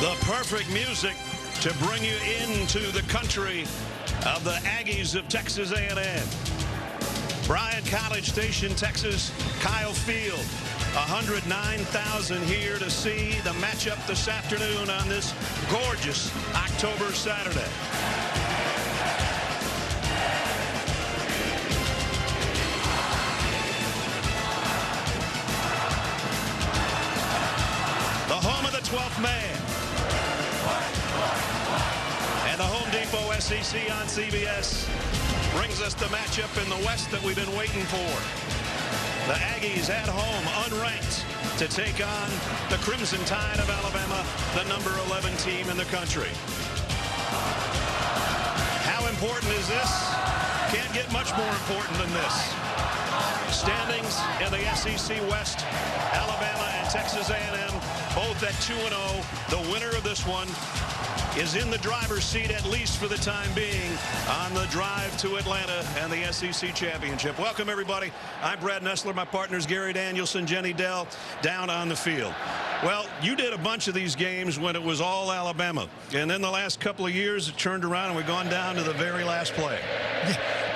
The perfect music to bring you into the country of the Aggies of Texas A&M. Bryant College Station, Texas, Kyle Field. 109,000 here to see the matchup this afternoon on this gorgeous October Saturday. The home of the 12th man. And the Home Depot SEC on CBS brings us the matchup in the West that we've been waiting for. The Aggies at home, unranked, to take on the Crimson Tide of Alabama, the number 11 team in the country. How important is this? Can't get much more important than this. Standings in the SEC West, Alabama and Texas A&M, both at 2-0. The winner of this one is in the driver's seat, at least for the time being, on the drive to Atlanta and the SEC Championship. Welcome, everybody. I'm Brad Nessler. My partner's Gary Danielson, Jenny Dell, down on the field. Well, you did a bunch of these games when it was all Alabama. And then the last couple of years, it turned around and we've gone down to the very last play.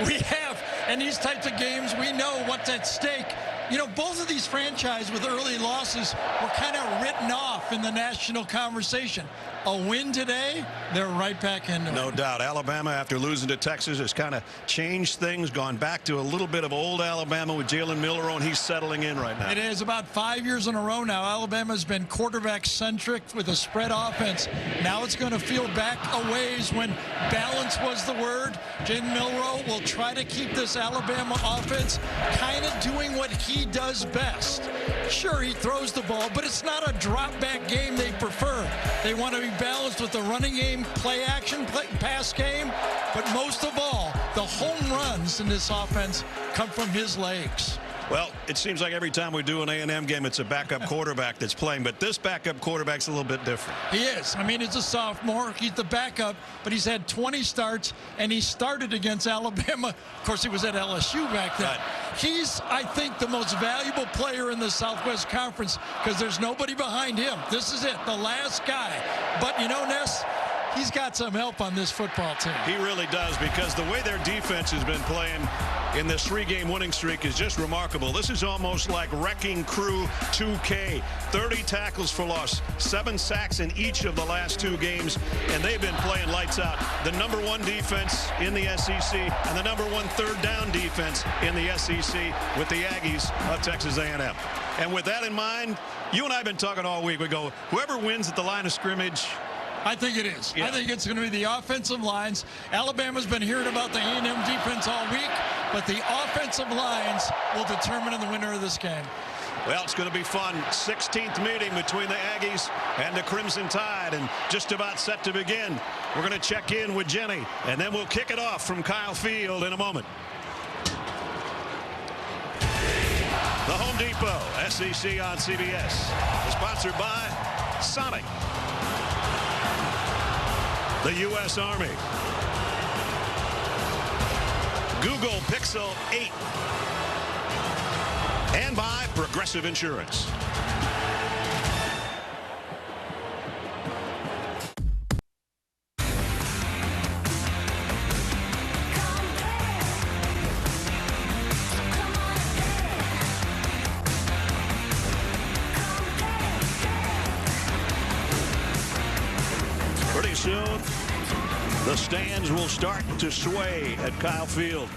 We have. And these types of games, we know what's at stake. You know, both of these franchises with early losses were kind of written off in the national conversation. A win today, they're right back into it. No doubt. Alabama, after losing to Texas, has kind of changed things, gone back to a little bit of old Alabama with Jalen Milroe, and he's settling in right now. It is about 5 years in a row now. Alabama's been quarterback-centric with a spread offense. Now it's going to feel back a ways when balance was the word. Jalen Milroe will try to keep this Alabama offense kind of doing what he does best. Sure, he throws the ball, but it's not a drop-back game they prefer. They want to be balanced with the running game, play action, pass game, but most of all, the home runs in this offense come from his legs. Well, it seems like every time we do an A&M game, it's a backup quarterback that's playing, but this backup quarterback's a little bit different. He is. I mean, he's a sophomore. He's the backup, but he's had 20 starts, and he started against Alabama. Of course, he was at LSU back then. Right. He's, I think, the most valuable player in the Southwest Conference because there's nobody behind him. This is it, the last guy. But, you know, Ness, he's got some help on this football team. He really does, because the way their defense has been playing in this 3-game winning streak is just remarkable. This is almost like Wrecking Crew 2K. 30 tackles for loss, 7 sacks in each of the last 2 games, and they've been playing lights out. The number 1 defense in the SEC and the number 1 third down defense in the SEC with the Aggies of Texas A&M. And with that in mind, you and I have been talking all week. We go, whoever wins at the line of scrimmage, I think it is. Yeah. I think it's going to be the offensive lines. Alabama's been hearing about the A&M defense all week, but the offensive lines will determine the winner of this game. Well, it's going to be fun. 16th meeting between the Aggies and the Crimson Tide, and just about set to begin. We're going to check in with Jenny, and then we'll kick it off from Kyle Field in a moment. The Home Depot, SEC on CBS, is sponsored by Sonic, the U.S. Army, Google Pixel 8, and by Progressive Insurance. Pretty soon, the stands will start to sway at Kyle Field.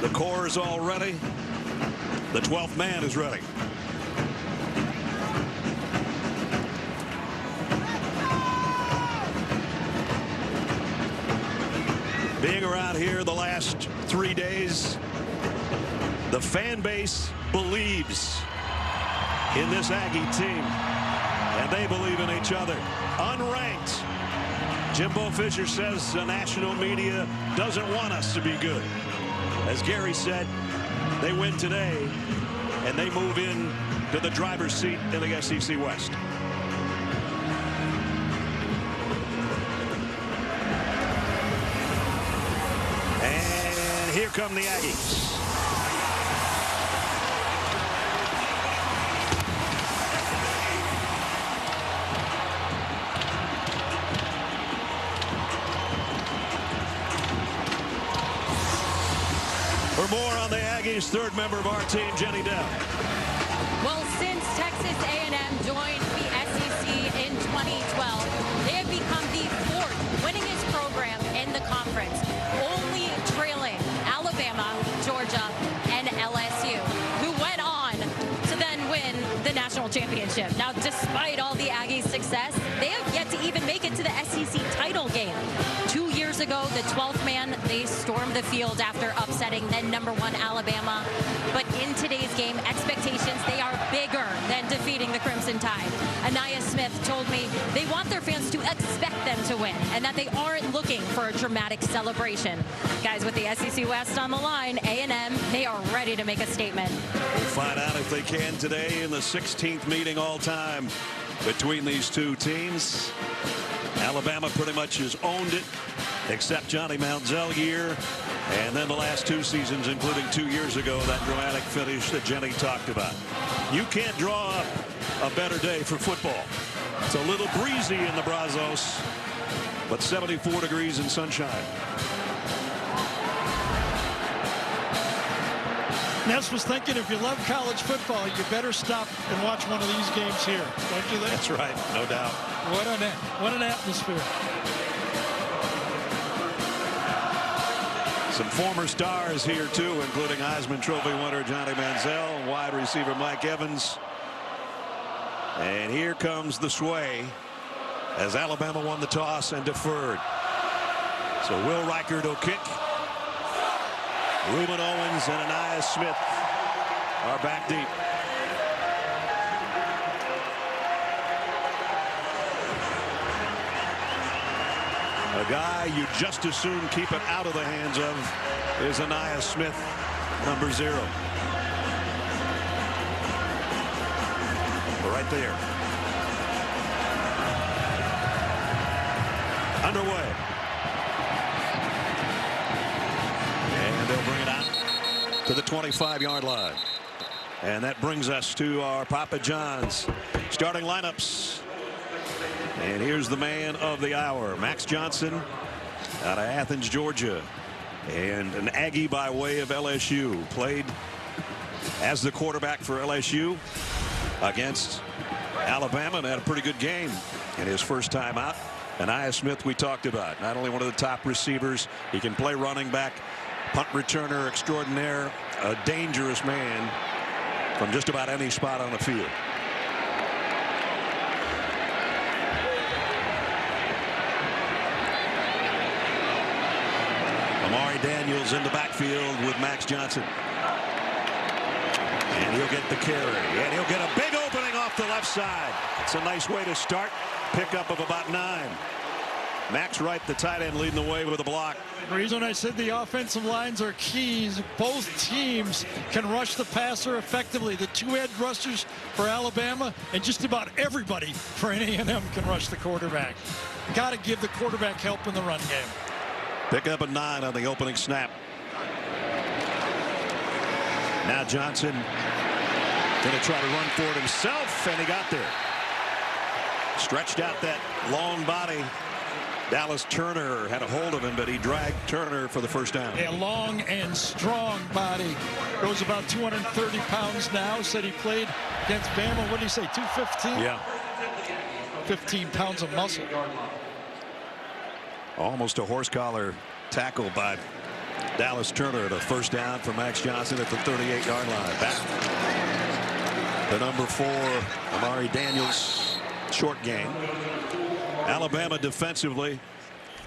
The core is all ready. The 12th man is ready. Being around here the last 3 days, the fan base believes in this Aggie team, and they believe in each other. Unranked, Jimbo Fisher says the national media doesn't want us to be good. As Gary said, they win today, and they move in to the driver's seat in the SEC West. And here come the Aggies. today's third member of our team, Jenny Dell. Well, since Texas A&M joined the SEC in 2012, they have become the fourth winningest program in the conference, only trailing Alabama, Georgia, and LSU, who went on to then win the national championship. Now, despite all the Aggies' success, they have yet to even make it to the SEC title game. 2 years ago, the 12th man, they stormed the field after upsetting then #1 Alabama. But in today's game, expectations, they are bigger than defeating the Crimson Tide. Anaya Smith told me they want their fans to expect them to win and that they aren't looking for a dramatic celebration. Guys, with the SEC West on the line, A&M, they are ready to make a statement. We'll find out if they can today in the 16th meeting all time between these two teams. Alabama pretty much has owned it, except Johnny Manziel year, and then the last 2 seasons, including 2 years ago, that dramatic finish that Jenny talked about. You can't draw up a better day for football. It's a little breezy in the Brazos, but 74 degrees and sunshine. Ness was thinking, if you love college football, you better stop and watch one of these games here. Don't you think? That's right, no doubt. What an atmosphere. Some former stars here, too, including Heisman Trophy winner Johnny Manziel, wide receiver Mike Evans. And here comes the sway as Alabama won the toss and deferred. So Will Reichert will kick. Reuben Owens and Anaya Smith are back deep. A guy you just as soon keep it out of the hands of is Anaya Smith, number 0. Right there. Underway. And they'll bring it out to the 25-yard line. And that brings us to our Papa John's starting lineups. And here's the man of the hour, Max Johnson out of Athens, Georgia, and an Aggie by way of LSU. Played as the quarterback for LSU against Alabama and had a pretty good game in his first time out. Anaya Smith, we talked about, not only one of the top receivers, he can play running back, punt returner extraordinaire, a dangerous man from just about any spot on the field. Amari Daniels in the backfield with Max Johnson. And he'll get the carry. And he'll get a big opening off the left side. It's a nice way to start. Pickup of about 9. Max Wright, the tight end, leading the way with a block. The reason I said the offensive lines are keys, both teams can rush the passer effectively. The 2 edge rushers for Alabama and just about everybody for A&M can rush the quarterback. Got to give the quarterback help in the run game. Pick up a 9 on the opening snap. Now Johnson going to try to run for it himself, and he got there. Stretched out that long body. Dallas Turner had a hold of him, but he dragged Turner for the first down. A long and strong body. Goes about 230 pounds now. Said he played against Bama. What did he say, 215? Yeah. 15 pounds of muscle. Almost a horse collar tackle by Dallas Turner. The first down for Max Johnson at the 38-yard line. Back. The number 4, Amari Daniels, short game. Alabama defensively,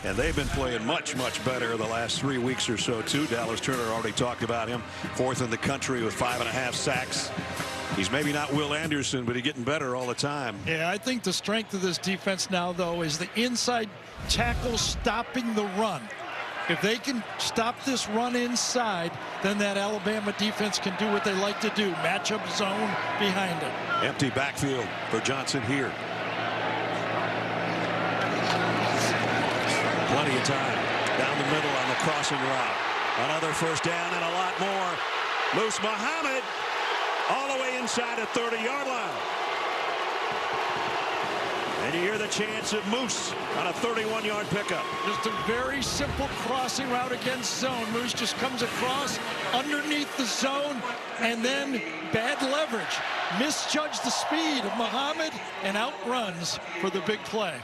and they've been playing much better the last 3 weeks or so too. Dallas Turner already talked about him, 4th in the country with 5.5 sacks. He's maybe not Will Anderson, but he's getting better all the time. Yeah, I think the strength of this defense now, though, is the inside tackle stopping the run. If they can stop this run inside, then that Alabama defense can do what they like to do, matchup zone behind it. Empty backfield for Johnson here. Plenty of time down the middle on the crossing route. Another first down and a lot more. Moose Muhammad all the way inside the 30-yard line. And you hear the chants of Moose on a 31-yard pickup. Just a very simple crossing route against zone. Moose just comes across underneath the zone, and then bad leverage. Misjudged the speed of Muhammad and outruns for the big play.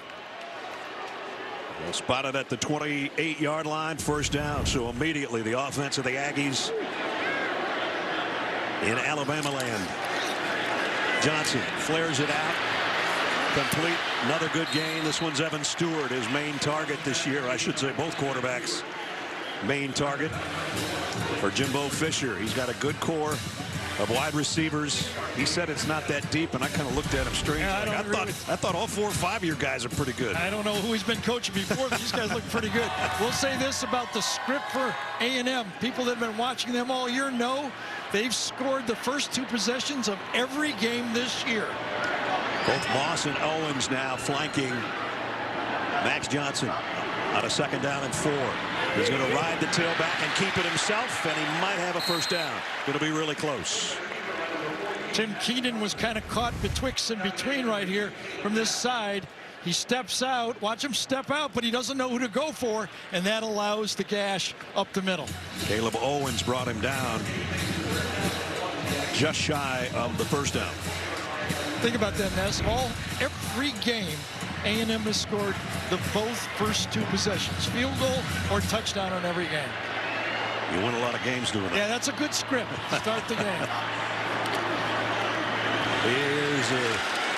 Well, spotted at the 28-yard line, first down. So immediately the offense of the Aggies in Alabama land. Johnson flares it out. Complete. Another good gain. This one's Evan Stewart, his main target this year. I should say both quarterbacks main target for Jimbo Fisher. He's got a good core of wide receivers. He said it's not that deep, and I kind of looked at him strange. Yeah, I thought all 4 or 5 of your guys are pretty good. I don't know who he's been coaching before, but these guys look pretty good. We'll say this about the script for A&M. People that have been watching them all year know they've scored the first 2 possessions of every game this year. Both Moss and Owens now flanking Max Johnson on a 2nd down and 4. He's going to ride the tailback and keep it himself, and he might have a first down. Going to be really close. Tim Keenan was kind of caught betwixt and between right here from this side. He steps out. Watch him step out, but he doesn't know who to go for, and that allows the gash up the middle. Caleb Owens brought him down just shy of the first down. Think about that, Ness. Every game, A&M has scored both first 2 possessions, field goal or touchdown on every game. You win a lot of games doing that. Yeah, that's a good script to start the game. Here's a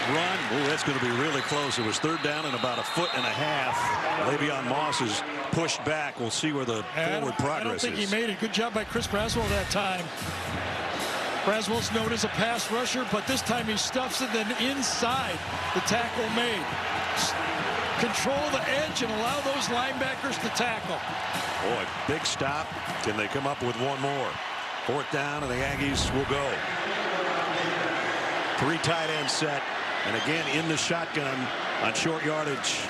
run. Oh, that's going to be really close. It was 3rd down and about 1.5 feet. Le'Veon Moss is pushed back. We'll see where the forward progress is. I don't think he made it. Good job by Chris Braswell that time. Braswell's known as a pass rusher, but this time he stuffs it then inside the tackle made. Control the edge and allow those linebackers to tackle. Boy, big stop. Can they come up with one more? 4th down, and the Aggies will go. 3 tight end set, and again in the shotgun on short yardage.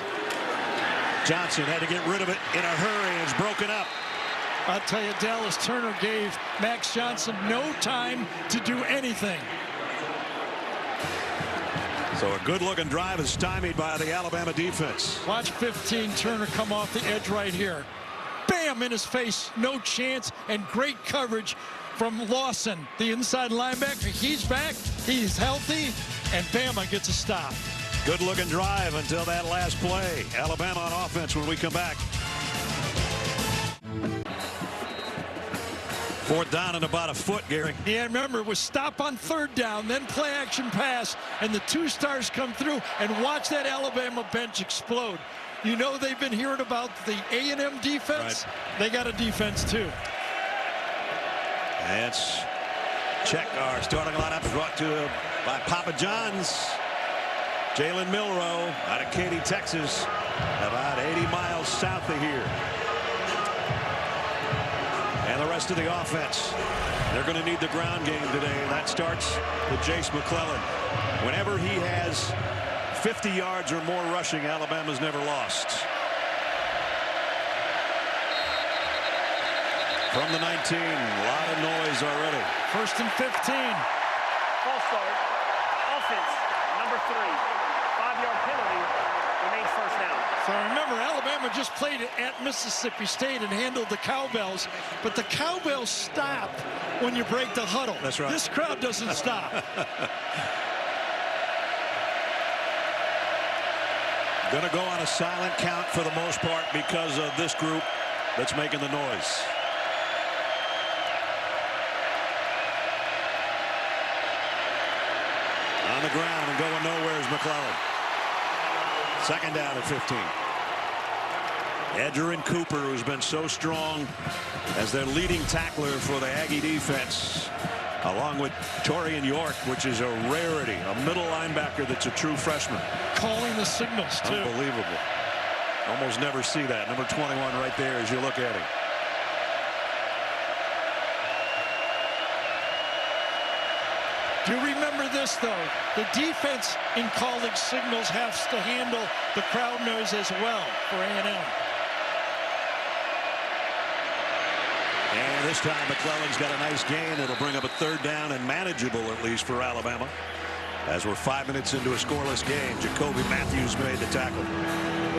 Johnson had to get rid of it in a hurry. It's broken up. I'll tell you, Dallas Turner gave Max Johnson no time to do anything. So a good-looking drive is stymied by the Alabama defense. Watch 15 Turner come off the edge right here. Bam, in his face, no chance, and great coverage from Lawson, the inside linebacker. He's back, he's healthy, and Bama gets a stop. Good-looking drive until that last play. Alabama on offense when we come back. 4th down and about a foot, Gary. Yeah, remember, it was stop on 3rd down, then play action pass, and the 2 stars come through, and watch that Alabama bench explode. You know they've been hearing about the A&M defense. Right. They got a defense, too. Let's check our starting lineup brought to you by Papa John's. Jalen Milroe out of Katy, Texas, about 80 miles south of here. And the rest of the offense, they're going to need the ground game today. And that starts with Jace McClellan. Whenever he has 50 yards or more rushing, Alabama's never lost. From the 19, a lot of noise already. 1st and 15. False start. Offense, number 3. 5-yard penalty. Remains first down. So remember, Alabama just played at Mississippi State and handled the cowbells, but the cowbells stop when you break the huddle. That's right. This crowd doesn't stop. Going to go on a silent count for the most part because of this group that's making the noise. On the ground and going nowhere is McClellan. 2nd down at 15. Edgerrin Cooper, who's been so strong as their leading tackler for the Aggie defense, along with Torian York, which is a rarity, a middle linebacker that's a true freshman. Calling the signals, too. Unbelievable. Almost never see that. Number 21 right there as you look at him. Do you remember this, though? The defense in college signals has to handle the crowd noise as well for A&M. And this time McClellan's got a nice gain. It'll bring up a 3rd down and manageable, at least, for Alabama. As we're 5 minutes into a scoreless game, Jacoby Matthews made the tackle.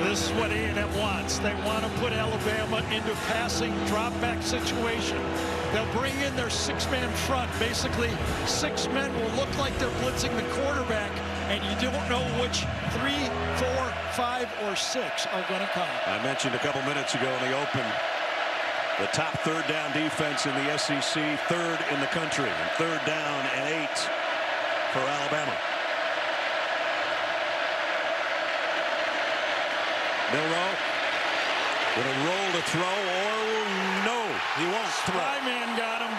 This is what A&M wants. They want to put Alabama into passing drop-back situation. They'll bring in their six-man front. Basically, 6 men will look like they're blitzing the quarterback, and you don't know which 3, 4, 5, or 6 are going to come. I mentioned a couple minutes ago in the open, the top third down defense in the SEC, third in the country, and third down and 8 for Alabama. Milroe gonna roll to throw, or no, he won't throw. Spyman got him.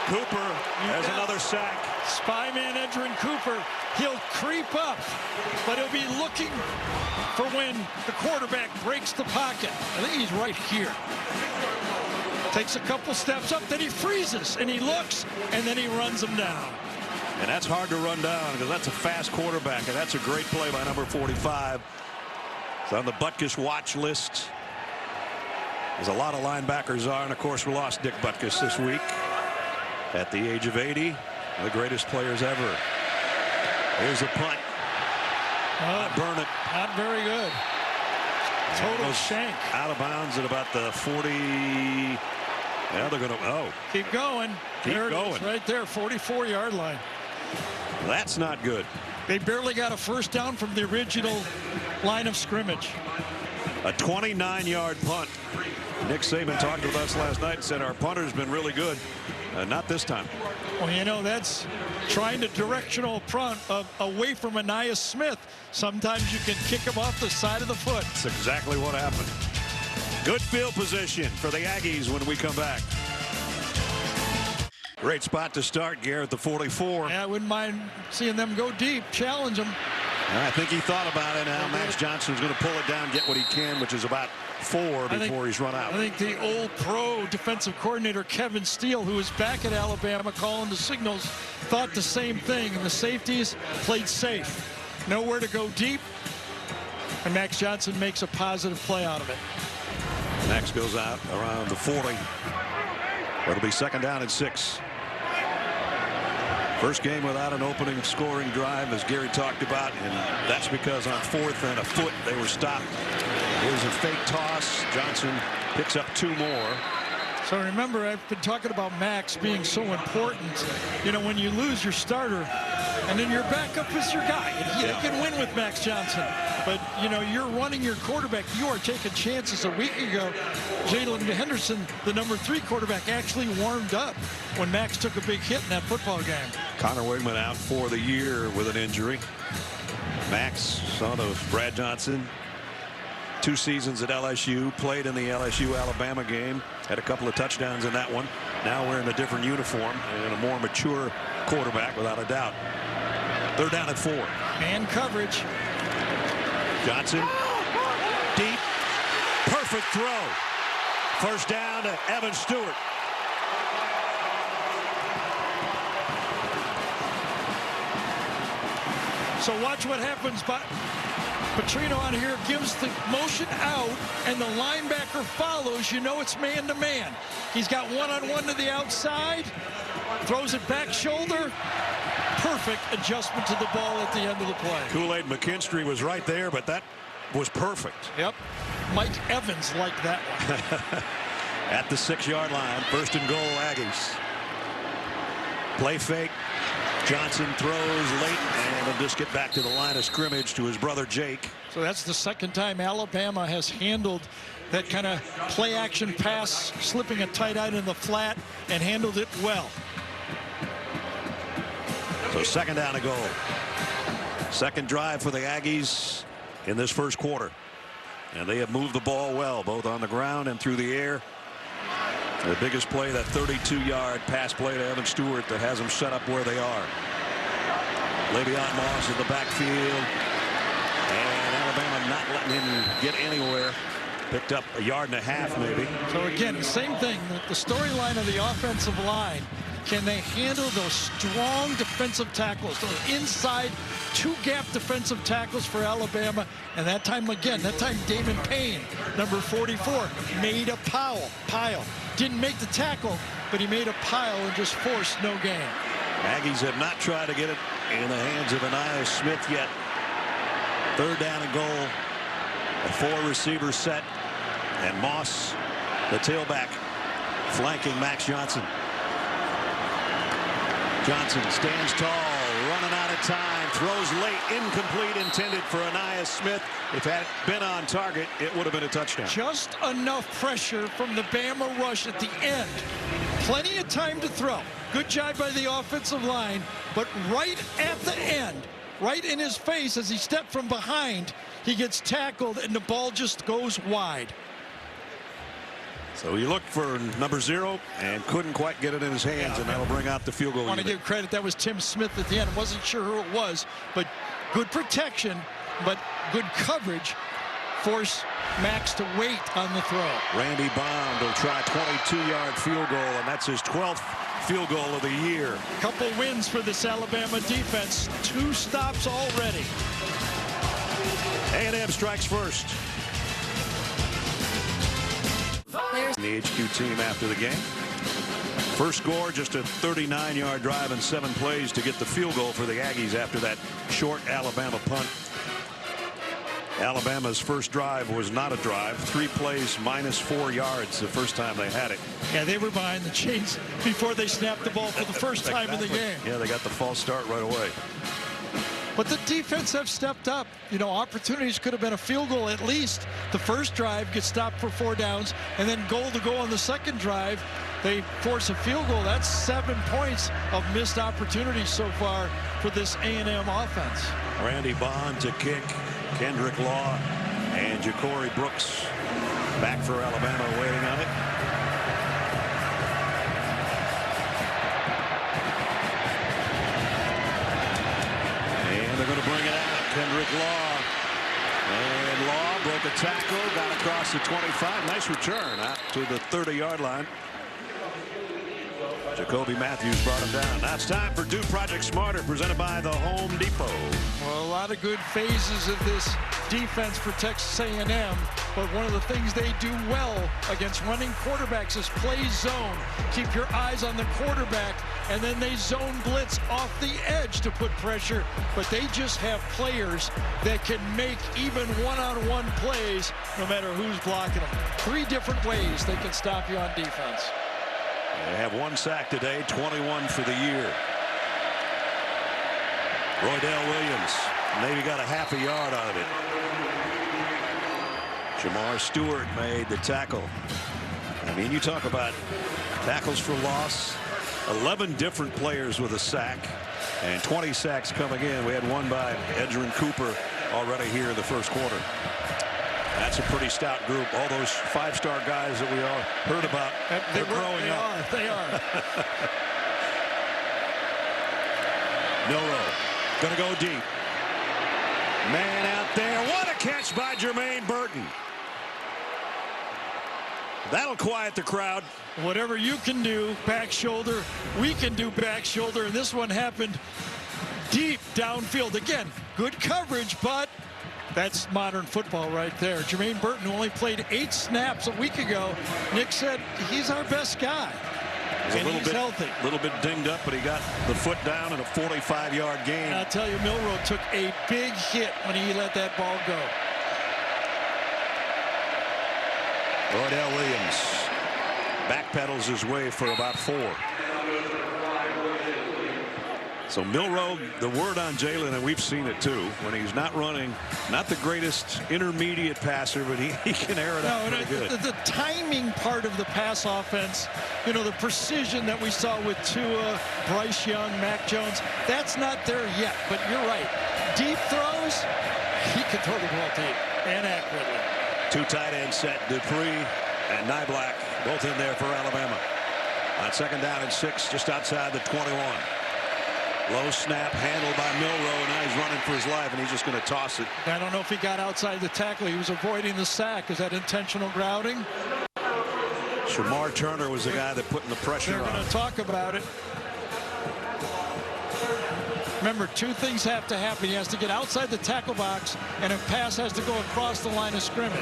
Cooper has another sack. Spyman Edrin Cooper. He'll creep up, but he'll be looking for when the quarterback breaks the pocket. I think he's right here. Takes a couple steps up, then he freezes, and he looks, and then he runs him down. And that's hard to run down because that's a fast quarterback, and that's a great play by number 45. It's on the Butkus watch list, as a lot of linebackers are, and of course we lost Dick Butkus this week at the age of 80. One of the greatest players ever. Here's a punt. Burn it. Not very good. Total shank. Out of bounds at about the 40. Yeah, they're going to. Keep going. Keep there going. It is, right there, 44-yard line. That's not good. They barely got a first down from the original line of scrimmage. A 29-yard punt. Nick Saban talked with us last night and said our punter's been really good. Not this time. Well, you know, that's trying to directional punt away from Anais Smith. Sometimes you can kick him off the side of the foot. That's exactly what happened. Good field position for the Aggies when we come back. Great spot to start, Garrett, the 44. Yeah, I wouldn't mind seeing them go deep, challenge them. I think he thought about it. Now Max Johnson's going to pull it down, get what he can, which is about 4 before he's run out. I think the old pro defensive coordinator Kevin Steele, who was back at Alabama calling the signals, thought the same thing. And the safeties played safe. Nowhere to go deep. And Max Johnson makes a positive play out of it. Max goes out around the 40. It'll be 2nd down and 6. First game without an opening scoring drive, as Gary talked about, and that's because on 4th and a foot they were stopped. Here's a fake toss. Johnson picks up 2 more. So remember, I've been talking about Max being so important. You know, when you lose your starter and then your backup is your guy, and you can win with Max Johnson. But, you know, you're running your quarterback. You are taking chances. A week ago, Jalen Henderson, the number 3 quarterback, actually warmed up when Max took a big hit in that football game. Connor Wigman out for the year with an injury. Max, son of Brad Johnson, 2 seasons at LSU, played in the LSU-Alabama game, had a couple of touchdowns in that one. Now wearing a different uniform and a more mature quarterback, without a doubt. 3rd down and 4. Man coverage. Johnson, deep, perfect throw. First down to Evan Stewart. So watch what happens. Petrino on here gives the motion out, and the linebacker follows. You know it's man-to-man. He's got one-on-one to the outside, throws it back shoulder. Perfect adjustment to the ball at the end of the play. Kool-Aid McKinstry was right there, but that was perfect. Yep. Mike Evans liked that one. At the 6-yard line, 1st and goal, Aggies. Play fake. Johnson throws late, and he'll just get back to the line of scrimmage to his brother Jake. So that's the 2nd time Alabama has handled that kind of play action pass, slipping a tight end in the flat, and handled it well. So 2nd down to goal. 2nd drive for the Aggies in this 1st quarter. And they have moved the ball well, both on the ground and through the air. The biggest play, that 32-yard pass play to Evan Stewart that has them set up where they are. Le'Veon Moss in the backfield. And Alabama not letting him get anywhere. Picked up a 1.5 yards maybe. So again, the same thing. The storyline of the offensive line. Can they handle those strong defensive tackles, those inside 2-gap defensive tackles for Alabama? And that time, again, Damon Payne, number 44, made a pile. Didn't make the tackle, but he made a pile and just forced no gain. Aggies have not tried to get it in the hands of Anaya Smith yet. Third down and goal. A 4-receiver set. And Moss, the tailback, flanking Max Johnson. Johnson stands tall, running out of time, throws late, incomplete, intended for Anaya Smith. If it had been on target, it would have been a touchdown. Just enough pressure from the Bama rush at the end. Plenty of time to throw. Good job by the offensive line, but right at the end, right in his face as he stepped from behind, he gets tackled and the ball just goes wide. So he looked for number 0 and couldn't quite get it in his hands, and that'll bring out the field goal. I want to give credit. That was Tim Smith at the end. I wasn't sure who it was, but good protection, but good coverage. Force Max to wait on the throw. Randy Bond will try 22-yard field goal, and that's his 12th field goal of the year. Couple wins for this Alabama defense. 2 stops already. A&M strikes first. The HQ team after the game. First score, just a 39-yard drive and 7 plays to get the field goal for the Aggies after that short Alabama punt. Alabama's first drive was not a drive. 3 plays, -4 yards the first time they had it. Yeah, they were behind the chains before they snapped the ball for the first time in the game. Yeah, they got the false start right away. But the defense have stepped up. You know, opportunities could have been a field goal at least. The first drive gets stopped for 4 downs, and then goal to go on the second drive. They force a field goal. That's 7 points of missed opportunities so far for this A&M offense. Randy Bond to kick. Kendrick Law and Ja'Cory Brooks back for Alabama, waiting on it. And they're going to bring it out. Kendrick Law. And Law broke a tackle, got across the 25. Nice return out to the 30-yard line. Jacoby Matthews brought him down. Now it's time for Do Project Smarter, presented by the Home Depot. Well, a lot of good phases of this defense for Texas A&M, but one of the things they do well against running quarterbacks is play zone. Keep your eyes on the quarterback, and then they zone blitz off the edge to put pressure, but they just have players that can make even one-on-one plays no matter who's blocking them. 3 different ways they can stop you on defense. They have 1 sack today, 21 for the year. Roydell Williams maybe got a half a yard out of it. Jamar Stewart made the tackle. I mean, you talk about tackles for loss. 11 different players with a sack, and 20 sacks coming in. We had one by Edgerrin Cooper already here in the first quarter. That's a pretty stout group. All those 5-star guys that we all heard about, they're growing up. They are. Milroe going to go deep. Man out there. What a catch by Jermaine Burton. That'll quiet the crowd. Whatever you can do back shoulder, we can do back shoulder, and this one happened deep downfield. Again, good coverage, but that's modern football right there. Jermaine Burton, who only played 8 snaps a week ago, Nick said he's our best guy. He's healthy. A little bit dinged up, but he got the foot down in a 45-yard gain. And I'll tell you, Milroe took a big hit when he let that ball go. Roydell Williams backpedals his way for about 4. So Milroe, the word on Jalen, and we've seen it too, when he's not running, not the greatest intermediate passer, but he can air it out pretty good. The timing part of the pass offense, you know, the precision that we saw with Tua, Bryce Young, Mac Jones, that's not there yet. But you're right. Deep throws, he can throw the ball deep and accurately. 2 tight end set, Dupree and Niblack, both in there for Alabama. On 2nd down and 6, just outside the 21. Low snap handled by Milroe, and now he's running for his life, and he's just going to toss it. I don't know if he got outside the tackle. He was avoiding the sack. Is that intentional grounding? Shamar Turner was the guy that put in the pressure on. They're going to talk about it. Remember, 2 things have to happen. He has to get outside the tackle box, and a pass has to go across the line of scrimmage.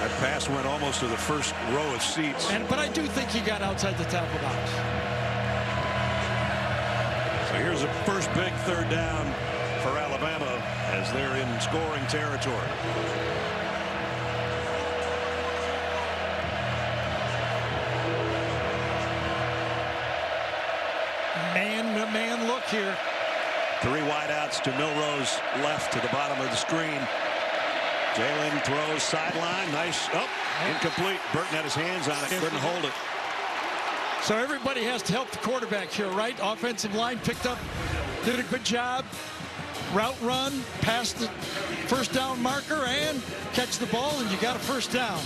That pass went almost to the first row of seats. But I do think he got outside the tackle box. Here's a first big third down for Alabama as they're in scoring territory. Man-to-man look here. 3 wideouts to Milroe's left to the bottom of the screen. Jalen throws sideline. Nice. Oh, incomplete. Burton had his hands on it. Couldn't hold it. So everybody has to help the quarterback here, right? Offensive line picked up, did a good job. Route run, past the first down marker, and catch the ball, and you got a first down.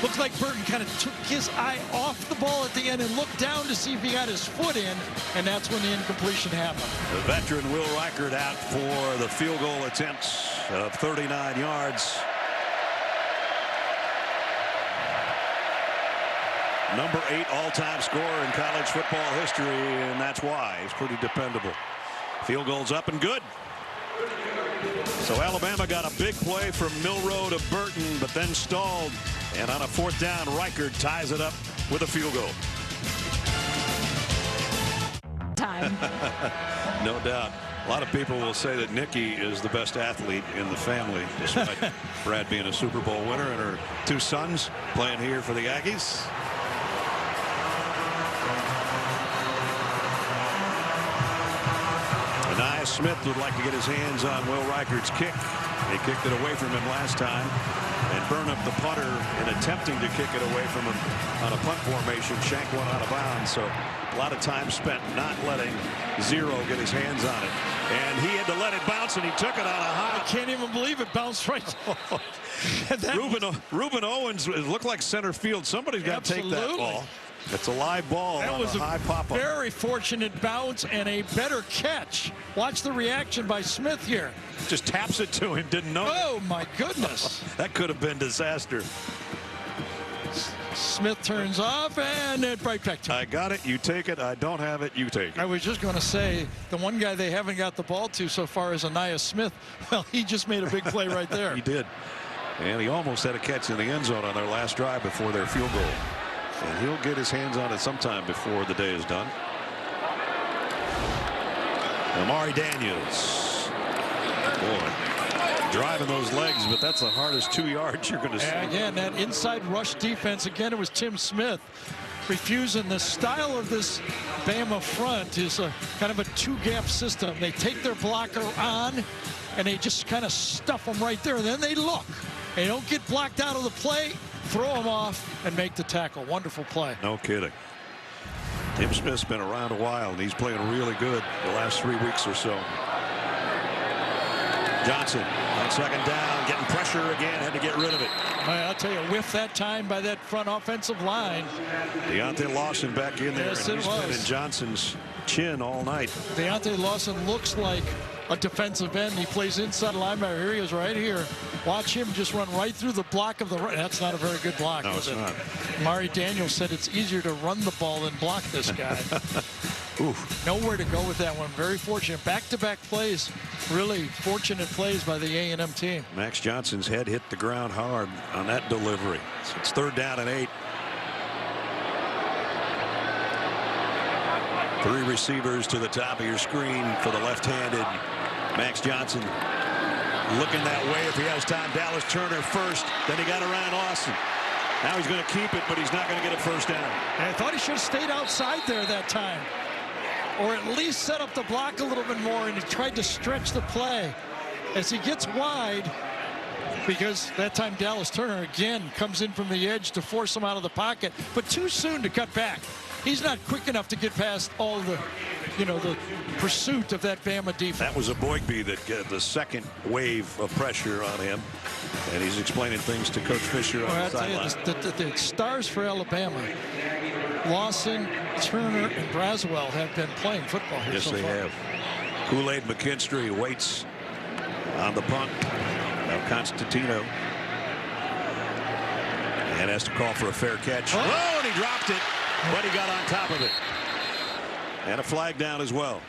Looks like Burton kind of took his eye off the ball at the end and looked down to see if he got his foot in, and that's when the incompletion happened. The veteran Will Reichert out for the field goal attempts of 39 yards. Number 8 all-time scorer in college football history, and that's why he's pretty dependable. Field goal's up and good. So Alabama got a big play from Milroe to Burton, but then stalled. And on a 4th down, Reichert ties it up with a field goal. Time. No doubt. A lot of people will say that Nikki is the best athlete in the family, despite Brad being a Super Bowl winner and her 2 sons playing here for the Aggies. Anaya Smith would like to get his hands on Will Reichert's kick. He kicked it away from him last time. And burn up the punter in attempting to kick it away from him on a punt formation. Shanked one out of bounds. So a lot of time spent not letting Zero get his hands on it. And he had to let it bounce, and he took it on a high. I can't even believe it bounced right. Ruben Owens looked like center field. Somebody's got to take that ball. It's a live ball. That was a high pop-up. Very fortunate bounce and a better catch. Watch the reaction by Smith here. Just taps it to him. Didn't know. Oh, my goodness. That could have been disaster. Smith turns off, and it right back to him. I got it. You take it. I don't have it. You take it. I was just going to say, the one guy they haven't got the ball to so far is Anaya Smith. Well, he just made a big play right there. He did. And he almost had a catch in the end zone on their last drive before their field goal. And he'll get his hands on it sometime before the day is done. Amari Daniels. Boy, driving those legs, but that's the hardest 2 yards you're going to see. And again, that inside rush defense, again, it was Tim Smith refusing. The style of this Bama front is a kind of a 2-gap system. They take their blocker on, and they just kind of stuff them right there, and then they look. They don't get blocked out of the play, throw them off, and make the tackle. Wonderful play. No kidding. Tim Smith's been around a while, and he's playing really good the last 3 weeks or so. Johnson on 2nd down, getting pressure again, had to get rid of it. I'll tell you, whiff that time by that front offensive line. Deontay Lawson back in there, Yes, and he's it been was. in Johnson's chin all night. Deontay Lawson looks like a defensive end. He plays inside linebacker. Here he is right here. Watch him just run right through the block of the right. That's not a very good block. No, it's not. Mari Daniels said it's easier to run the ball than block this guy. Oof. Nowhere to go with that one. Very fortunate. Back-to-back plays. Really fortunate plays by the A&M team. Max Johnson's head hit the ground hard on that delivery. So it's 3rd down and 8. 3 receivers to the top of your screen for the left-handed Max Johnson. Looking that way if he has time. Dallas Turner first. Then he got around Austin. Now he's going to keep it, but he's not going to get a first down. And I thought he should have stayed outside there that time, or at least set up the block a little bit more, and he tried to stretch the play as he gets wide, because that time Dallas Turner again comes in from the edge to force him out of the pocket, but too soon to cut back. He's not quick enough to get past all the, the pursuit of that Bama defense. That was a Boygby that got the second wave of pressure on him, and he's explaining things to Coach Fisher on the sideline. The stars for Alabama, Lawson, Turner, and Braswell have been playing football here so far. Yes, they have. Kool-Aid McKinstry waits on the punt. Now Constantino. And has to call for a fair catch. Oh, and he dropped it, but he got on top of it. And a flag down as well.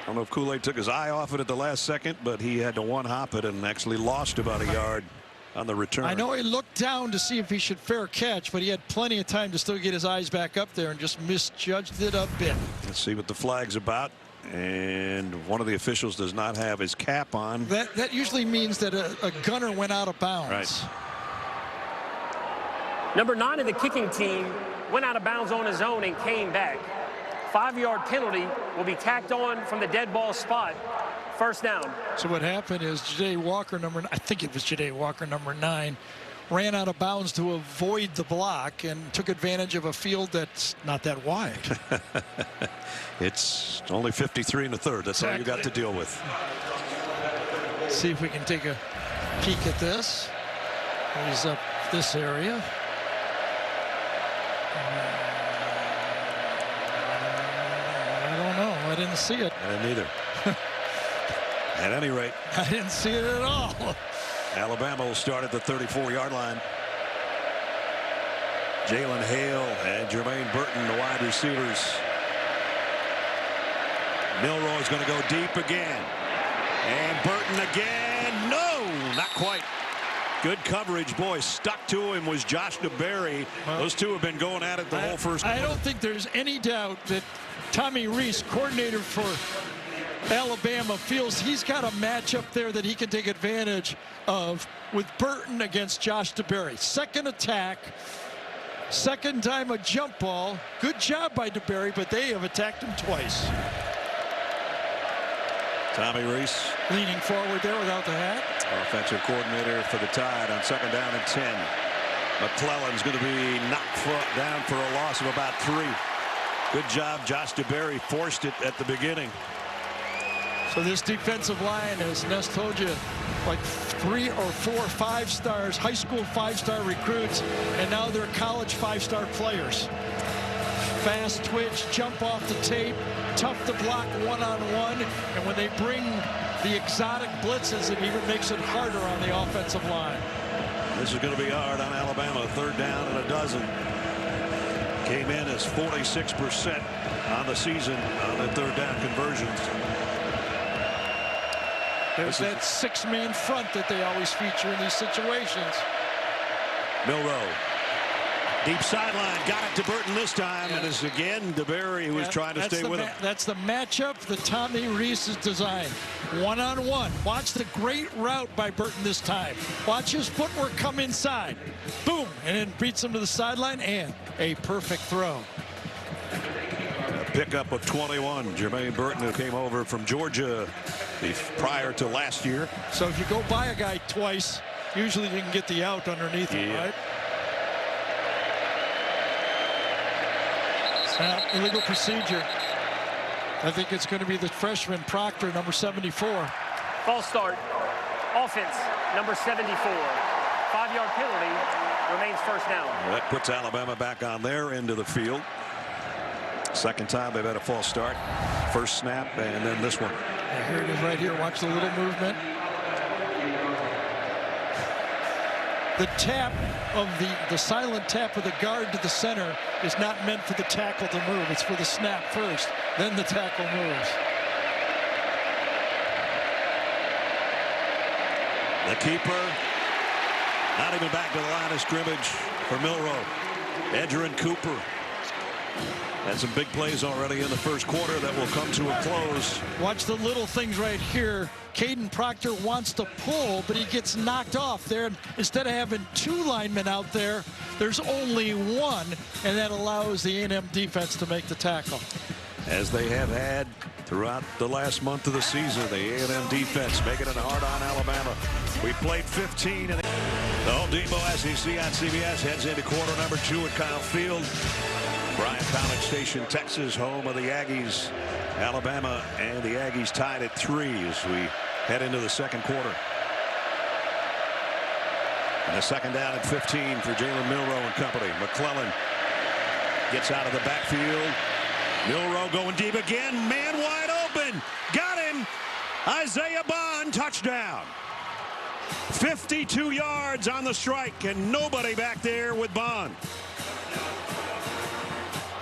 I don't know if Kool-Aid took his eye off it at the last second, but he had to one-hop it and actually lost about a yard on the return. I know he looked down to see if he should fair catch, but he had plenty of time to still get his eyes back up there and just misjudged it a bit. Let's see what the flag's about. And one of the officials does not have his cap on. That usually means that a gunner went out of bounds. Right. Number 9 of the kicking team went out of bounds on his own and came back. 5-yard penalty will be tacked on from the dead ball spot. First down. So what happened is Ja'Day Walker, I think it was Ja'Day Walker, number 9, ran out of bounds to avoid the block and took advantage of a field that's not that wide. It's only 53 1/3. That's all you got to deal with. See if we can take a peek at this. He's up this area. I don't know. I didn't see it. I didn't either. At any rate, I didn't see it at all. Alabama will start at the 34-yard line. Jalen Hale and Jermaine Burton, the wide receivers. Milroe is going to go deep again. And Burton again. No, not quite. Good coverage. Boy, stuck to him was Josh DeBerry. Those two have been going at it the whole first quarter. I don't think there's any doubt that Tommy Rees, coordinator for Alabama, feels he's got a matchup there that he can take advantage of with Burton against Josh DeBerry. Second attack, second time a jump ball. Good job by DeBerry, but they have attacked him twice. Tommy Rees leaning forward there without the hat. Offensive coordinator for the Tide on 2nd down and 10. McClellan's going to be knocked down for a loss of about 3. Good job. Josh DeBerry forced it at the beginning. So this defensive line, as Ness told you, like 3 or 4 5-stars, high school 5-star recruits, and now they're college 5-star players. Fast twitch, jump off the tape, tough to block one-on-one, and when they bring the exotic blitzes, it even makes it harder on the offensive line. This is going to be hard on Alabama. 3rd down and 12. Came in as 46% on the season on the 3rd down conversions. There's that 6-man front that they always feature in these situations. Milroe. Deep sideline, got it to Burton this time, and it's again DeBerry who was trying to stay with him. That's the matchup that Tommy Rees has designed. One-on-one. Watch the great route by Burton this time. Watch his footwork come inside. Boom, and then beats him to the sideline, and a perfect throw. A pickup of 21. Jermaine Burton, who came over from Georgia prior to last year. So if you go by a guy twice, usually you can get the out underneath him, right? Illegal procedure. I think it's going to be the freshman Proctor, number 74. False start. Offense, number 74. 5-yard penalty. Remains first down. That puts Alabama back on their end of the field. Second time they've had a false start. First snap, and then this one. And here it is right here. Watch the little movement. The tap of the silent tap of the guard to the center is not meant for the tackle to move. It's for the snap first, then the tackle moves. The keeper, not even back to the line of scrimmage for Milroe. Edgerrin Cooper had some big plays already in the first quarter that will come to a close. Watch the little things right here. Caden Proctor wants to pull, but he gets knocked off there. Instead of having 2 linemen out there, there's only 1, and that allows the A&M defense to make the tackle. As they have had throughout the last month of the season, the A&M defense making it hard on Alabama. We played 15. The Home Depot SEC on CBS heads into quarter number 2 at Kyle Field. Bryant College Station, Texas, home of the Aggies. Alabama and the Aggies tied at 3 as we head into the second quarter. And a 2nd down and 15 for Jalen Milroe and company. McClellan gets out of the backfield. Milroe going deep again. Man wide open. Got him. Isaiah Bond, touchdown. 52 yards on the strike, and nobody back there with Bond.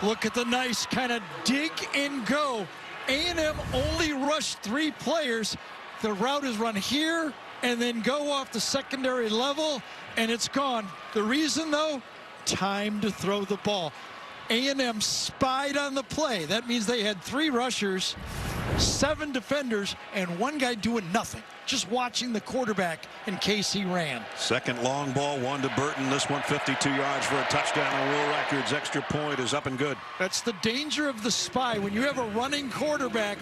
Look at the nice kind of dig and go. A&M only rushed 3 players. The route is run here and then go off the secondary level, and it's gone. The reason, though, time to throw the ball. A&M spied on the play. That means they had 3 rushers. 7 defenders and one guy doing nothing, just watching the quarterback in case he ran. Second long ball, one to Burton. This one 52 yards for a touchdown on Will Records. Extra point is up and good. That's the danger of the spy. When you have a running quarterback,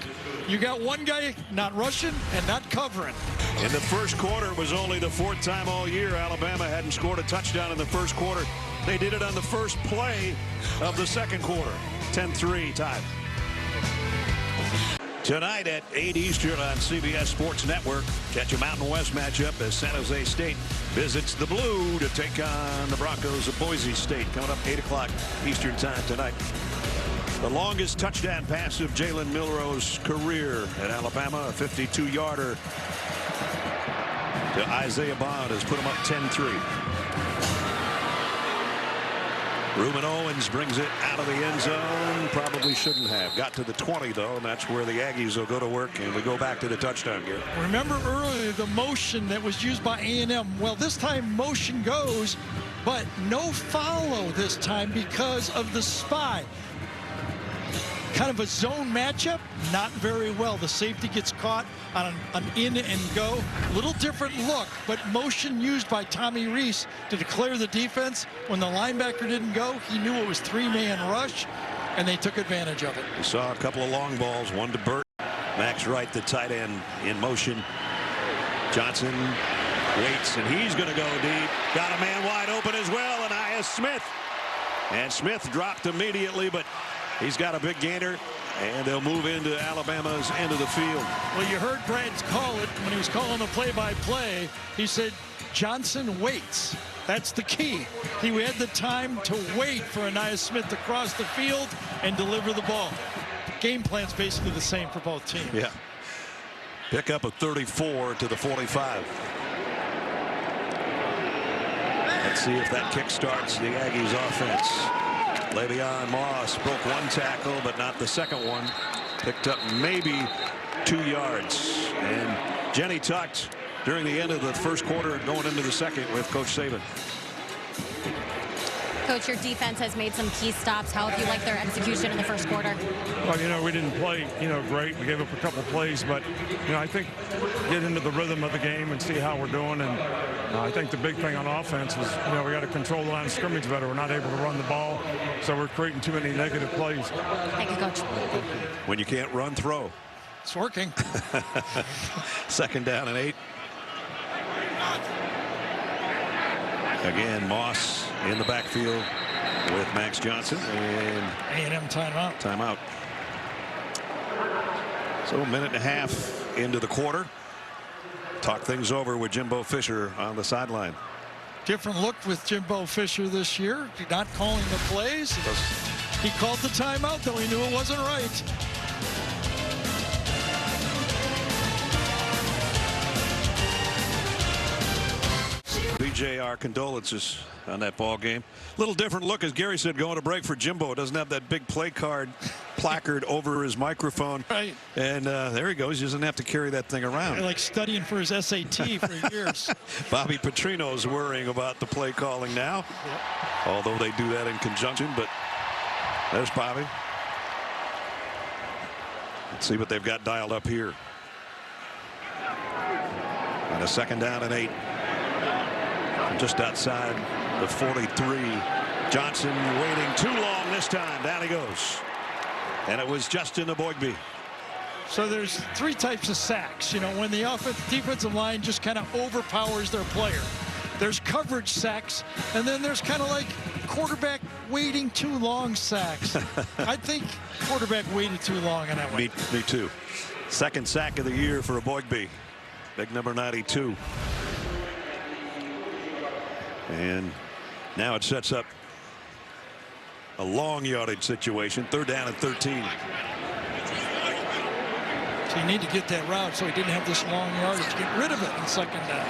you got one guy not rushing and not covering. In the first quarter, it was only the 4th time all year Alabama hadn't scored a touchdown in the first quarter. They did it on the first play of the second quarter. 10-3 tied. Tonight at 8 Eastern on CBS Sports Network, catch a Mountain West matchup as San Jose State visits the Blue to take on the Broncos of Boise State. Coming up 8 o'clock Eastern time tonight. The longest touchdown pass of Jalen Milroe's career at Alabama, a 52-yarder to Isaiah Bond, has put him up 10-3. Reuben Owens brings it out of the end zone. Probably shouldn't have. Got to the 20, though, and that's where the Aggies will go to work, and we go back to the touchdown game. Remember earlier the motion that was used by A&M? Well, this time motion goes, but no follow this time because of the spy. Kind of a zone matchup, not very well. The safety gets caught on an in and go. Little different look, but motion used by Tommy Reese to declare the defense. When the linebacker didn't go, he knew it was 3-man rush, and they took advantage of it. We saw a couple of long balls, one to Burt. Max Wright, the tight end, in motion. Johnson waits, and he's going to go deep. Got a man wide open as well, and Smith. And Smith dropped immediately, but he's got a big gainer, and they'll move into Alabama's end of the field. Well, you heard Brad call it when he was calling the play-by-play. He said Johnson waits. That's the key. He had the time to wait for Ainias Smith to cross the field and deliver the ball. Game plan's basically the same for both teams. Yeah. Pick up a 34 to the 45. Let's see if that kick starts the Aggies offense. Le'Veon Moss broke one tackle, but not the second one. Picked up maybe 2 yards. And Jenny talked during the end of the first quarter going into the second with Coach Saban. Coach, your defense has made some key stops. How have you liked their execution in the first quarter? Well, you know, we didn't play, great. We gave up a couple plays, but, I think get into the rhythm of the game and see how we're doing. And I think the big thing on offense is, we got to control the line of scrimmage better. We're not able to run the ball, so we're creating too many negative plays. Thank you, Coach. When you can't run, throw. It's working. 2nd down and 8. Again, Moss in the backfield with Max Johnson, and A&M timeout. Timeout. So a minute and a half into the quarter. Talk things over with Jimbo Fisher on the sideline. Different look with Jimbo Fisher this year. Not calling the plays. He called the timeout, though he knew it wasn't right. BJ, our condolences on that ball game. Little different look, as Gary said, going to break for Jimbo. Doesn't have that big play card placard over his microphone. Right. And there he goes. He doesn't have to carry that thing around. Like studying for his SAT for years. Bobby Petrino's worrying about the play calling now. Yep. Although they do that in conjunction, but there's Bobby. Let's see what they've got dialed up here. And a 2nd down and 8. Just outside the 43. Johnson waiting too long this time. Down he goes. And it was Justin Aboigbe. So there's 3 types of sacks. When the defensive line just kind of overpowers their player. There's coverage sacks, and then there's kind of like quarterback waiting too long sacks. I think quarterback waited too long on that one. Me too. 2nd sack of the year for Aboigbe. Big number 92. And now it sets up a long yardage situation. 3rd down and 13. So you need to get that route so he didn't have this long yardage. Get rid of it in 2nd down.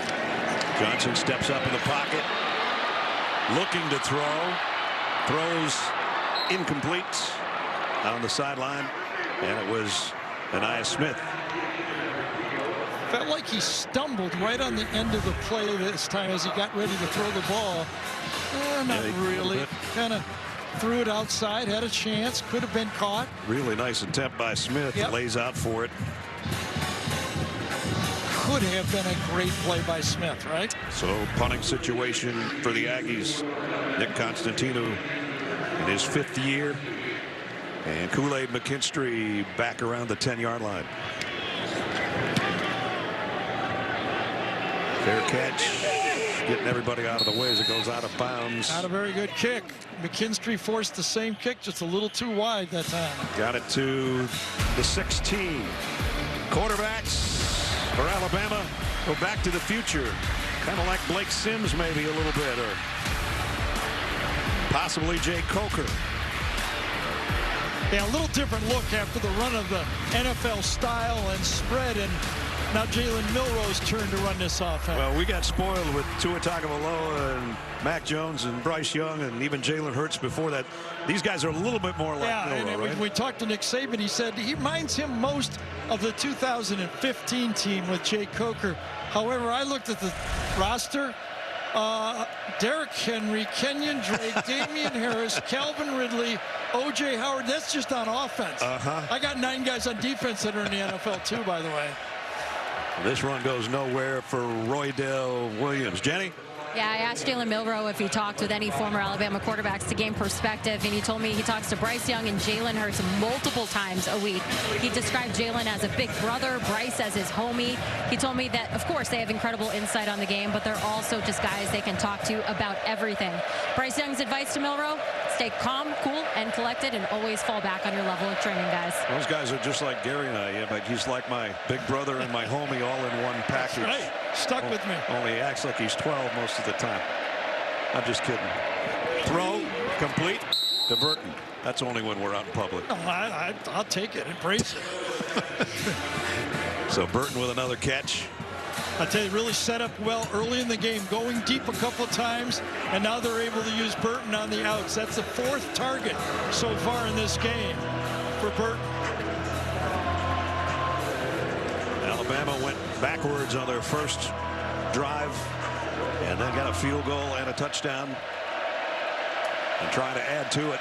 Johnson steps up in the pocket, looking to throw. Throws incomplete on the sideline. And it was Ainias Smith. Felt like he stumbled right on the end of the play this time as he got ready to throw the ball. Not really. Kind of threw it outside, had a chance, could have been caught. Really nice attempt by Smith. Yep. Lays out for it. Could have been a great play by Smith, right? So punting situation for the Aggies. Nick Constantino in his 5th year. And Kool-Aid McKinstry back around the 10-yard line. Fair catch. Getting everybody out of the way as it goes out of bounds. Not a very good kick. McKinstry forced the same kick, just a little too wide that time. Got it to the 16. Quarterbacks for Alabama go back to the future. Kind of like Blake Sims maybe a little bit, or possibly Jay Coker. Yeah, a little different look after the run of the NFL style and spread, and now Jalen Milroe's turn to run this offense. Well, we got spoiled with Tua Tagovailoa and Mac Jones and Bryce Young and even Jalen Hurts before that. These guys are a little bit more like Milroe, right? We talked to Nick Saban. He said he reminds him most of the 2015 team with Jay Coker. However, I looked at the roster. Derrick Henry, Kenyon Drake, Damian Harris, Calvin Ridley, O.J. Howard. That's just on offense. I got 9 guys on defense that are in the NFL too, by the way. This run goes nowhere for Roydell Williams. Jenny? Yeah, I asked Jalen Milroe if he talked with any former Alabama quarterbacks to gain perspective, and he told me he talks to Bryce Young and Jalen Hurts multiple times a week. He described Jalen as a big brother, Bryce as his homie. He told me that, of course, they have incredible insight on the game, but they're also just guys they can talk to about everything. Bryce Young's advice to Milroe: stay calm, cool, and collected, and always fall back on your level of training, guys. Those guys are just like Gary and I. Yeah, but he's like my big brother and my homie all in one package. That's right. Stuck with me. Only he acts like he's 12 most of the time. I'm just kidding. Throw complete to Burton. That's only when we're out in public. No, I'll take it. Embrace it. So Burton with another catch. I tell you, really set up well early in the game, going deep a couple of times, and now they're able to use Burton on the outs. That's the 4th target so far in this game for Burton. Alabama went backwards on their first drive and then got a field goal and a touchdown and trying to add to it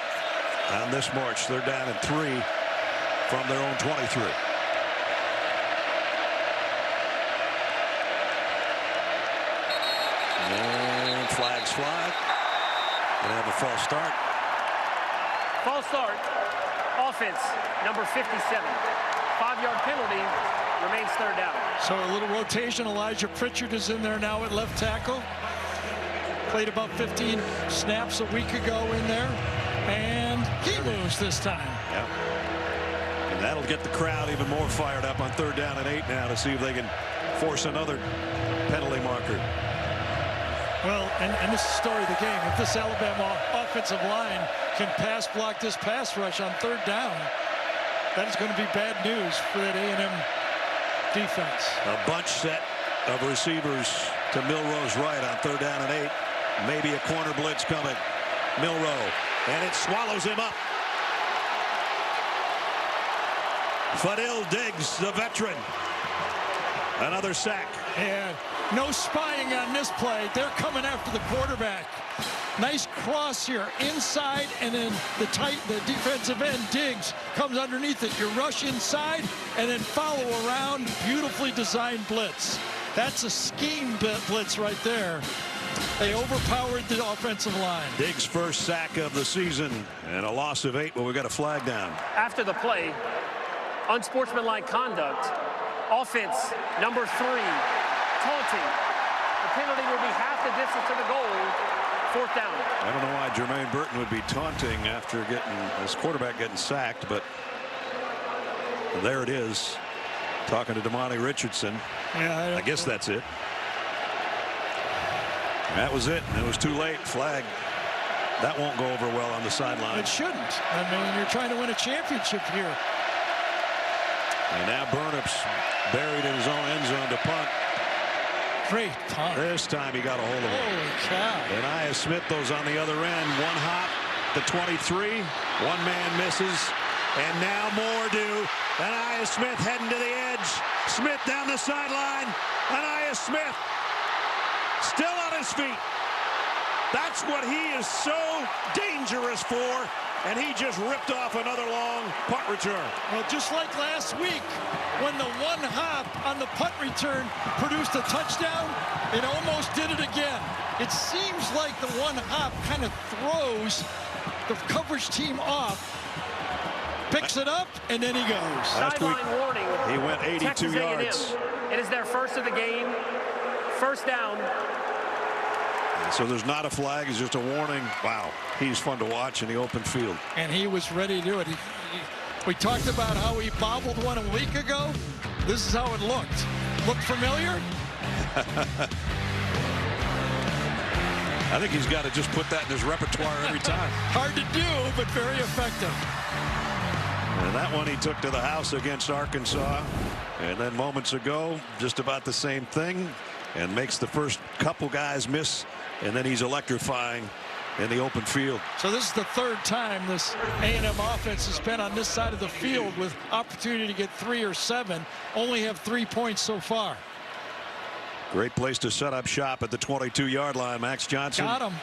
on this march. They're down at 3 from their own 23. And flags fly. Gonna have a false start. False start. Offense, number 57. 5-yard penalty. Remains 3rd down. So a little rotation. Elijah Pritchard is in there now at left tackle. Played about 15 snaps a week ago in there. And he moves this time. Yep. And that'll get the crowd even more fired up on 3rd down and 8 now to see if they can force another penalty marker. Well, and this is the story of the game. If this Alabama offensive line can pass block this pass rush on 3rd down, that is going to be bad news for that A&M defense. A bunch set of receivers to Milroe's right on 3rd down and 8. Maybe a corner blitz coming. Milroe, and it swallows him up. Fadil Diggs, the veteran. Another sack. And no spying on this play. They're coming after the quarterback. Nice cross here inside, and then the defensive end Diggs comes underneath it. You rush inside and then follow around. Beautifully designed blitz. That's a scheme blitz right there. They overpowered the offensive line. Diggs' first sack of the season and a loss of 8, but we got a flag down. After the play, unsportsmanlike conduct. Offense, number 3, taunting. The penalty will be half the distance to the goal. 4th down. I don't know why Jermaine Burton would be taunting after getting his quarterback getting sacked, but there it is. Talking to Damani Richardson. Yeah, I guess that's it. That was it. It was too late. Flag. That won't go over well on the sideline. It shouldn't. I mean, you're trying to win a championship here. And now Burnip's buried in his own end zone to punt. Great punt. This time he got a hold of it. Holy cow. And Aya Smith goes on the other end. One hop, the 23. One man misses. And now more do. And Aya Smith heading to the edge. Smith down the sideline. And Aya Smith still on his feet. That's what he is so dangerous for. And he just ripped off another long punt return. Well, just like last week, when the one hop on the punt return produced a touchdown, it almost did it again. It seems like the one hop kind of throws the coverage team off, picks it up, and then he goes. Sideline warning. He went 82 Texas yards. A&M. It is their first of the game. First down. So there's not a flag, it's just a warning. Wow, he's fun to watch in the open field. And he was ready to do it. We talked about how he bobbled one a week ago. This is how it looked. Look familiar? I think he's got to just put that in his repertoire every time. Hard to do, but very effective. And that one he took to the house against Arkansas. And then moments ago, just about the same thing. And makes the first couple guys miss. And then he's electrifying in the open field. So this is the third time this A&M offense has been on this side of the field with opportunity to get 3 or 7. Only have 3 points so far. Great place to set up shop at the 22-yard line. Max Johnson Got him.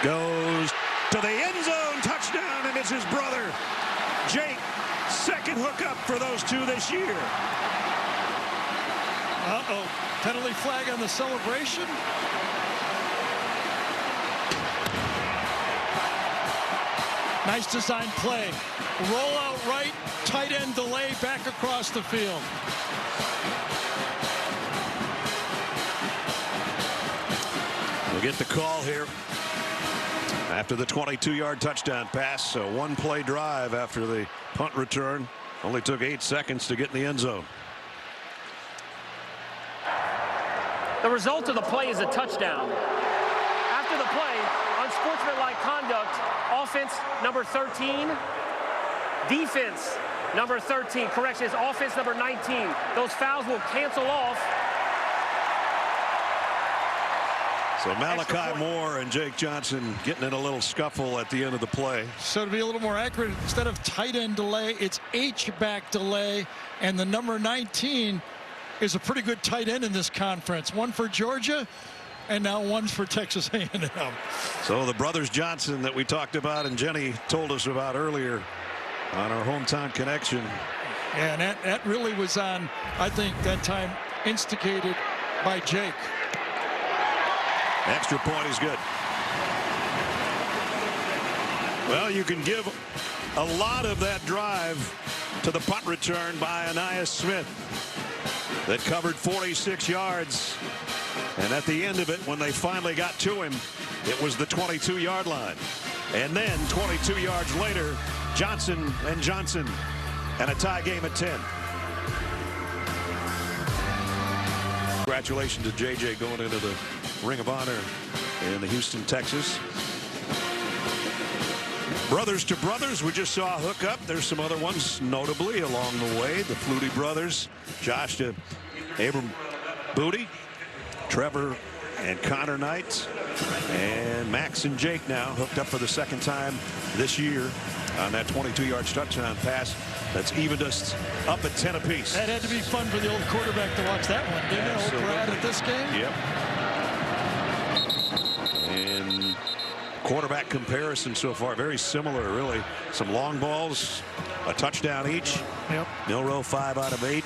Goes to the end zone. Touchdown, and it's his brother, Jake. Second hookup for those two this year. Uh-oh. Penalty flag on the celebration. Nice design play. Roll out right, tight end delay back across the field. We'll get the call here after the 22-yard touchdown pass. So one-play drive after the punt return. Only took 8 seconds to get in the end zone. The result of the play is a touchdown. After the play, unsportsmanlike conduct, offense number 13, defense number 13. Correction, it's offense number 19. Those fouls will cancel off. So Malachi Moore and Jake Johnson getting in a little scuffle at the end of the play. So to be a little more accurate, instead of tight end delay, it's H-back delay, and the number 19 is a pretty good tight end in this conference. One for Georgia, and now one for Texas A&M. So the brothers Johnson that we talked about and Jenny told us about earlier on our hometown connection. Yeah, and that really was on, I think, that time instigated by Jake. Extra point is good. Well, you can give a lot of that drive to the punt return by Anias Smith that covered 46 yards. And at the end of it, when they finally got to him, it was the 22-yard line. And then 22 yards later, Johnson and Johnson, and a tie game at 10. Congratulations to JJ going into the Ring of Honor in the Houston, Texas. Brothers to brothers, we just saw a hookup. There's some other ones notably along the way. The Flutie brothers, Josh to Abram Booty, Trevor and Connor Knight, and Max and Jake now hooked up for the second time this year on that 22-yard touchdown pass that's evened us up at 10 apiece. That had to be fun for the old quarterback to watch that one, didn't it? Old Brad at this game. Yep. And quarterback comparison so far very similar, really. Some long balls, a touchdown each. Yep. Milroe 5 out of 8.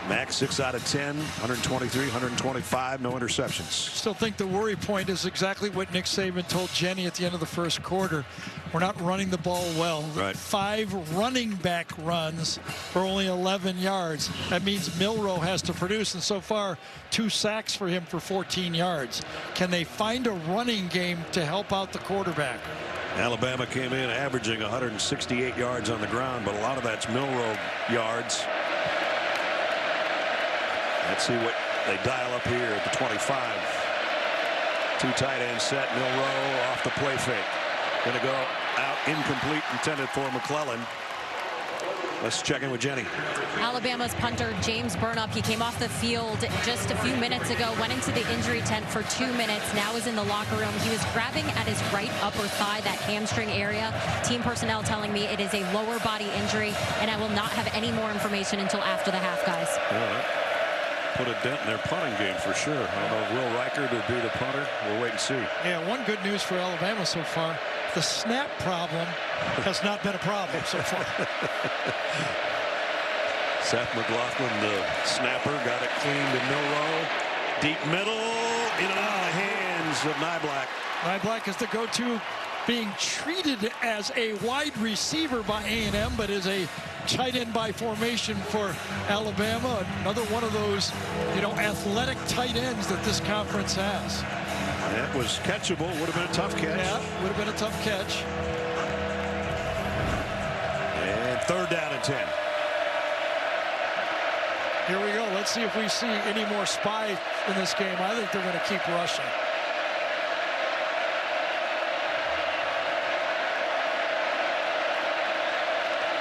Max 6 out of 10, 123, 125, no interceptions. Still think the worry point is exactly what Nick Saban told Jenny at the end of the first quarter. We're not running the ball well. Right. 5 running back runs for only 11 yards. That means Milroe has to produce, and so far 2 sacks for him for 14 yards. Can they find a running game to help out the quarterback? Alabama came in averaging 168 yards on the ground, but a lot of that's Milroe yards. Let's see what they dial up here at the 25. 2 tight end set. Milroe off the play fake. Going to go out incomplete, intended for McClellan. Let's check in with Jenny. Alabama's punter James Burnup, he came off the field just a few minutes ago, went into the injury tent for 2 minutes, now is in the locker room. He was grabbing at his right upper thigh, that hamstring area. Team personnel telling me it is a lower body injury, and I will not have any more information until after the half, guys. All right. put a dent in their punting game for sure. I don't know if Will Reichard would be the punter. We'll wait and see. Yeah, one good news for Alabama so far. The snap problem has not been a problem so far. Seth McLaughlin, the snapper, got it clean to Milroe. Deep middle, in and out of the hands of Nyblack. Nyblack is the go-to, being treated as a wide receiver by A&M, but is a tight end by formation for Alabama. Another one of those, athletic tight ends that this conference has. That was catchable. Would have been a tough catch. Yeah, would have been a tough catch. And 3rd down and 10. Here we go. Let's see if we see any more spy in this game. I think they're going to keep rushing.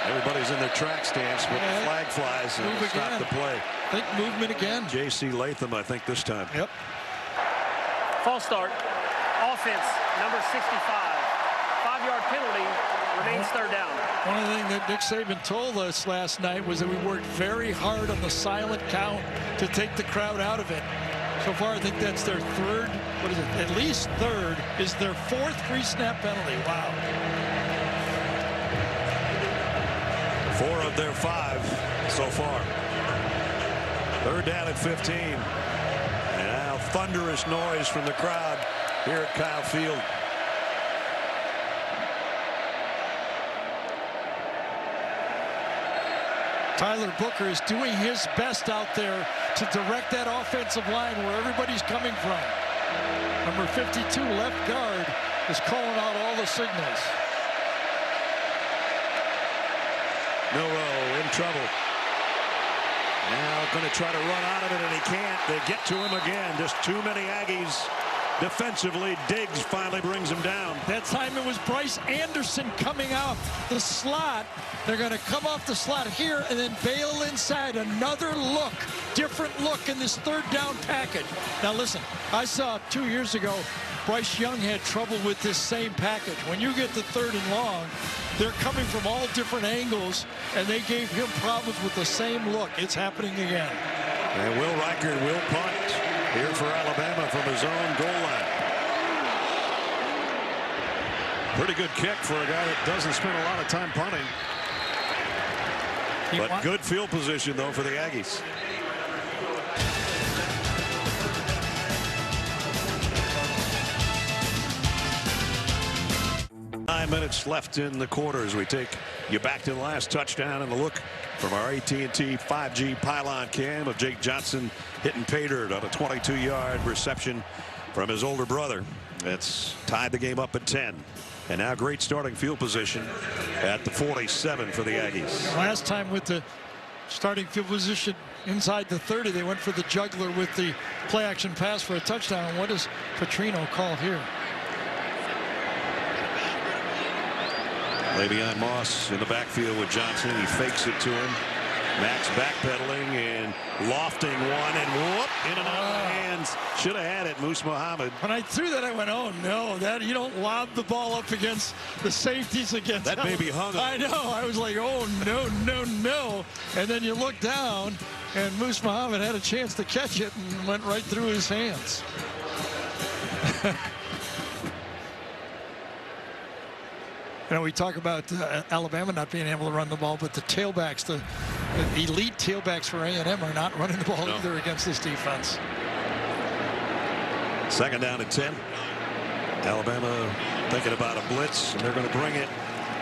Everybody's in their track stance, but the flag flies and stop the play. I think movement again. J.C. Latham, I think, this time. Yep. False start. Offense, number 65. 5-yard penalty. Remains 3rd down. One of the things that Nick Saban told us last night was that we worked very hard on the silent count to take the crowd out of it. So far, I think that's their 3rd. What is it? At least 3rd is their 4th pre-snap penalty. Wow. 4 of their 5 so far. 3rd down and 15. And now thunderous noise from the crowd here at Kyle Field. Tyler Booker is doing his best out there to direct that offensive line where everybody's coming from. Number 52, left guard, is calling out all the signals. Milroe in trouble. Now going to try to run out of it, and he can't. They get to him again. Just too many Aggies defensively. Diggs finally brings him down. That time it was Bryce Anderson coming out the slot. They're going to come off the slot here and then bail inside. Another look, different look in this 3rd down package. Now listen, I saw 2 years ago Bryce Young had trouble with this same package. When you get to 3rd and long, they're coming from all different angles, and they gave him problems with the same look. It's happening again. And Will Reichard will punt here for Alabama from his own goal line. Pretty good kick for a guy that doesn't spend a lot of time punting. But good field position, though, for the Aggies. Nine minutes left in the quarter as we take you back to the last touchdown and a look from our AT&T 5G pylon cam of Jake Johnson hitting pay dirt on a 22-yard reception from his older brother. That's tied the game up at 10. And now great starting field position at the 47 for the Aggies. Last time with the starting field position inside the 30, they went for the juggler with the play action pass for a touchdown. What does Petrino call here? Le'Veon Moss in the backfield with Johnson. He fakes it to him. Max backpedaling and lofting one, and whoop, in and out of the hands. Should have had it, Moose Muhammad. When I threw that, I went, oh no, that you don't lob the ball up against the safeties against that. Baby hung up. I know. I was like, oh no, no, no. And then you look down, and Moose Muhammad had a chance to catch it and went right through his hands. We talk about Alabama not being able to run the ball, but the tailbacks, the elite tailbacks for A&M are not running the ball either against this defense. 2nd down and 10. Alabama thinking about a blitz, and they're going to bring it.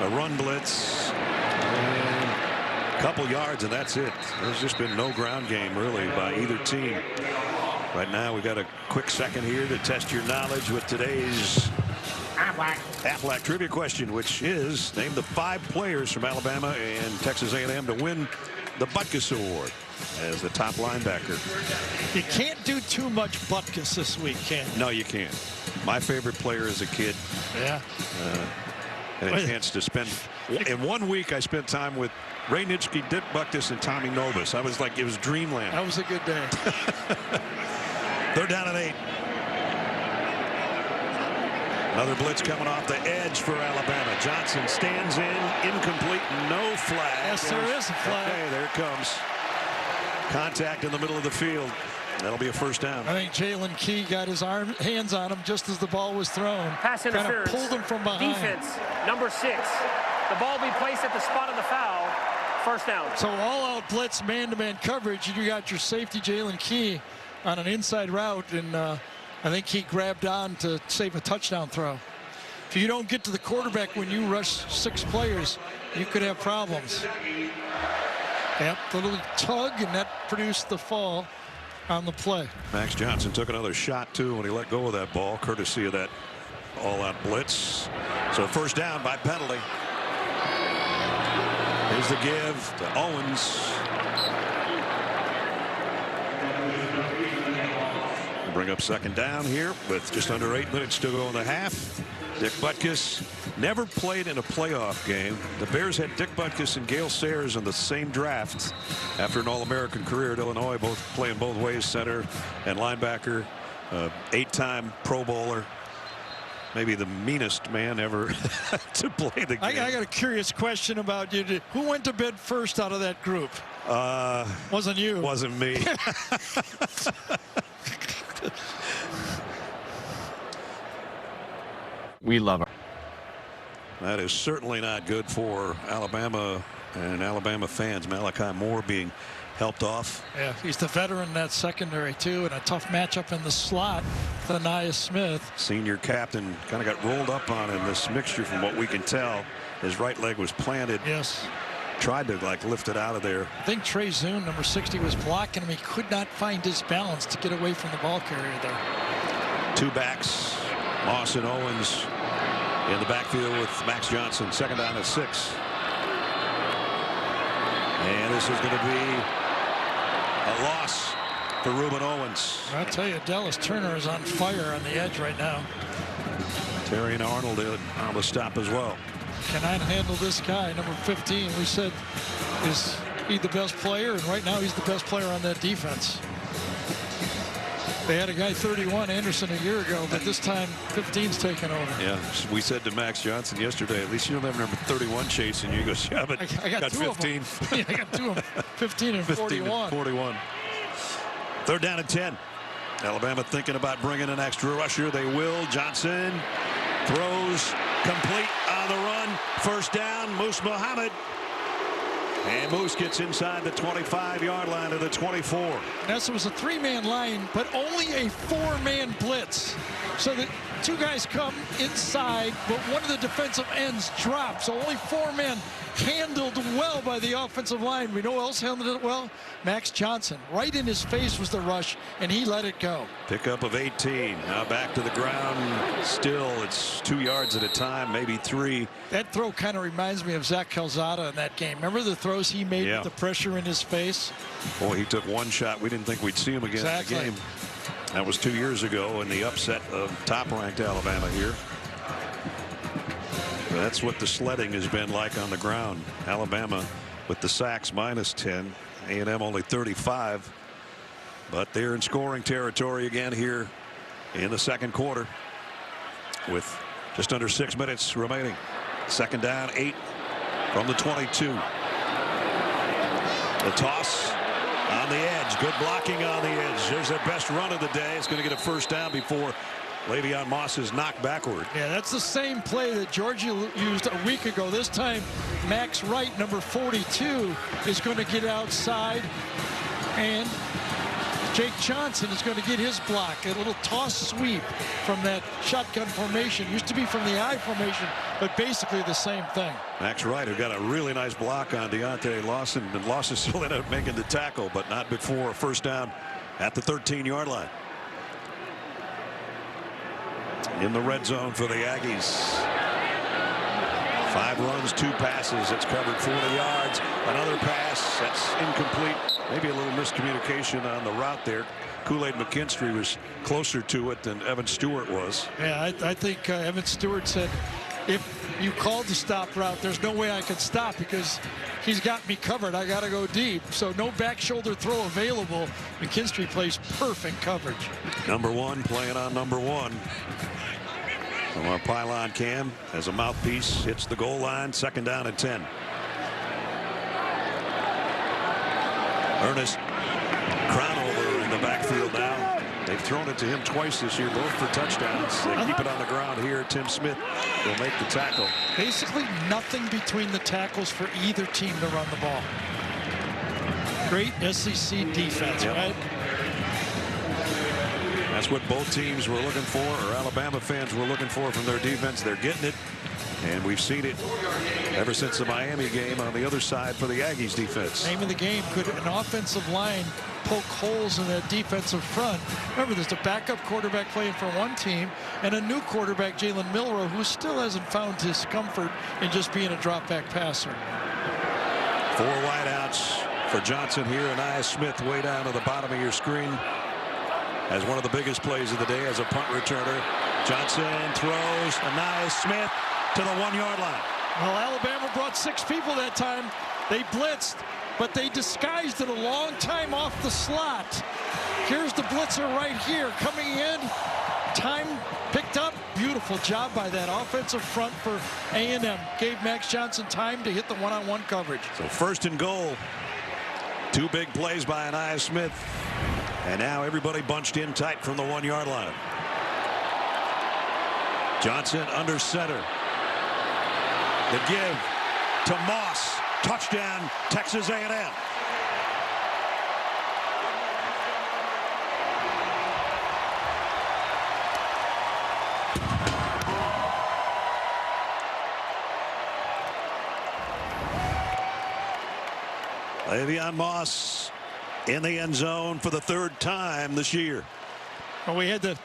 A run blitz. And a couple yards, and that's it. There's just been no ground game, really, by either team. Right now, we got a quick second here to test your knowledge with today's Aflac trivia question, which is name the 5 players from Alabama and Texas A&M to win the Butkus Award as the top linebacker. You can't do too much Butkus this week, can you? No, you can't. My favorite player as a kid. Yeah. And a chance to spend. In 1 week, I spent time with Ray Nitschke, Dick Butkus, and Tommy Novus. I was like, it was dreamland. That was a good day. 3rd down and 8. Another blitz coming off the edge for Alabama. Johnson stands in, incomplete, no flag. Yes, there is a flag. Okay, there it comes. Contact in the middle of the field. That'll be a first down. I think Jalen Key got his hands on him just as the ball was thrown. Pass interference. Kind of pulled him from behind. Defense, number 6. The ball will be placed at the spot of the foul. First down. So all-out blitz, man-to-man coverage, and you got your safety, Jalen Key, on an inside route, and I think he grabbed on to save a touchdown throw. If you don't get to the quarterback when you rush 6 players, you could have problems. Yep, the little tug, and that produced the fall on the play. Max Johnson took another shot, too, when he let go of that ball, courtesy of that all-out blitz. So first down by penalty. Here's the give to Owens. We'll bring up second down here with just under 8 minutes to go in the half. Dick Butkus never played in a playoff game. The Bears had Dick Butkus and Gale Sayers in the same draft after an All-American career at Illinois, both playing both ways, center and linebacker, 8-time Pro Bowler. Maybe the meanest man ever to play the game. I got a curious question about you. Who went to bed first out of that group? Wasn't you. Wasn't me. We love her. That is certainly not good for Alabama and Alabama fans. Malachi Moore being helped off. Yeah, he's the veteran in that secondary, too, and a tough matchup in the slot for Anaya Smith. Senior captain kind of got rolled up on in this mixture from what we can tell. His right leg was planted. Yes. Tried to lift it out of there. I think Trey Zune, number 60, was blocking him. He could not find his balance to get away from the ball carrier there. 2 backs, Moss and Owens in the backfield with Max Johnson. Second down at 6. And this is going to be a loss for Reuben Owens. I'll tell you, Dallas Turner is on fire on the edge right now. Terry and Arnold on the stop as well. Cannot handle this guy, number 15. We said, is he the best player? And right now he's the best player on that defense. They had a guy 31, Anderson, a year ago, but this time 15's taken over. Yeah, we said to Max Johnson yesterday, at least you don't have number 31 chasing you. He goes, yeah, but I got 15. Yeah, I got 2 of them, 15 and 41. 41. Third down and 10. Alabama thinking about bringing an extra rusher. They will. Johnson throws complete on the run. First down, Moose Muhammad. And Moose gets inside the 25-yard line to the 24. This was a 3-man line, but only a 4-man blitz. So the 2 guys come inside, but one of the defensive ends drops. So only 4 men handled well by the offensive line. We know who else handled it well? Max Johnson. Right in his face was the rush, and he let it go. Pickup of 18. Now back to the ground. Still, it's 2 yards at a time, maybe 3. That throw kind of reminds me of Zach Calzada in that game. Remember the throws he made with the pressure in his face? Boy, he took one shot. We didn't think we'd see him again in the game. That was 2 years ago in the upset of top-ranked Alabama here. That's what the sledding has been like on the ground. Alabama with the sacks -10. A&M only 35. But they're in scoring territory again here in the second quarter with just under 6 minutes remaining. Second down, 8 from the 22. The toss on the edge. Good blocking on the edge. There's their best run of the day. It's going to get a first down before Le'Veon Moss is knocked backward. Yeah, that's the same play that Georgia used a week ago. This time, Max Wright, number 42, is going to get outside, and Jake Johnson is going to get his block. A little toss sweep from that shotgun formation. Used to be from the I formation, but basically the same thing. Max Wright, who got a really nice block on Deontay Lawson, and Lawson still ended up making the tackle, but not before a first down at the 13-yard line. In the red zone for the Aggies. 5 runs, 2 passes. It's covered 40 yards. Another pass that's incomplete. Maybe a little miscommunication on the route there. Kool-Aid McKinstry was closer to it than Evan Stewart was. Yeah, I think Evan Stewart said, if you called the stop route, there's no way I could stop because he's got me covered. I got to go deep. So no back shoulder throw available. McKinstry plays perfect coverage. Number 1 playing on number 1. From our pylon cam as a mouthpiece hits the goal line. Second down and 10. Ernest They've thrown it to him twice this year, both for touchdowns. They keep it on the ground here. Tim Smith will make the tackle. Basically nothing between the tackles for either team to run the ball. Great SEC defense, right? That's what both teams were looking for, or Alabama fans were looking for from their defense. They're getting it, and we've seen it ever since the Miami game on the other side for the Aggies defense. Name of the game, could an offensive line poke holes in that defensive front? Remember, there's a backup quarterback playing for one team and a new quarterback, Jalen Milroe, who still hasn't found his comfort in just being a drop-back passer. 4 wideouts for Johnson here, and Anias Smith way down to the bottom of your screen as one of the biggest plays of the day as a punt returner. Johnson throws Anias Smith to the 1-yard line. Well, Alabama brought 6 people that time. They blitzed, but they disguised it a long time off the slot. Here's the blitzer right here coming in. Time picked up. Beautiful job by that offensive front for A&M. Gave Max Johnson time to hit the one-on-one coverage. So 1st and goal. 2 big plays by Anias Smith. And now everybody bunched in tight from the 1-yard line. Johnson under center. The give to Moss. Touchdown, Texas A&M. Le'Veon Moss in the end zone for the 3rd time this year. Well, we had the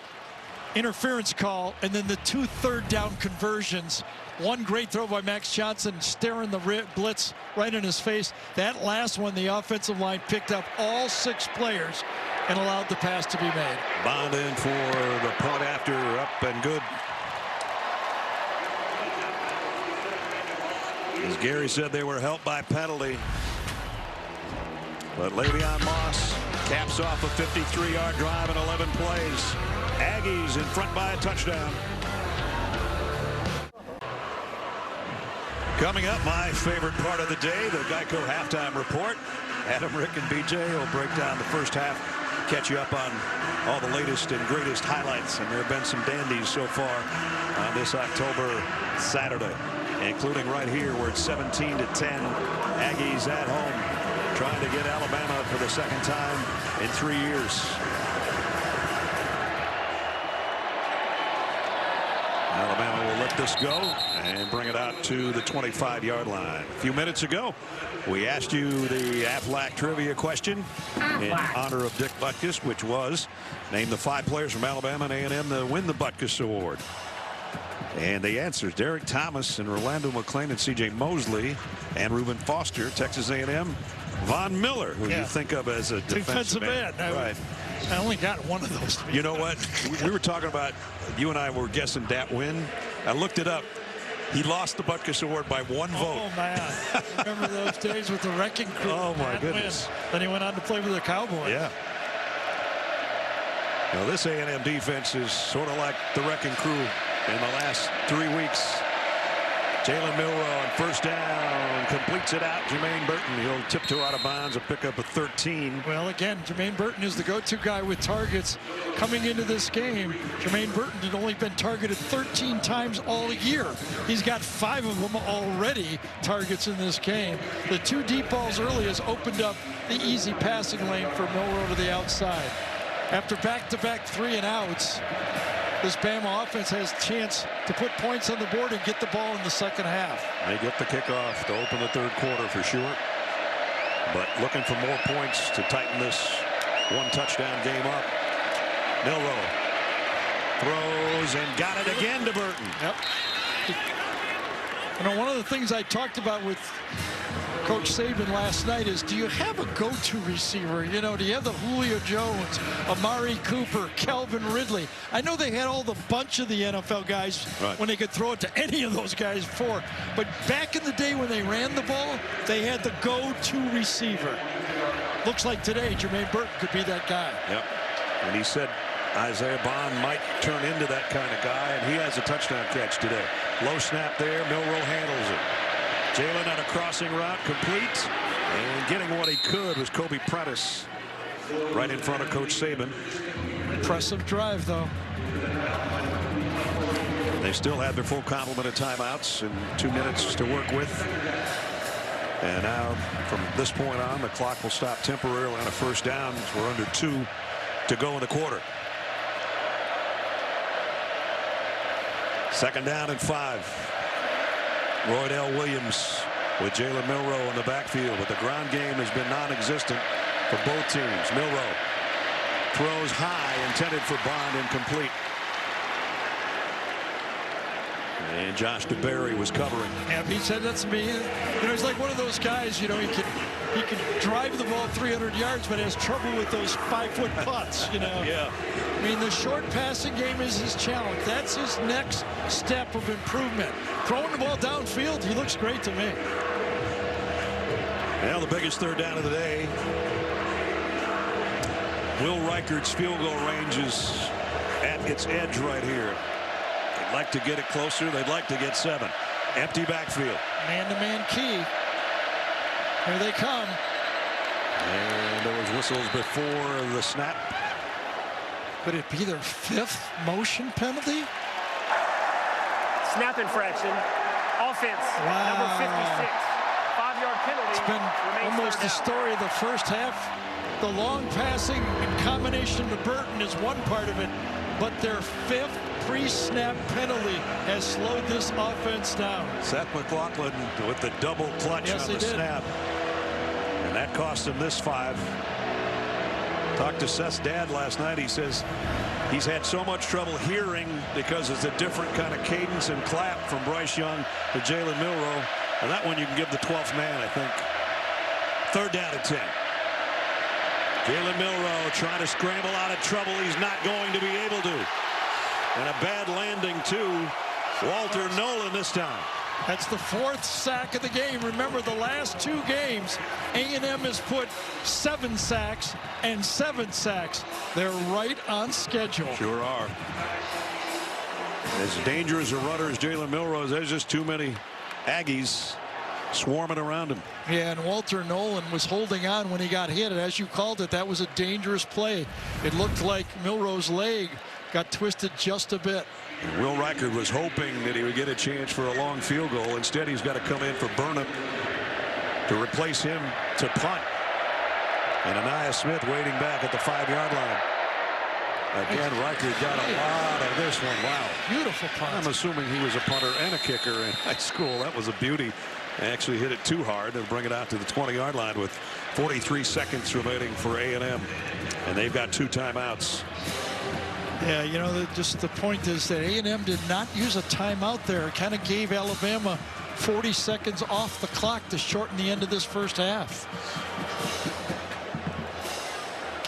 interference call and then the 2 third-down conversions. One great throw by Max Johnson, staring the blitz right in his face. That last one, the offensive line picked up all 6 players and allowed the pass to be made. Bond in for the punt after, up and good. As Gary said, they were helped by penalty. But Le'Veon Moss caps off a 53-yard drive in 11 plays. Aggies in front by a touchdown. Coming up, my favorite part of the day, the Geico halftime report. Adam, Rick, and BJ will break down the first half, catch you up on all the latest and greatest highlights. And there have been some dandies so far on this October Saturday, including right here where it's 17-10. Aggies at home, trying to get Alabama for the 2nd time in 3 years. Alabama will let this go and bring it out to the 25-yard line. A few minutes ago, we asked you the Aflac trivia question in honor of Dick Butkus, which was, name the 5 players from Alabama and A&M to win the Butkus Award. And the answers: Derek Thomas and Orlando McClain and C.J. Mosley and Reuben Foster. Texas A&M, Von Miller, who you think of as a defensive end. Right. I only got one of those. You know what? We were talking about, you and I were guessing Dat Win. I looked it up. He lost the Butkus Award by 1 vote. Oh, man. Remember those days with the Wrecking Crew? Oh, my goodness. Then he went on to play with the Cowboys. Yeah. Now, this A&M defense is sort of like the Wrecking Crew in the last 3 weeks. Jalen Milroe on 1st down, completes it out. Jermaine Burton, he'll tiptoe out of bounds, a pickup of 13. Well, again, Jermaine Burton is the go-to guy with targets coming into this game. Jermaine Burton had only been targeted 13 times all year. He's got 5 of them already targets in this game. The 2 deep balls early has opened up the easy passing lane for Milroe to the outside. After back-to-back 3-and-outs, this Bama offense has a chance to put points on the board and get the ball in the 2nd half. They get the kickoff to open the 3rd quarter for sure. But looking for more points to tighten this 1-touchdown game up. Milroe throws and got it again to Burton. Yep. You know, one of the things I talked about with Coach Saban last night is, do you have a go-to receiver? You know, do you have the Julio Jones, Amari Cooper, Calvin Ridley? I know they had all the bunch of the NFL guys when they could throw it to any of those guys before. But back in the day when they ran the ball, they had the go-to receiver. Looks like today Jermaine Burton could be that guy. Yep. And he said Isaiah Bond might turn into that kind of guy, and he has a touchdown catch today. Low snap there. Milroe handles it. Jalen on a crossing route, complete, and getting what he could was Kobe Prentice right in front of Coach Saban. Impressive drive, though. They still have their full complement of timeouts and 2 minutes to work with. And now from this point on, the clock will stop temporarily on a first down. We're under 2 to go in the quarter. Second down and 5. Roydell Williams with Jalen Milroe in the backfield, but the ground game has been non-existent for both teams. Milroe throws high, intended for Bond, incomplete. And Josh DeBerry was covering. Yeah, he said that to me. You know, he's like one of those guys, you know, he can drive the ball 300 yards, but has trouble with those 5-foot putts, you know. Yeah. I mean, the short passing game is his challenge. That's his next step of improvement. Throwing the ball downfield, he looks great to me. Now the biggest third down of the day. Will Reichard's field goal range is at its edge right here. They'd like to get it closer. They'd like to get 7. Empty backfield. Man-to-man key. Here they come. And there was whistles before the snap. Could it be their 5th motion penalty? Snap infraction. Offense. Wow. Number 56. 5-yard penalty. It's been almost the story of the first half. The long passing in combination to Burton is one part of it, but their 5th pre-snap penalty has slowed this offense down. Seth McLaughlin with the double clutch on the snap. And that cost him this 5. Talked to Seth's dad last night. He says he's had so much trouble hearing because it's a different kind of cadence and clap from Bryce Young to Jalen Milroe. And that one you can give the 12th man, I think. Third down and 10. Jalen Milroe trying to scramble out of trouble. He's not going to be able to. And a bad landing to Walter Nolan this time. That's the 4th sack of the game. Remember, the last 2 games, A&M has put 7 sacks and 7 sacks. They're right on schedule. Sure are. As dangerous a runner as Jalen Milroe is, there's just too many Aggies swarming around him. Yeah, and Walter Nolan was holding on when he got hit. And as you called it, that was a dangerous play. It looked like Milroe's leg got twisted just a bit. Will Reichard was hoping that he would get a chance for a long field goal. Instead, he's got to come in for Burnham to replace him to punt. And Anaya Smith waiting back at the 5-yard line. Again, Reichard got a lot of this one. Wow. Beautiful punt. I'm assuming he was a punter and a kicker in high school. That was a beauty. Actually hit it too hard and bring it out to the 20-yard line with 43 seconds remaining for A&M. And they've got 2 timeouts. Yeah, you know, just the point is that A&M did not use a timeout there. It kind of gave Alabama 40 seconds off the clock to shorten the end of this first half.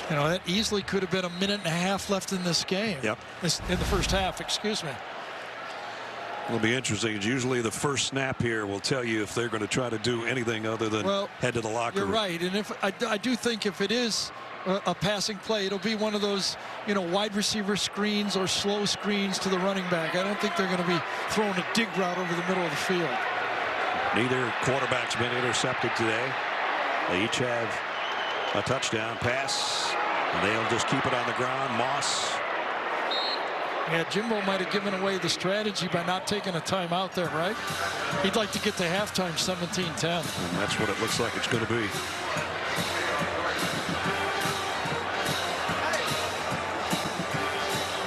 You know, that easily could have been 1.5 minutes left in this game. Yep. In the first half, excuse me. It'll be interesting. It's usually the first snap here will tell you if they're going to try to do anything other than head to the locker room. You're right. And if I do think if it is a passing play, it'll be one of those, you know, wide receiver screens or slow screens to the running back. I don't think they're going to be throwing a dig route over the middle of the field. Neither quarterback's been intercepted today. They each have a touchdown pass, and they'll just keep it on the ground. Moss. Yeah, Jimbo might have given away the strategy by not taking a timeout there, right? He'd like to get to halftime 17-10. And that's what it looks like it's going to be.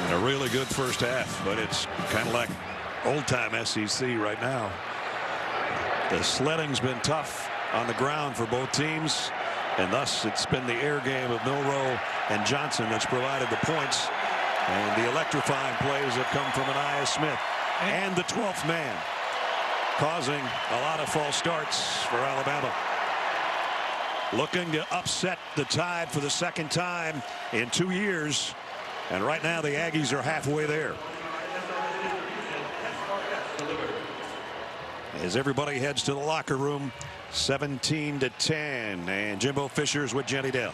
And a really good first half, but it's kind of like old-time SEC right now. The sledding's been tough on the ground for both teams, and thus it's been the air game of Milroe and Johnson that's provided the points. And the electrifying plays have come from Anaya Smith and the 12th man, causing a lot of false starts for Alabama. Looking to upset the Tide for the 2nd time in 2 years. And right now the Aggies are halfway there. As everybody heads to the locker room, 17-10. And Jimbo Fisher's with Jenny Dell.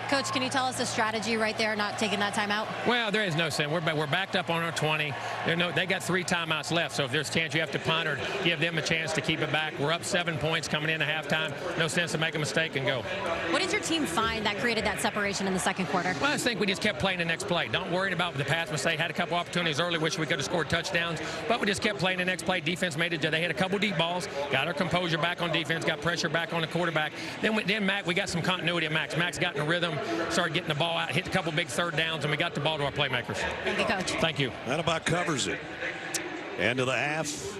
Coach, can you tell us the strategy right there, not taking that timeout? Well, there is no sense. We're backed up on our 20. They got 3 timeouts left, so if there's a chance you have to punt or give them a chance to keep it back. We're up 7 points coming into halftime. No sense to make a mistake and go. What did your team find that created that separation in the second quarter? Well, I think we just kept playing the next play. Don't worry about the pass mistake. Had a couple opportunities early, wish we could have scored touchdowns, but we just kept playing the next play. Defense made it. They had a couple deep balls, got our composure back on defense, got pressure back on the quarterback. Then Mac, we got some continuity at Max. Max got in a rhythm, started getting the ball out, hit a couple big third downs, and we got the ball to our playmakers. Thank you, Coach. Thank you. That about covers it. End of the half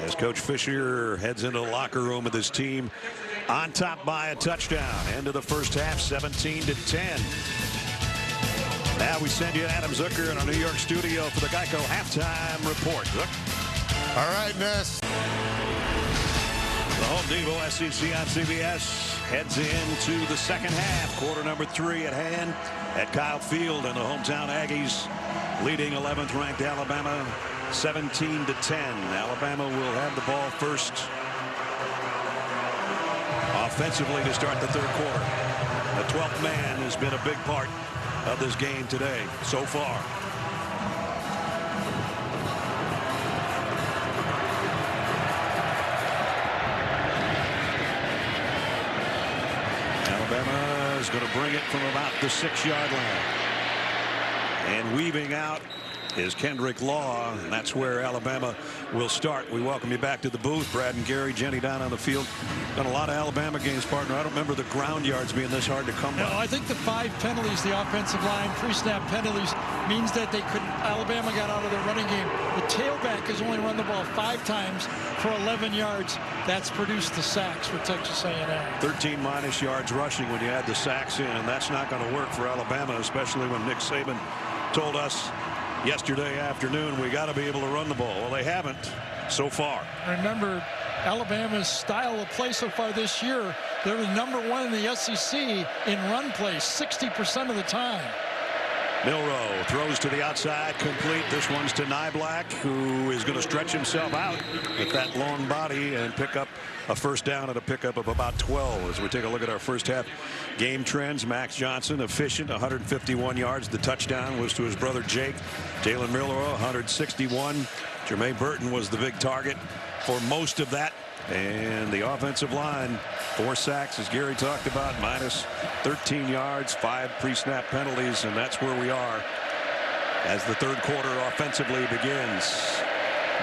as Coach Fisher heads into the locker room with his team on top by a touchdown. End of the first half, 17-10. Now we send you Adam Zucker in our New York studio for the Geico halftime report. Zuck. All right, Ness. The Home Depot SEC on CBS heads into the second half. Quarter number 3 at hand at Kyle Field, and the hometown Aggies leading 11th ranked Alabama 17-10. Alabama will have the ball first offensively to start the third quarter. The 12th man has been a big part of this game today so far. Alabama is going to bring it from about the 6-yard line. And weaving out is Kendrick Law, and that's where Alabama will start. We welcome you back to the booth. Brad and Gary, Jenny down on the field. Done a lot of Alabama games, partner. I don't remember the ground yards being this hard to come by. No, I think the 5 penalties, the offensive line, pre-snap penalties, means that they couldn't. Alabama got out of their running game. The tailback has only run the ball 5 times for 11 yards. That's produced the sacks for Texas A&M. 13 minus yards rushing when you add the sacks in, and that's not going to work for Alabama, especially when Nick Saban told us yesterday afternoon we got to be able to run the ball. Well, they haven't so far. Remember, Alabama's style of play so far this year, they're the #1 in the SEC in run play 60% of the time. Milroe throws to the outside, complete. This one's to Nyblack, who is going to stretch himself out with that long body and pick up a first down at a pickup of about 12. As we take a look at our first half game trends, Max Johnson efficient, 151 yards. The touchdown was to his brother Jake. Jalen Milroe, 161. Jermaine Burton was the big target for most of that. And the offensive line, 4 sacks, as Gary talked about, minus 13 yards, 5 pre-snap penalties, and that's where we are as the third quarter offensively begins.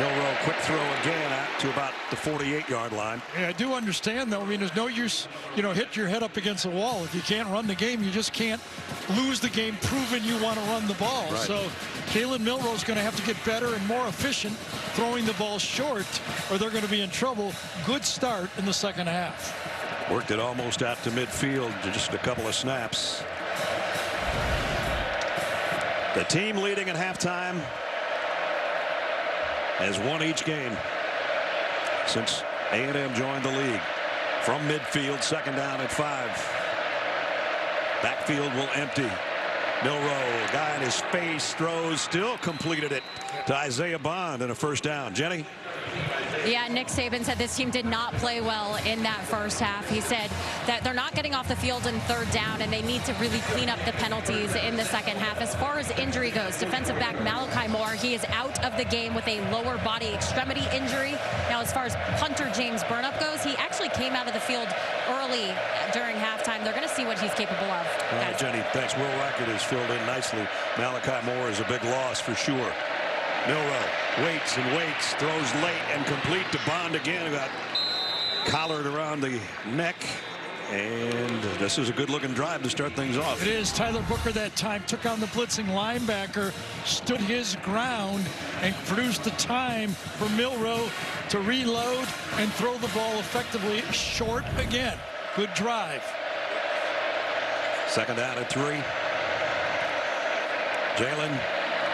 Milroe, quick throw again out to about the 48-yard line. Yeah, I do understand, though. I mean, there's no use, hit your head up against the wall. If you can't run the game, you just can't lose the game proving you want to run the ball. Right. So Jalen Milroe's going to have to get better and more efficient throwing the ball short, or they're going to be in trouble. Good start in the second half. Worked it almost out to midfield, just a couple of snaps. The team leading at halftime has won each game since A&M joined the league. From midfield, second down at 5. Backfield will empty. Milroe, guy in his face, throws, still completed it to Isaiah Bond and a first down. Jenny? Yeah, Nick Saban said this team did not play well in that first half. He said that they're not getting off the field in third down, and they need to really clean up the penalties in the second half. As far as injury goes, defensive back Malachi Moore, he is out of the game with a lower body extremity injury. Now, as far as punter James Burnup goes, he actually came out of the field early during halftime. They're going to see what he's capable of. All right, Jenny, thanks. Will Rackett has filled in nicely. Malachi Moore is a big loss for sure. Milroe waits and waits, throws late and complete to Bond again. Got collared around the neck, and this is a good-looking drive to start things off. It is. Tyler Booker that time took on the blitzing linebacker, stood his ground, and produced the time for Milroe to reload and throw the ball effectively short again. Good drive. Second down at 3. Jalen,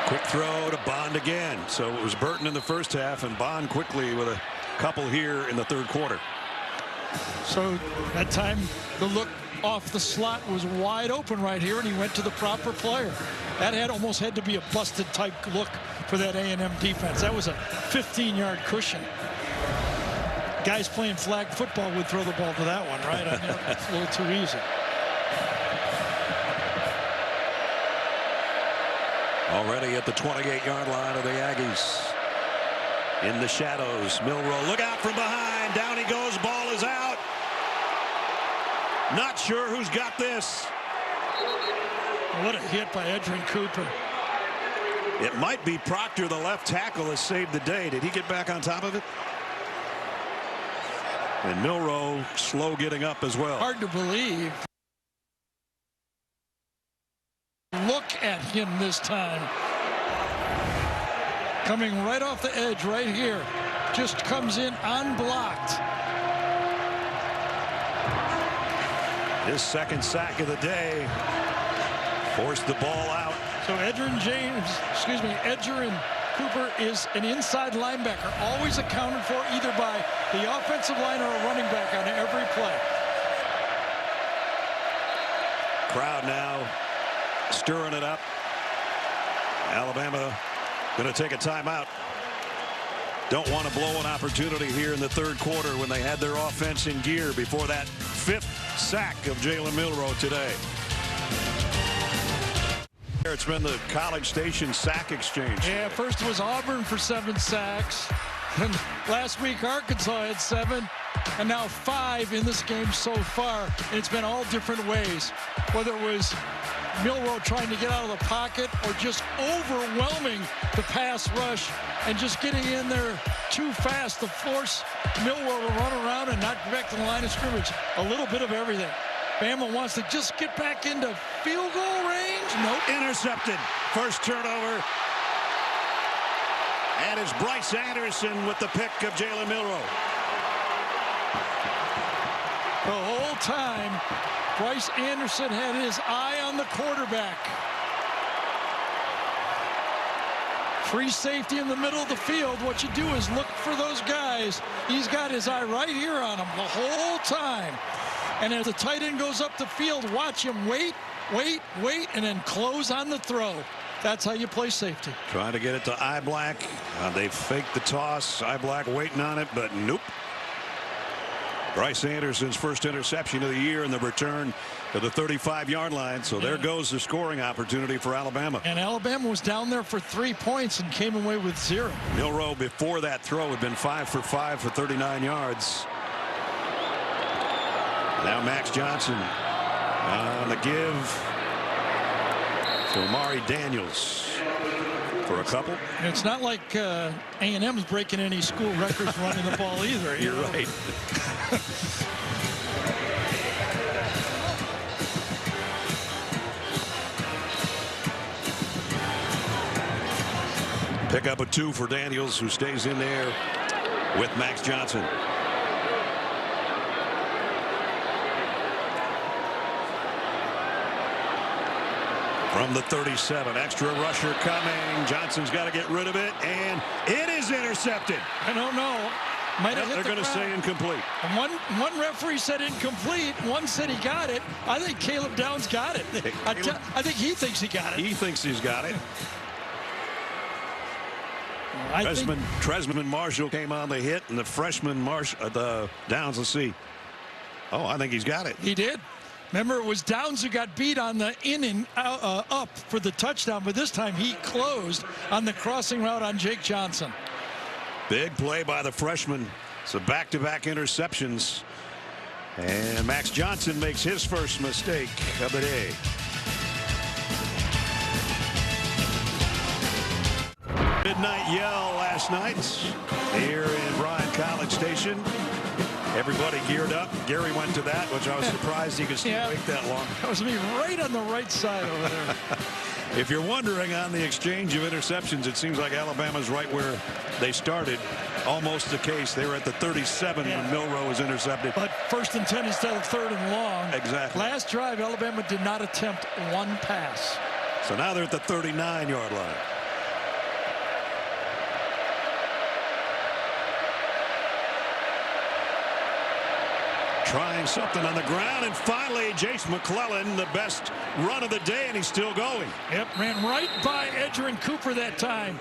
quick throw to Bond again. So it was Burton in the first half, and Bond quickly with a couple here in the third quarter. So that time the look off the slot was wide open right here, and he went to the proper player. That almost had to be a busted type look for that A&M defense. That was a 15-yard cushion. Guys playing flag football would throw the ball to that one, right? I know it's a little too easy. Already at the 28-yard line of the Aggies. In the shadows, Milroe, look out from behind. Down he goes, ball is out. Not sure who's got this. What a hit by Edgerrin Cooper. It might be Proctor, the left tackle, has saved the day. Did he get back on top of it? And Milroe slow getting up as well. Hard to believe. Look at him this time. Coming right off the edge right here. Just comes in unblocked. His second sack of the day. Forced the ball out. So Edgerrin Cooper is an inside linebacker, always accounted for either by the offensive line or a running back on every play. Crowd now stirring it up. Alabama going to take a timeout. Don't want to blow an opportunity here in the third quarter when they had their offense in gear before that 5th sack of Jalen Milroe today. It's been the College Station sack exchange. Yeah, first it was Auburn for 7 sacks. And last week Arkansas had 7. And now 5 in this game so far. And it's been all different ways. Whether it was Milroe trying to get out of the pocket or just overwhelming the pass rush and just getting in there too fast to force Milroe to run around and not get back to the line of scrimmage. A little bit of everything. Bama wants to just get back into field goal range. Nope. Intercepted. First turnover. And it's Bryce Anderson with the pick of Jalen Milroe. The whole time, Bryce Anderson had his eye on the quarterback. Free safety in the middle of the field. What you do is look for those guys. He's got his eye right here on them the whole time. And as the tight end goes up the field, watch him wait, and then close on the throw. That's how you play safety. Trying to get it to Iblack. They faked the toss. Iblack waiting on it, but nope. Bryce Anderson's first interception of the year in the return to the 35-yard line. So there goes the scoring opportunity for Alabama. And Alabama was down there for 3 points and came away with 0. Milroe before that throw had been 5 for 5 for 39 yards. Now Max Johnson on the give to Amari Daniels for a couple. It's not like A&M's breaking any school records running the ball either. You're right. Pick up a 2 for Daniels, who stays in there with Max Johnson. From the 37, extra rusher coming. Johnson's got to get rid of it, and it is intercepted. I don't know. Might have hit They're going to say incomplete. One referee said incomplete. One said he got it. I think Caleb Downs got it. I think he thinks he got it. He thinks he's got it. Tresman Marshall came on the hit, and the freshman Downs. Let's see. Oh, I think he's got it. He did. Remember, it was Downs who got beat on the in and up for the touchdown, but this time he closed on the crossing route on Jake Johnson. Big play by the freshman. So back-to-back interceptions. And Max Johnson makes his first mistake of the day. Midnight yell last night here in Bryan College Station. Everybody geared up. Gary went to that, which I was surprised he could stay awake that long. That was me right on the right side over there. If you're wondering on the exchange of interceptions, it seems like Alabama's right where they started. Almost the case. They were at the 37 when Milroe was intercepted. But 1st and 10 instead of 3rd and long. Exactly. Last drive, Alabama did not attempt one pass. So now they're at the 39-yard line. Trying something on the ground, and finally Jace McClellan, the best run of the day, and he's still going. Yep, ran right by Edgerrin Cooper that time.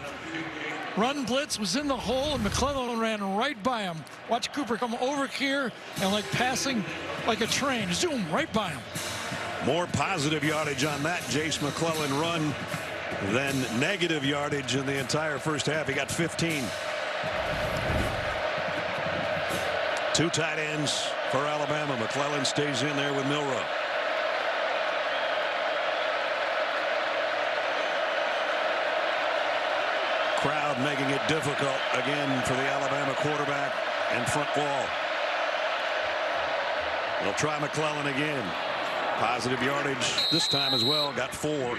Run blitz was in the hole, and McClellan ran right by him. Watch Cooper come over here and like passing like a train. Zoom right by him. More positive yardage on that Jace McClellan run than negative yardage in the entire first half. He got 15. Two tight ends for Alabama. McClellan stays in there with Milroe. Crowd making it difficult again for the Alabama quarterback and front wall. They'll try McClellan again. Positive yardage this time as well. Got 4.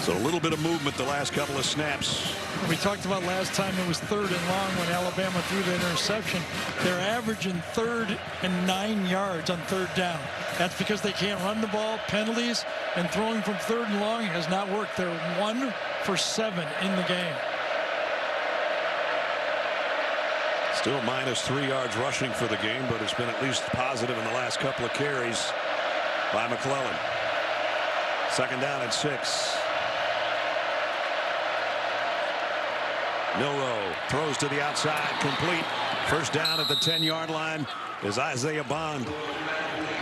So a little bit of movement the last couple of snaps. We talked about last time it was 3rd and long when Alabama threw the interception. They're averaging 3rd and 9 yards on 3rd down. That's because they can't run the ball, penalties, and throwing from 3rd and long has not worked. They're 1 for 7 in the game. Still minus 3 yards rushing for the game, but it's been at least positive in the last couple of carries by McClellan. 2nd down and 6. Milroe throws to the outside, complete. 1st down at the 10-yard line is Isaiah Bond.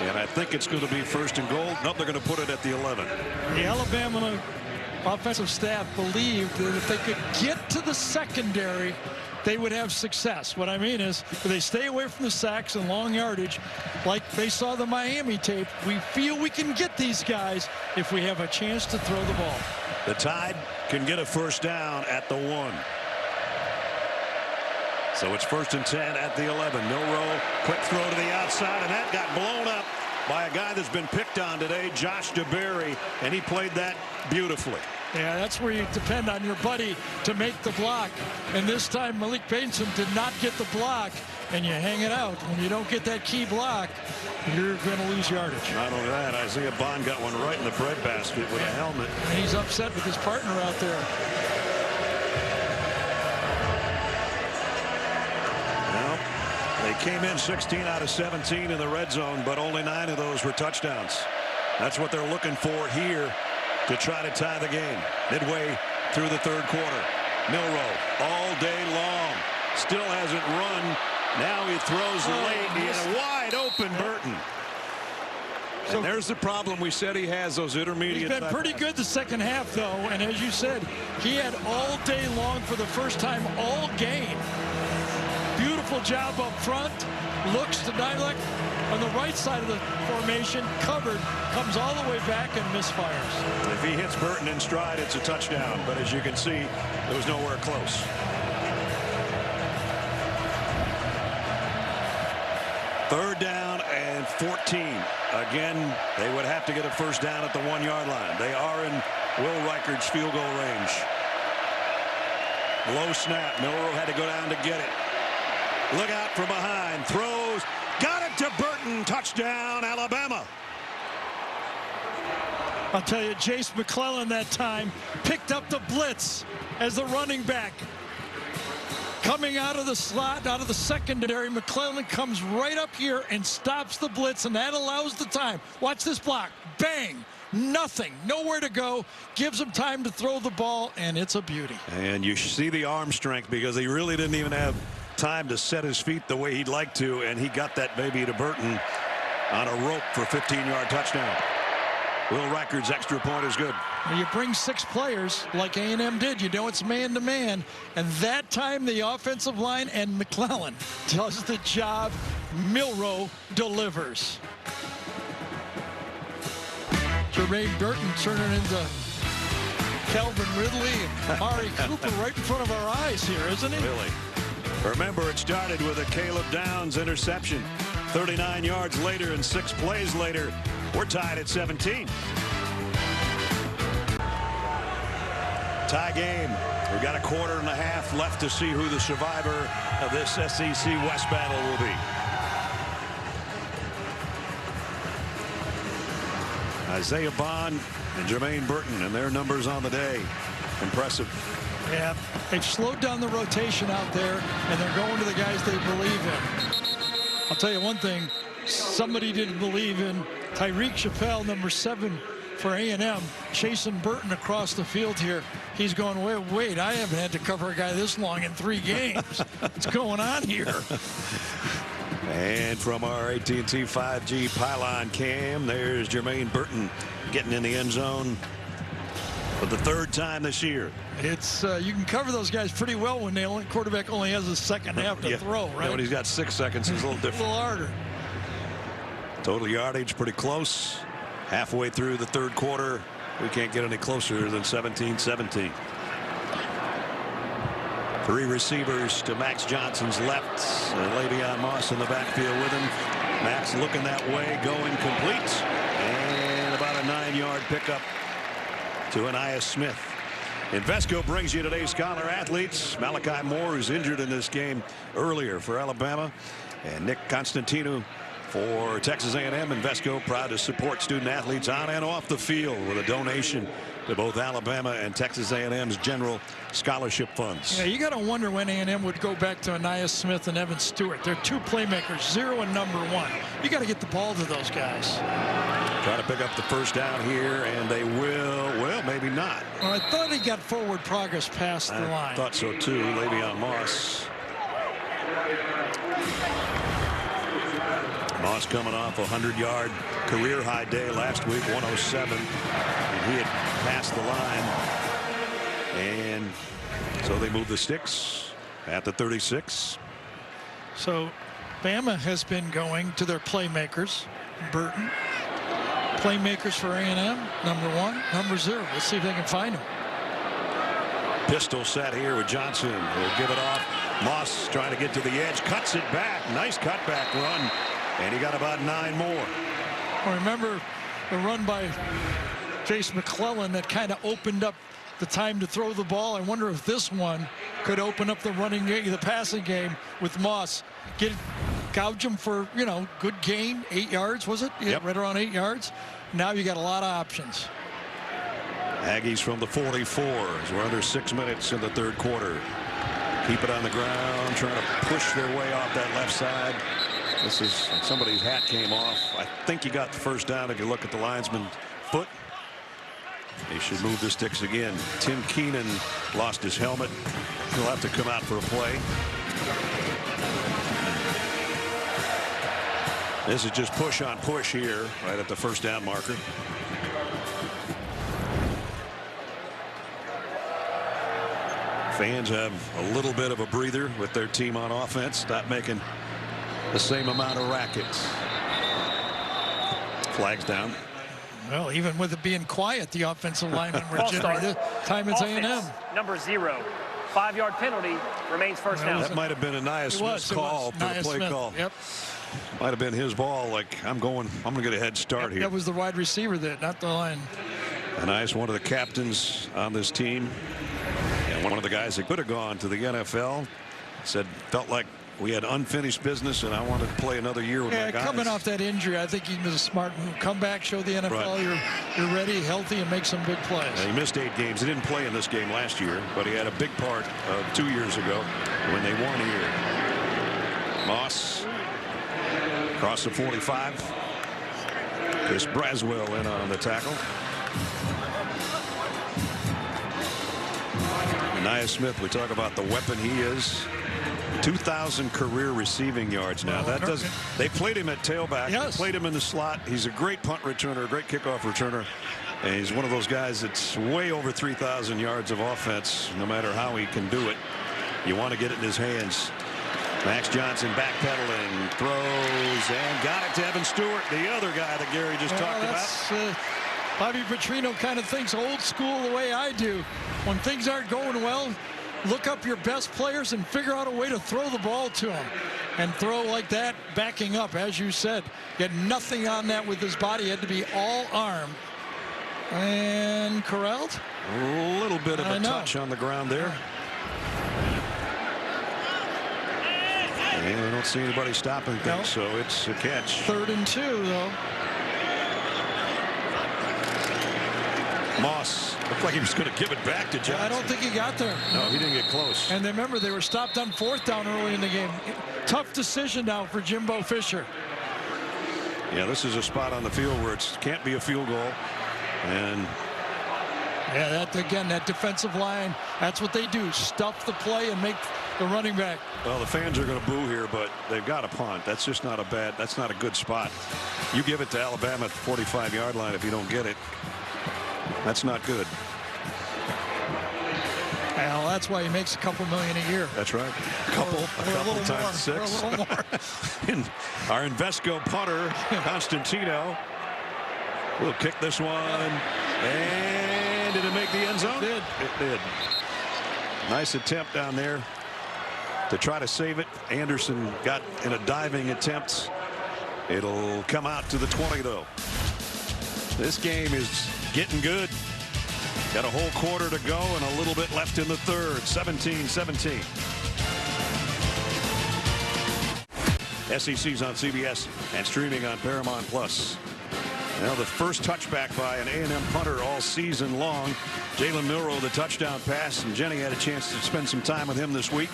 And I think it's going to be 1st and goal. Nope, they're going to put it at the 11. The Alabama offensive staff believed that if they could get to the secondary, they would have success. What I mean is, if they stay away from the sacks and long yardage, like they saw the Miami tape, we feel we can get these guys if we have a chance to throw the ball. The Tide can get a 1st down at the 1. So it's 1st and 10 at the 11. Milroe, quick throw to the outside, and that got blown up by a guy that's been picked on today, Josh DeBerry, and he played that beautifully. Yeah, that's where you depend on your buddy to make the block. And this time, Malik Bateson did not get the block, and you hang it out. When you don't get that key block, you're going to lose yardage. Not only that, Isaiah Bond got one right in the breadbasket with a helmet. And he's upset with his partner out there. Well, they came in 16 out of 17 in the red zone, but only 9 of those were touchdowns. That's what they're looking for here to try to tie the game. Midway through the 3rd quarter. Milroe all day long. Still hasn't run. Now he throws late. He had a wide open Burton. So there's the problem. We said he has those intermediate. He's been pretty good the 2nd half, though. And as you said, he had all day long for the first time all game. Beautiful job up front. Looks to Nylek on the right side of the formation, covered, comes all the way back and misfires. If he hits Burton in stride, it's a touchdown. But as you can see, it was nowhere close. Third down and 14. Again, they would have to get a 1st down at the 1-yard line. They are in Will Reichard's field goal range. Low snap. Milroe had to go down to get it. Look out from behind. Throws. Got it to Burton. Touchdown, Alabama. I'll tell you, Jace McClellan that time picked up the blitz as the running back. Coming out of the slot, out of the secondary, McClellan comes right up here and stops the blitz, and that allows the time. Watch this block. Bang. Nothing. Nowhere to go. Gives him time to throw the ball, and it's a beauty. And you see the arm strength because he really didn't even have time to set his feet the way he'd like to, and he got that baby to Burton on a rope for a 15-yard touchdown. Will Reichard's extra point is good. When you bring 6 players like A&M did, you know it's man-to-man, and that time the offensive line and McClellan does the job. Milroe delivers. Jermaine Burton turning into Calvin Ridley and Amari Cooper right in front of our eyes here, isn't he? Really. Remember, it started with a Caleb Downs interception. 39 yards later and 6 plays later, we're tied at 17. Tie game. We've got a 1.25 left to see who the survivor of this SEC West battle will be. Isaiah Bond and Jermaine Burton and their numbers on the day. Impressive. Yeah, they've slowed down the rotation out there, and they're going to the guys they believe in. I'll tell you one thing, somebody didn't believe in Tyreek Chappelle, number 7 for A&M, chasing Burton across the field here. He's going, wait, I haven't had to cover a guy this long in 3 games. What's going on here? And from our AT&T 5G pylon cam, there's Jermaine Burton getting in the end zone for the third time this year. It's you can cover those guys pretty well when the quarterback only has a second half to throw, right? Yeah, when he's got 6 seconds, it's a little different. A little harder. Total yardage pretty close. Halfway through the third quarter, we can't get any closer than 17-17. 3 receivers to Max Johnson's left. Le'Veon Moss in the backfield with him. Max looking that way, going complete. And about a 9-yard pickup to Anais Smith. Invesco brings you today's Scholar Athletes. Malachi Moore, who's injured in this game earlier for Alabama, and Nick Constantino for Texas A&M. Invesco proud to support student athletes on and off the field with a donation to both Alabama and Texas A&M's general scholarship funds. Yeah, you got to wonder when A&M would go back to Anais Smith and Evan Stewart. They're 2 playmakers, 0 and number 1. You got to get the ball to those guys. Try to pick up the first down here, and they will. Well, maybe not. Well, I thought he got forward progress past the line. I thought so too. Le'Veon Moss. Moss coming off a 100-yard career high day last week, 107. And he had passed the line. And so they move the sticks at the 36. So Bama has been going to their playmakers. Burton. Playmakers for A&M, number 1, number 0. Let's see if they can find him. Pistol set here with Johnson. He'll give it off. Moss trying to get to the edge, cuts it back. Nice cutback run. And he got about 9 more. Well, remember the run by Chase McClellan that kind of opened up the time to throw the ball. I wonder if this one could open up the running game, the passing game with Moss. Gouge him for, you know, good gain, 8 yards, was it? Yeah, yep. Right around 8 yards. Now you got a lot of options. Aggies from the 44 as we're under 6 minutes in the third quarter. Keep it on the ground, trying to push their way off that left side. This is somebody's hat came off. I think he got the first down if you look at the linesman's foot. They should move the sticks again. Tim Keenan lost his helmet. He'll have to come out for a play. This is just push on push here right at the first down marker. Fans have a little bit of a breather with their team on offense. Stop making the same amount of rackets. Flags down. Well, even with it being quiet, the offensive linemen were generally this time it's A&M. Number 0. 5-yard penalty, remains first down. That might have been Anais Smith's call for the play call. Yep. Might have been his ball. Like, I'm going to get a head start here. That was the wide receiver there, not the line. Anais, one of the captains on this team, and one of the guys that could have gone to the NFL, said felt like we had unfinished business and I wanted to play another year with my guys. Coming off that injury, I think he was a smart move. Come back, show the NFL right. you're ready, healthy, and make some big plays. He missed 8 games. He didn't play in this game last year, but he had a big part of 2 years ago when they won here. Moss across the 45. Chris Braswell in on the tackle. Anais Smith, we talk about the weapon he is. 2,000 career receiving yards now. That doesn't. They played him at tailback. Yes. Played him in the slot. He's a great punt returner, a great kickoff returner, and he's one of those guys that's way over 3,000 yards of offense. No matter how he can do it, you want to get it in his hands. Max Johnson backpedaling, throws, and got it to Evan Stewart, the other guy that Gary just talked about. Bobby Petrino kind of thinks old school the way I do. When things aren't going well, look up your best players and figure out a way to throw the ball to them. And throw like that, backing up, as you said. Get nothing on that with his body. He had to be all arm. And corralled? A little bit of a touch on the ground there. And we don't see anybody stopping things, so it's a catch. 3rd and 2, though. Moss looked like he was going to give it back to Johnson. I don't think he got there. No, he didn't get close. And remember, they were stopped on 4th down early in the game. Tough decision now for Jimbo Fisher. Yeah, this is a spot on the field where it can't be a field goal. And yeah, that again, that defensive line, that's what they do. Stuff the play and make the running back. Well, the fans are going to boo here, but they've got to punt. That's just not that's not a good spot. You give it to Alabama at the 45-yard line if you don't get it. That's not good. Well, that's why he makes a couple million a year. That's right. A couple times 6. A little more. And our Invesco punter, Constantino, will kick this one. And did it make the end zone? It did. Nice attempt down there to try to save it. Anderson got in a diving attempt. It'll come out to the 20, though. This game is getting good. Got a whole quarter to go and a little bit left in the third. 17-17. SEC's on CBS and streaming on Paramount Plus. Now the first touchback by an A&M punter all season long. Jalen Milroe, the touchdown pass, and Jenny had a chance to spend some time with him this week.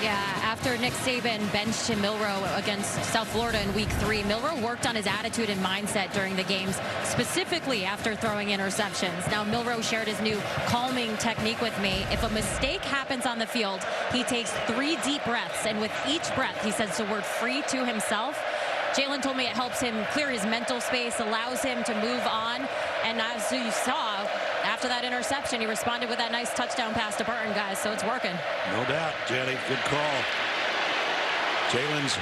Yeah, after Nick Saban benched him Milroe against South Florida in week 3, Milroe worked on his attitude and mindset during the games, specifically after throwing interceptions. Now Milroe shared his new calming technique with me. If a mistake happens on the field, he takes 3 deep breaths, and with each breath he says the word free to himself. Jalen told me it helps him clear his mental space, allows him to move on, and as you saw, after that interception, he responded with that nice touchdown pass to Burton, guys, so it's working. No doubt, Jenny. Good call. Jalen's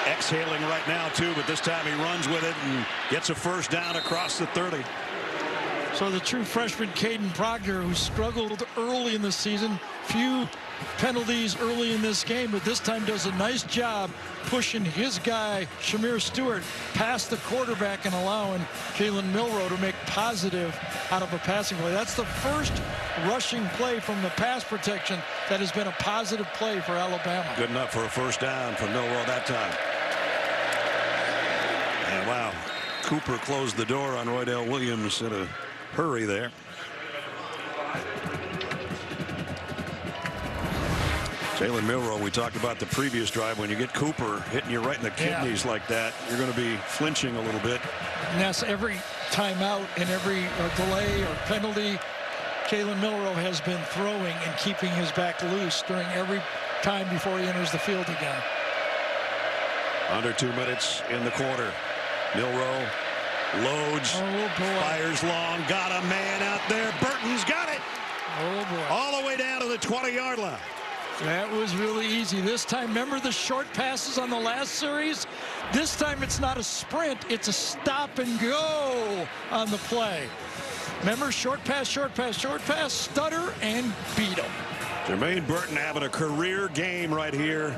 exhaling right now, too, but this time he runs with it and gets a first down across the 30. So the true freshman Caden Proctor, who struggled early in the season, few penalties early in this game, but this time does a nice job pushing his guy, Shamir Stewart, past the quarterback and allowing Jalen Milroe to make positive out of a passing play. That's the first rushing play from the pass protection that has been a positive play for Alabama. Good enough for a first down for Milroe that time. And wow, Cooper closed the door on Roydell Williams in a hurry there. Jalen Milroe, we talked about the previous drive. When you get Cooper hitting you right in the kidneys like that, you're going to be flinching a little bit. And that's every timeout and every delay or penalty. Jalen Milroe has been throwing and keeping his back loose during every time before he enters the field again. Under 2 minutes in the quarter. Milroe loads, fires long, got a man out there. Burton's got it. Oh boy. All the way down to the 20-yard line. That was really easy. This time, remember the short passes on the last series? This time it's not a sprint, it's a stop and go on the play. Remember, short pass, stutter and beat him. Jermaine Burton having a career game right here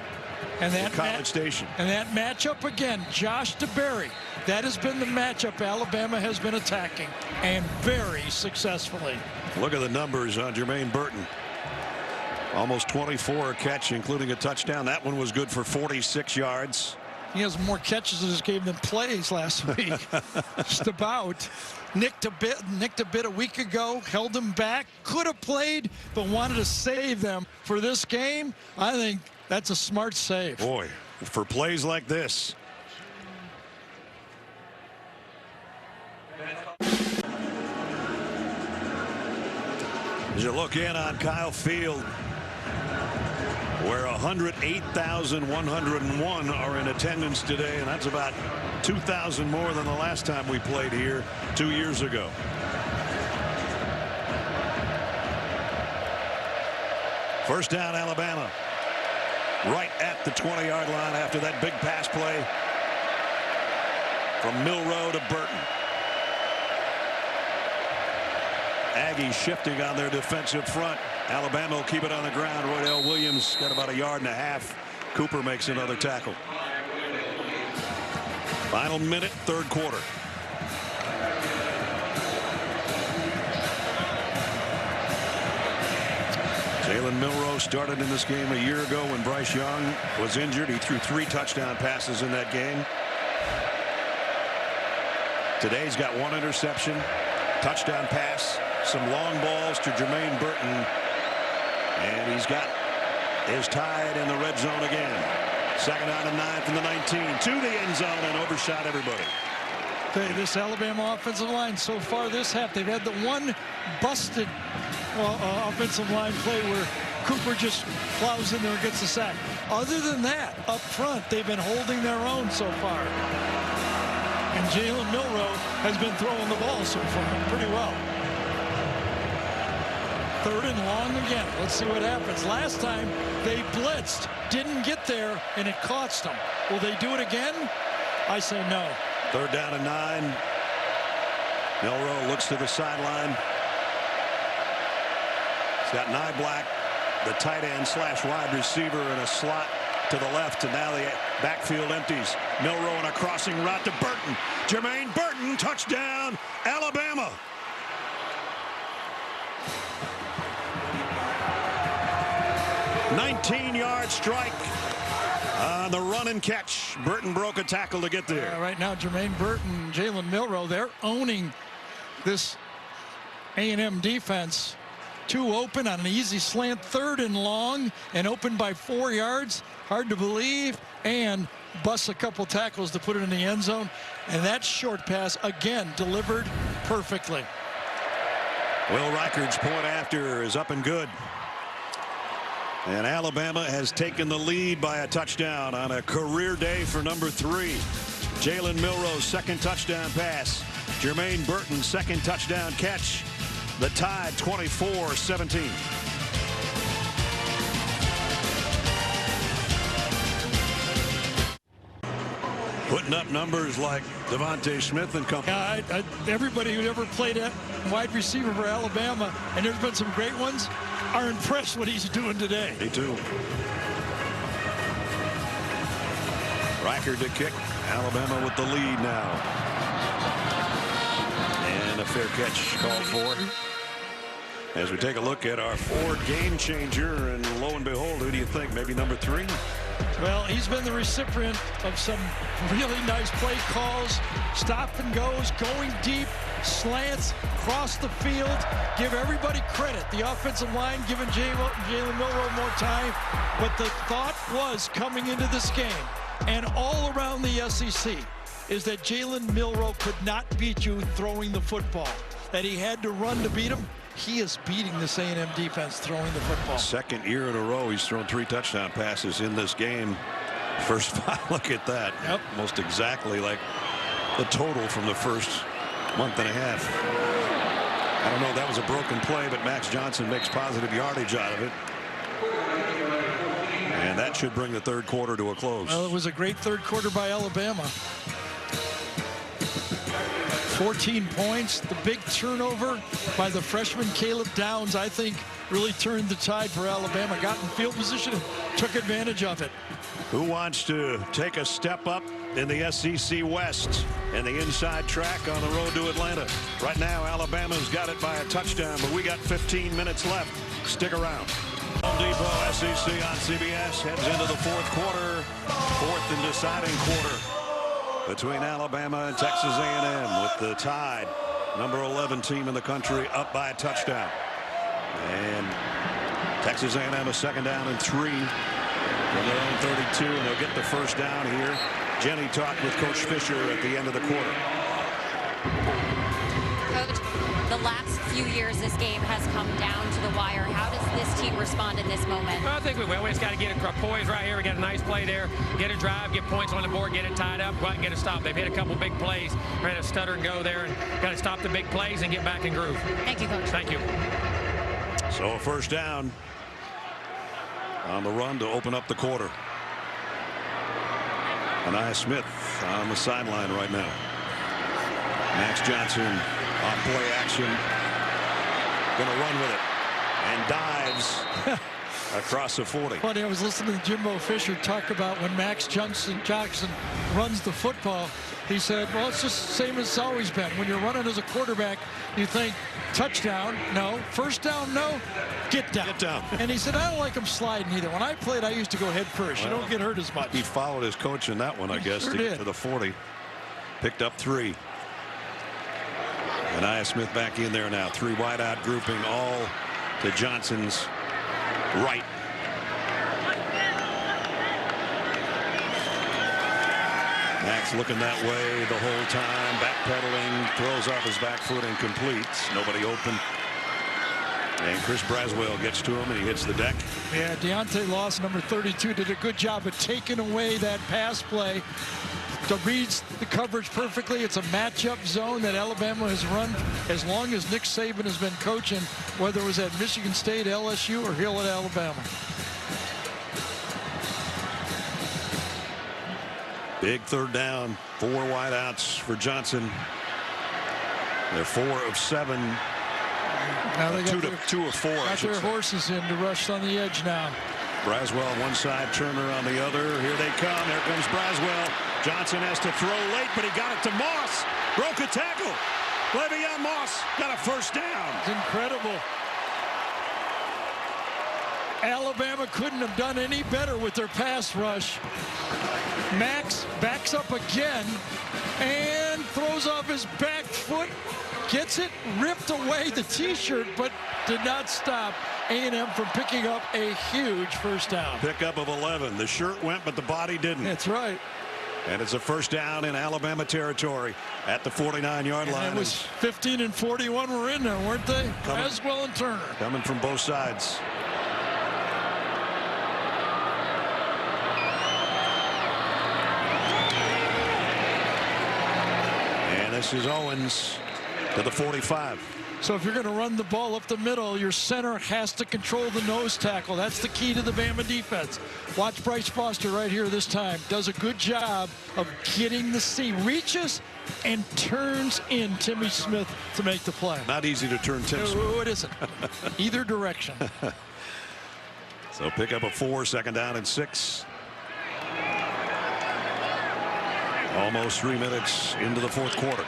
at College Station. And that matchup again, Josh DeBerry. That has been the matchup Alabama has been attacking, and very successfully. Look at the numbers on Jermaine Burton. Almost 24 a catch, including a touchdown. That one was good for 46 yards. He has more catches in this game than plays last week. Just about. Nicked a bit a week ago, held him back, could have played, but wanted to save them for this game. I think that's a smart save. Boy, for plays like this. As you look in on Kyle Field, where 108,101 are in attendance today, and that's about 2,000 more than the last time we played here 2 years ago. First down, Alabama. Right at the 20-yard line after that big pass play from Milroe to Burton. Aggies shifting on their defensive front. Alabama will keep it on the ground. Roydell Williams got about 1.5 yards. Cooper makes another tackle. Final minute, third quarter. Jalen Milroe started in this game a year ago when Bryce Young was injured. He threw 3 touchdown passes in that game. Today he's got 1 interception, touchdown pass, some long balls to Jermaine Burton, and he's got his tied in the red zone again. Second down and 9 from the 19 to the end zone and overshot everybody. This Alabama offensive line so far this half, they've had the one busted offensive line play where Cooper just plows in there and gets the sack. Other than that, up front, they've been holding their own so far. And Jalen Milroe has been throwing the ball so far pretty well. 3rd and long again. Let's see what happens. Last time they blitzed, didn't get there, and it cost them. Will they do it again? I say no. 3rd down and 9. Milroe looks to the sideline. He's got Nyblack, the tight end / wide receiver, in a slot to the left, and now the backfield empties. Milroe on a crossing route to Burton. Jermaine Burton, touchdown, Alabama. $19-yard strike on the run and catch. Burton broke a tackle to get there. Right now, Jermaine Burton, Jalen Milroe, they're owning this A&M defense. 2 open on an easy slant, 3rd and long, and open by 4 yards. Hard to believe, and busts a couple tackles to put it in the end zone. And that short pass, again, delivered perfectly. Will Reichard's point after is up and good. And Alabama has taken the lead by a touchdown on a career day for number 3. Jalen Milroe's 2nd touchdown pass. Jermaine Burton's 2nd touchdown catch. The Tide 24-17. Putting up numbers like Devontae Smith and company. Yeah, everybody who ever played at wide receiver for Alabama, and there's been some great ones, are impressed what he's doing today. Me too. Reichard to kick. Alabama with the lead now. And a fair catch called for. As we take a look at our Ford game changer, and lo and behold, who do you think? Maybe number 3? Well, he's been the recipient of some really nice play calls, stop and goes, going deep, slants, across the field. Give everybody credit. The offensive line giving Jalen Milroe more time. But the thought was coming into this game and all around the SEC is that Jalen Milroe could not beat you throwing the football, that he had to run to beat him. He is beating this A&M defense throwing the football. 2nd year in a row he's thrown 3 touchdown passes in this game. First 5, look at that. Yep. Almost exactly like the total from the first month and a half. I don't know if that was a broken play, but Max Johnson makes positive yardage out of it. And that should bring the 3rd quarter to a close. Well, it was a great 3rd quarter by Alabama. 14 points. The big turnover by the freshman Caleb Downs, I think, really turned the tide for Alabama. Got in field position and took advantage of it. Who wants to take a step up in the SEC West and the inside track on the road to Atlanta? Right now, Alabama's got it by a touchdown, but we got 15 minutes left. Stick around. Home Depot SEC on CBS heads into the 4th quarter. 4th and deciding quarter between Alabama and Texas A&M, with the Tide, number 11 team in the country, up by a touchdown. And Texas A&M a 2nd down and 3 from their own 32, and they'll get the 1st down here. Jenny talked with Coach Fisher at the end of the quarter. Coach, the last few years this game has come down to the wire. How does this team respond in this moment? Well, I think we just got to get it poised right here. We got a nice play there. Get a drive, get points on the board, get it tied up, go out and get a stop. They've hit a couple big plays. Ran a stutter and go there, and got to stop the big plays and get back in groove. Thank you, Coach. Thank you. So a 1st down on the run to open up the quarter. Anaya Smith on the sideline right now. Max Johnson on play action. Going to run with it. And dives across the 40. Funny, I was listening to Jimbo Fisher talk about when Max Jackson runs the football. He said, well, it's just the same as it's always been. When you're running as a quarterback, you think touchdown, no. 1st down, no. Get down. Get down. And he said, I don't like him sliding either. When I played, I used to go head first. Well, you don't get hurt as much. He followed his coach in that one, I guess, sure to did. get to the 40. Picked up 3. Anaya Smith back in there now. 3 wide out grouping, all to Johnson's right. Max looking that way the whole time, backpedaling, throws off his back foot and completes. Nobody open. And Chris Braswell gets to him, and he hits the deck. Yeah, Deontay Loss, number 32, did a good job of taking away that pass play. Reads the coverage perfectly. It's a matchup zone that Alabama has run as long as Nick Saban has been coaching, whether it was at Michigan State, LSU, or Hill at Alabama. Big third down, 4 wideouts for Johnson. They're 4 of 7. Now they got two of 4. Got their horses in to rush on the edge now. Braswell on one side, Turner on the other. Here they come. Here comes Braswell. Johnson has to throw late, but he got it to Moss. Broke a tackle. Le'Veon Moss got a first down. It's incredible. Alabama couldn't have done any better with their pass rush. Max backs up again and throws off his back foot. Gets it ripped away, the T-shirt, but did not stop A&M from picking up a huge first down. Pickup of 11. The shirt went, but the body didn't. That's right. And it's a first down in Alabama territory at the 49-yard line. It was 15 and 41 were in there, weren't they? Braswell and Turner. Coming from both sides. And this is Owens to the 45. So if you're going to run the ball up the middle, your center has to control the nose tackle. That's the key to the Bama defense. Watch Bryce Foster right here this time. Does a good job of getting the seam. Reaches and turns in Timmy Smith to make the play. Not easy to turn Tim Smith. No, it isn't. Either direction. So pick up a 4, second down and 6. Almost 3 minutes into the fourth quarter.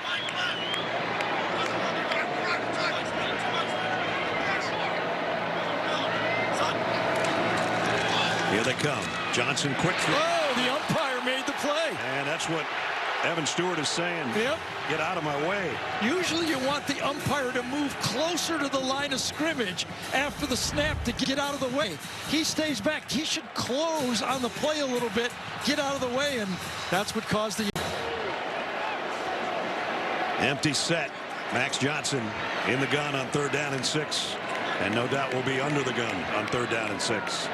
Here they come. Johnson quick throw. Oh, the umpire made the play. And that's what Evan Stewart is saying. Yep. Get out of my way. Usually you want the umpire to move closer to the line of scrimmage after the snap to get out of the way. He stays back. He should close on the play a little bit, get out of the way, and that's what caused the empty set. Max Johnson in the gun on 3rd down and 6. And no doubt will be under the gun on 3rd down and 6.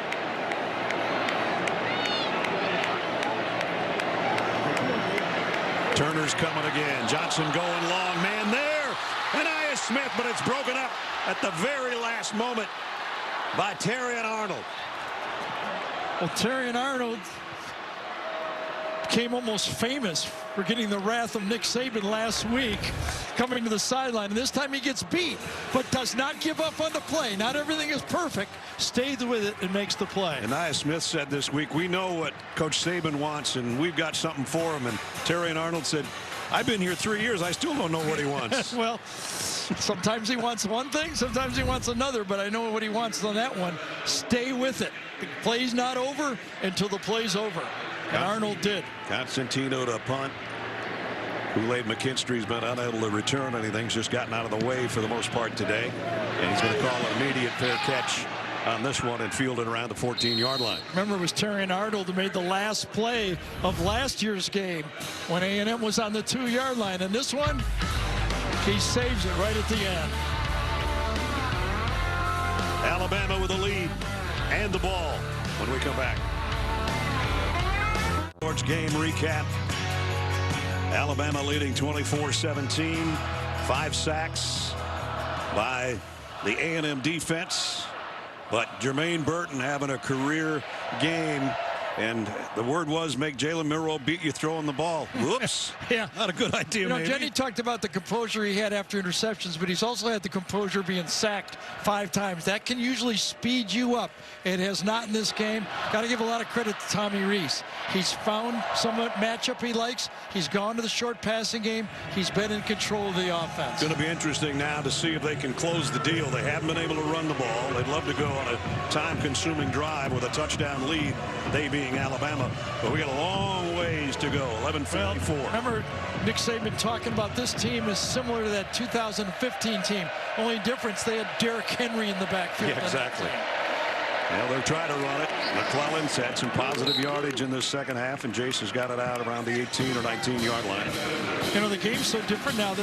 Turner's coming again. Johnson going long. Man there. And Smith, but it's broken up at the very last moment by Terrion Arnold. Well, Terrion Arnold became almost famous for getting the wrath of Nick Saban last week, coming to the sideline. And this time he gets beat, but does not give up on the play. Not everything is perfect. Stays with it and makes the play. And Smith said this week, we know what Coach Saban wants, and we've got something for him. And Terrion Arnold said, I've been here 3 years. I still don't know what he wants. Well, sometimes he wants one thing, sometimes he wants another, but I know what he wants on that one. Stay with it. The play's not over until the play's over. And Arnold did. Constantino to punt. Kool-Aid McKinstry's been unable to return anything. He's just gotten out of the way for the most part today. And he's going to call an immediate fair catch on this one and field it around the 14-yard line. Remember, it was Terrion Arnold who made the last play of last year's game when A&M was on the 2-yard line. And this one, he saves it right at the end. Alabama with a lead and the ball when we come back. Sports game recap. Alabama leading 24-17. 5 sacks by the A&M defense. But Jermaine Burton having a career game. And the word was make Jalen Milroe beat you throwing the ball. Whoops. Yeah. Not a good idea, You know, maybe. Jenny talked about the composure he had after interceptions, but he's also had the composure being sacked 5 times. That can usually speed you up. It has not in this game. Got to give a lot of credit to Tommy Rees. He's found some matchup he likes. He's gone to the short passing game. He's been in control of the offense. It's going to be interesting now to see if they can close the deal. They haven't been able to run the ball. They'd love to go on a time-consuming drive with a touchdown lead, they being Alabama. But we got a long ways to go. 11:54. Well, remember, Nick Saban talking about this team is similar to that 2015 team. Only difference, they had Derrick Henry in the backfield. Yeah, exactly. Well, they're trying to run it. McClellan's had some positive yardage in this second half, and Jace has got it out around the 18 or 19-yard line. You know, the game's so different now.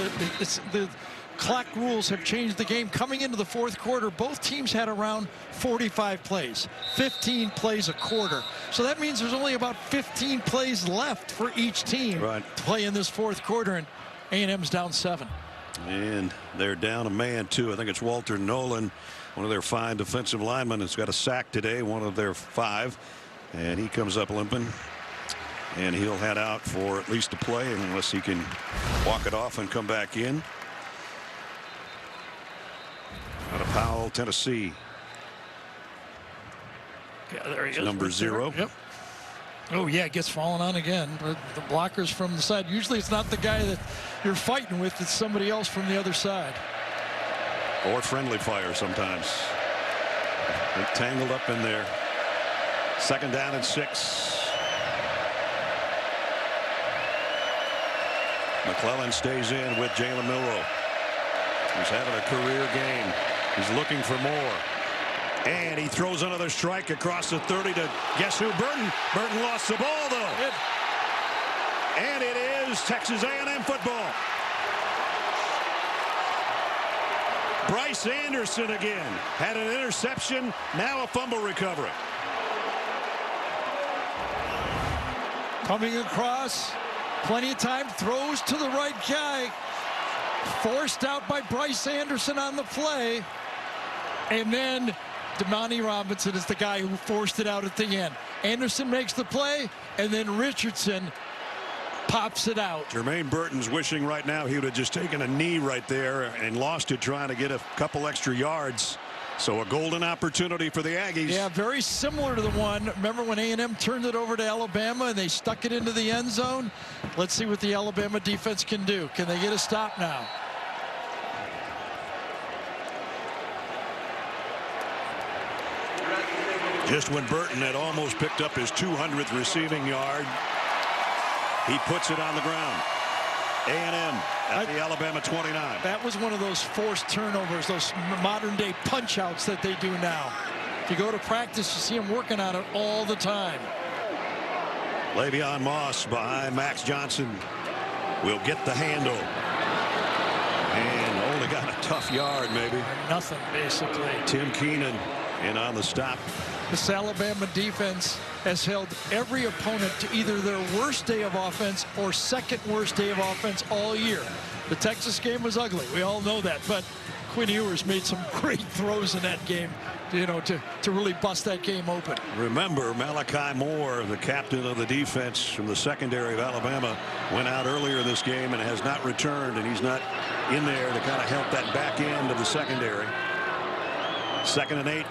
clock rules have changed the game. Coming into the fourth quarter, both teams had around 45 plays, 15 plays a quarter. So that means there's only about 15 plays left for each team to play in this fourth quarter, and A&M's down 7. And they're down a man, too. I think it's Walter Nolan, one of their fine defensive linemen, has got a sack today, one of their 5. And he comes up limping. And he'll head out for at least a play unless he can walk it off and come back in. Out of Powell, Tennessee. Yeah, there he is. Number 0. Yep. Oh, yeah, it gets fallen on again. But the blockers from the side. Usually it's not the guy that you're fighting with. It's somebody else from the other side. Or friendly fire sometimes. They're tangled up in there. 2nd down and 6. McClellan stays in with Jalen Milroe. He's having a career game. He's looking for more. And he throws another strike across the 30 to guess who? Burton. Burton lost the ball, though. And it is Texas A&M football. Bryce Anderson again. Had an interception. Now a fumble recovery. Coming across. Plenty of time. Throws to the right guy. Forced out by Bryce Anderson on the play. And then Damani Robinson is the guy who forced it out at the end. Anderson makes the play, and then Richardson pops it out. Jermaine Burton's wishing right now he would have just taken a knee right there and lost it trying to get a couple extra yards. So a golden opportunity for the Aggies. Yeah, very similar to the one. Remember when A&M turned it over to Alabama and they stuck it into the end zone? Let's see what the Alabama defense can do. Can they get a stop now? Just when Burton had almost picked up his 200th receiving yard, he puts it on the ground. A&M at the Alabama 29. That was one of those forced turnovers, those modern-day punch-outs that they do now. If you go to practice, you see them working on it all the time. Le'Veon Moss behind Max Johnson will get the handle. And only got a tough yard, maybe. Nothing, basically. Tim Keenan in on the stop. This Alabama defense has held every opponent to either their worst day of offense or second worst day of offense all year. The Texas game was ugly. We all know that. But Quinn Ewers made some great throws in that game, you know, to really bust that game open. Remember, Malachi Moore, the captain of the defense from the secondary of Alabama, went out earlier this game and has not returned, and he's not in there to kind of help that back end of the secondary. 2nd and 8.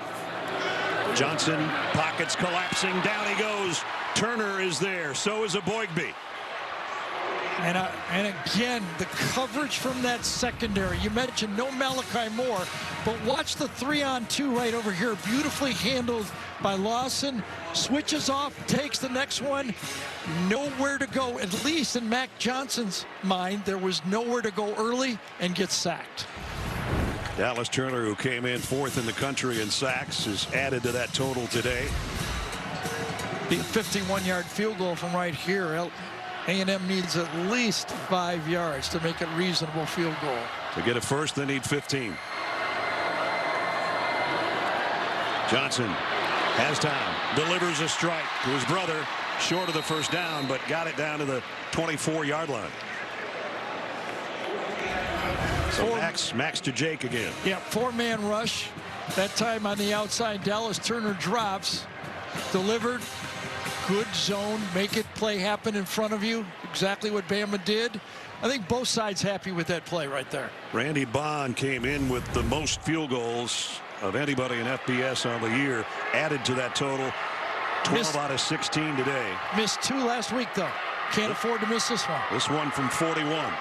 Johnson, pockets collapsing, down he goes. Turner is there, so is Aboigbe. And again, the coverage from that secondary. You mentioned no Malachi Moore, but watch the 3-on-2 right over here. Beautifully handled by Lawson. Switches off, takes the next one. Nowhere to go, at least in Mac Johnson's mind. There was nowhere to go early and gets sacked. Dallas Turner, who came in 4th in the country in sacks, is added to that total today. The 51-yard field goal from right here. A&M needs at least 5 yards to make a reasonable field goal. To get a first, they need 15. Johnson has time, delivers a strike to his brother, short of the first down, but got it down to the 24-yard line. So Max to Jake again. Yeah, 4-man rush. That time on the outside, Dallas Turner drops. Delivered. Good zone. Make it play happen in front of you. Exactly what Bama did. I think both sides happy with that play right there. Randy Bond came in with the most field goals of anybody in FBS on the year. Added to that total. 12 out of 16 today. Missed 2 last week, though. Can't afford to miss this one. This one from 41.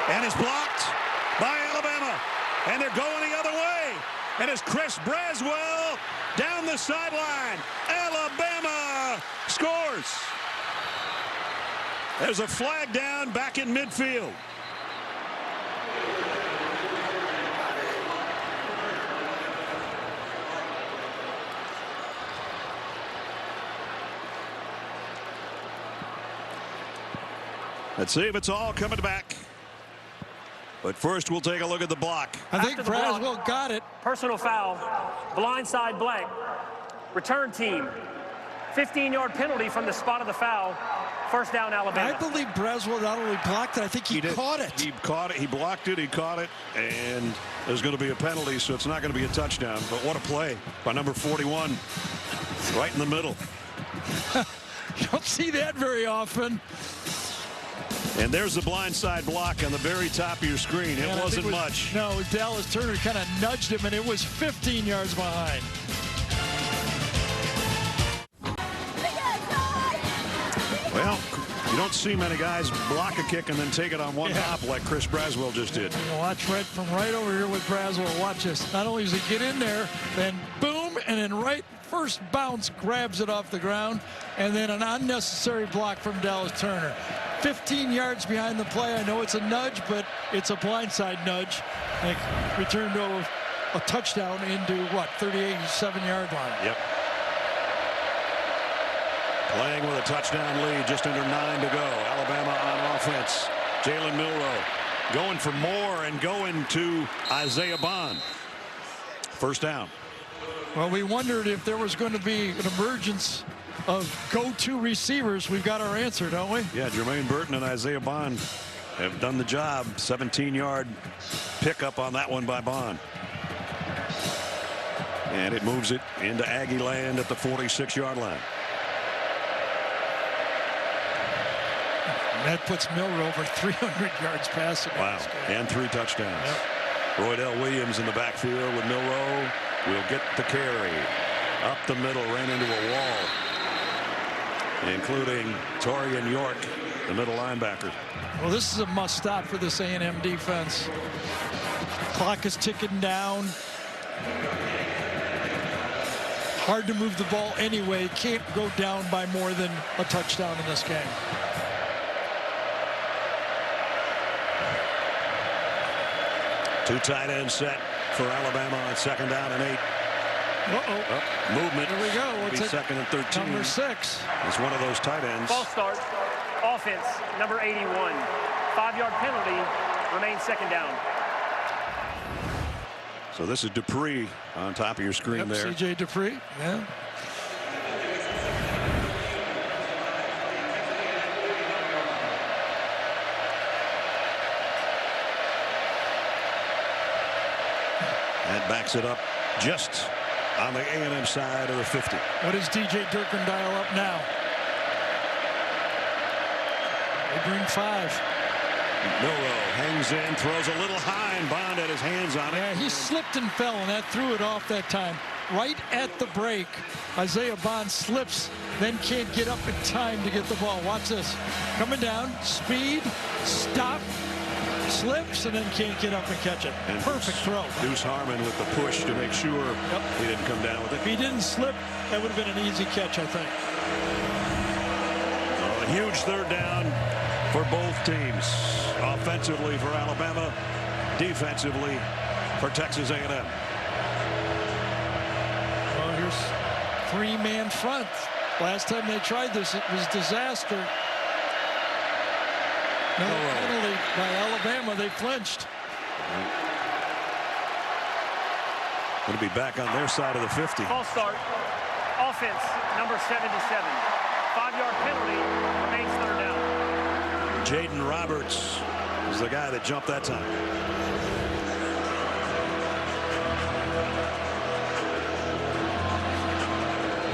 And it's blocked by Alabama. And they're going the other way. And it's Chris Braswell down the sideline. Alabama scores. There's a flag down back in midfield. Let's see if it's all coming back. But first, we'll take a look at the block. I think Braswell got it. Personal foul, blindside blank. Return team, 15-yard penalty from the spot of the foul. First down, Alabama. I believe Braswell not only blocked it, I think he caught it. He caught it, he blocked it, he caught it, and there's going to be a penalty, so it's not going to be a touchdown. But what a play by number 41, right in the middle. You don't see that very often. And there's the blindside block on the very top of your screen. It wasn't much. No, Dallas Turner kind of nudged him, and it was 15 yards behind. Well, you don't see many guys block a kick and then take it on one hop like Chris Braswell just did. Watch right from right over here with Braswell. Watch this. Not only does he get in there, then boom, and then right first bounce grabs it off the ground, and then an unnecessary block from Dallas Turner. 15 yards behind the play. I know it's a nudge, but it's a blindside nudge. They returned to a touchdown into what, 37-yard line. Yep. Playing with a touchdown lead, just under 9 to go. Alabama on offense. Jalen Milroe going for more and going to Isaiah Bond. First down. Well, we wondered if there was going to be an emergence of go-to receivers. We've got our answer, don't we? Yeah, Jermaine Burton and Isaiah Bond have done the job. 17-yard pickup on that one by Bond. And it moves it into Aggie land at the 46-yard line. That puts Milroe over 300 yards passing. Wow, and 3 touchdowns. Yep. Roydell Williams in the backfield with Milroe. Will get the carry. Up the middle, ran into a wall, including Torian York, the middle linebacker. Well, this is a must-stop for this A&M defense. Clock is ticking down. Hard to move the ball anyway. Can't go down by more than a touchdown in this game. Two tight ends set for Alabama on 2nd down and 8. Movement. Here we go. Be 2nd and 13. Number 6. It's one of those tight ends. False start. Offense, number 81. 5-yard penalty. Remains 2nd down. So this is Dupree on top of your screen there. C.J. Dupree. Yeah. That backs it up just on the A&M side of the 50. What does DJ Durkin dial up now? They bring 5. Milroe hangs in, throws a little high, and Bond had his hands on it. Yeah, he slipped and fell, and that threw it off that time. Right at the break, Isaiah Bond slips, then can't get up in time to get the ball. Watch this. Coming down, speed, stop, slips, and then can't get up and catch it. And perfect throw. Deuce Harmon with the push to make sure he didn't come down with it. If he didn't slip, that would have been an easy catch, I think. A huge 3rd down for both teams. Offensively for Alabama, defensively for Texas A&M. Well, here's 3-man front. Last time they tried this, it was disaster. Another penalty by Alabama. They flinched. Going to be back on their side of the 50. False start. Offense, number 77. 5-yard penalty. Remains 3rd down. Jaden Roberts is the guy that jumped that time.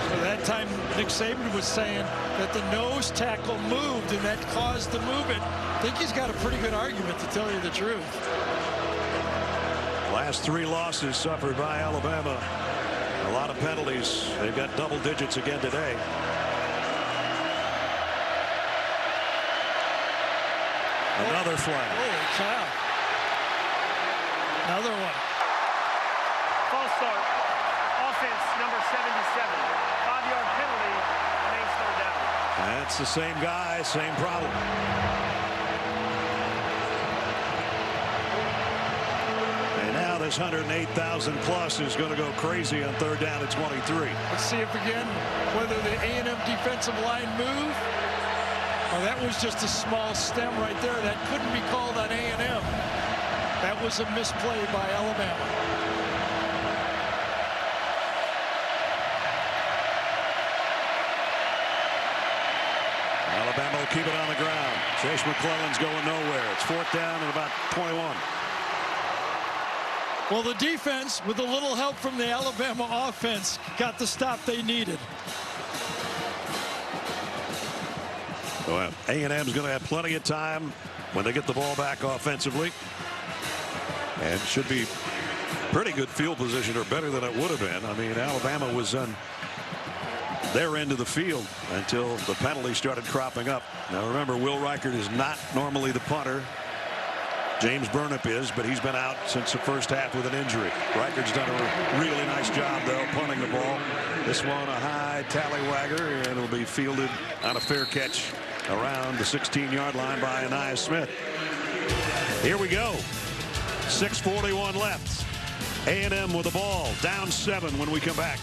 So that time, Nick Saban was saying that the nose tackle moved, and that caused the movement. I think he's got a pretty good argument, to tell you the truth. Last 3 losses suffered by Alabama. A lot of penalties. They've got double digits again today. Another flag. Holy cow. Another one. False start. Offense, number 77. 5-yard penalty. Remains 3rd down. That's the same guy, same problem. And now this 108,000 plus is going to go crazy on 3rd down at 23. Let's see if again whether the A&M defensive line move. Oh, that was just a small stem right there. That couldn't be called on A&M. that was a misplay by Alabama. Alabama will keep it on the ground. Chase McClellan's going nowhere. It's 4th down and about 21. Well, the defense, with a little help from the Alabama offense, got the stop they needed. Well, A&M's going to have plenty of time when they get the ball back offensively. And should be pretty good field position, or better than it would have been. I mean, Alabama was on their end of the field until the penalty started cropping up. Now remember, Will Reichert is not normally the punter. James Burnip is, but he's been out since the first half with an injury. Reichert's done a really nice job, though, punting the ball. This one a high tallywagger, and it'll be fielded on a fair catch around the 16-yard line by Aniyah Smith. Here we go. 6:41 left. A&M with the ball, down 7 when we come back.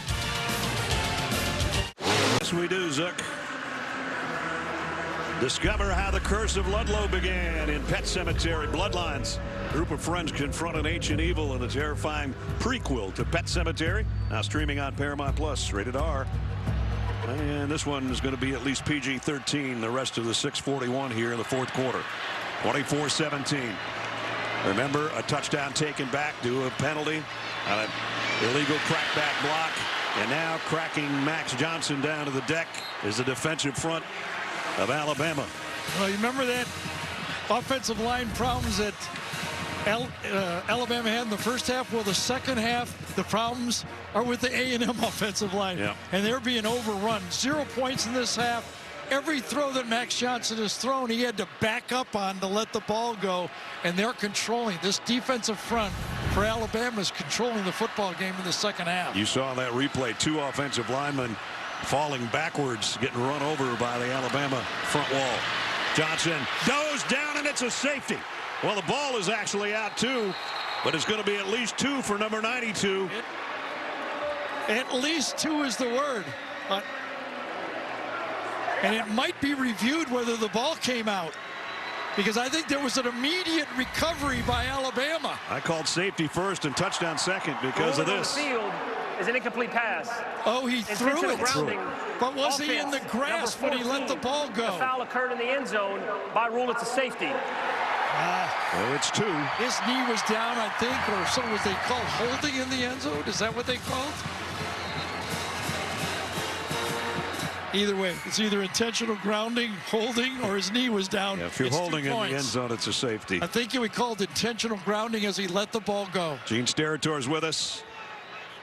Yes, we do, Zook. Discover how the curse of Ludlow began in Pet Cemetery Bloodlines. A group of friends confront an ancient evil in the terrifying prequel to Pet Cemetery. Now streaming on Paramount Plus, rated R. And this one is going to be at least PG-13 the rest of the 6:41 here in the 4th quarter. 24-17. Remember, a touchdown taken back due to a penalty on an illegal crackback block. And now cracking Max Johnson down to the deck is the defensive front of Alabama. Well, you remember that offensive line problems that Alabama had in the first half? Well, the second half, the problems are with the A&M offensive line. Yeah. And they're being overrun. 0 points in this half. Every throw that Max Johnson has thrown, he had to back up on to let the ball go. And they're controlling. This defensive front for Alabama is controlling the football game in the second half. You saw that replay, 2 offensive linemen falling backwards, getting run over by the Alabama front wall. Johnson goes down, and it's a safety. Well, the ball is actually out too, but it's going to be at least 2 for number 92. At least 2 is the word. And it might be reviewed whether the ball came out, because I think there was an immediate recovery by Alabama. I called safety first and touchdown second because of this. The field is an incomplete pass. Oh, he threw it. But was he in the Offense, grass when he let the ball go? The foul occurred in the end zone. By rule, it's a safety. Well, it's 2. His knee was down, I think, or so was they called holding in the end zone? Is that what they called? Either way, it's either intentional grounding, holding, or his knee was down. Yeah, if you're holding in the end zone, it's a safety. I think he would call it intentional grounding as he let the ball go. Gene Steratore with us.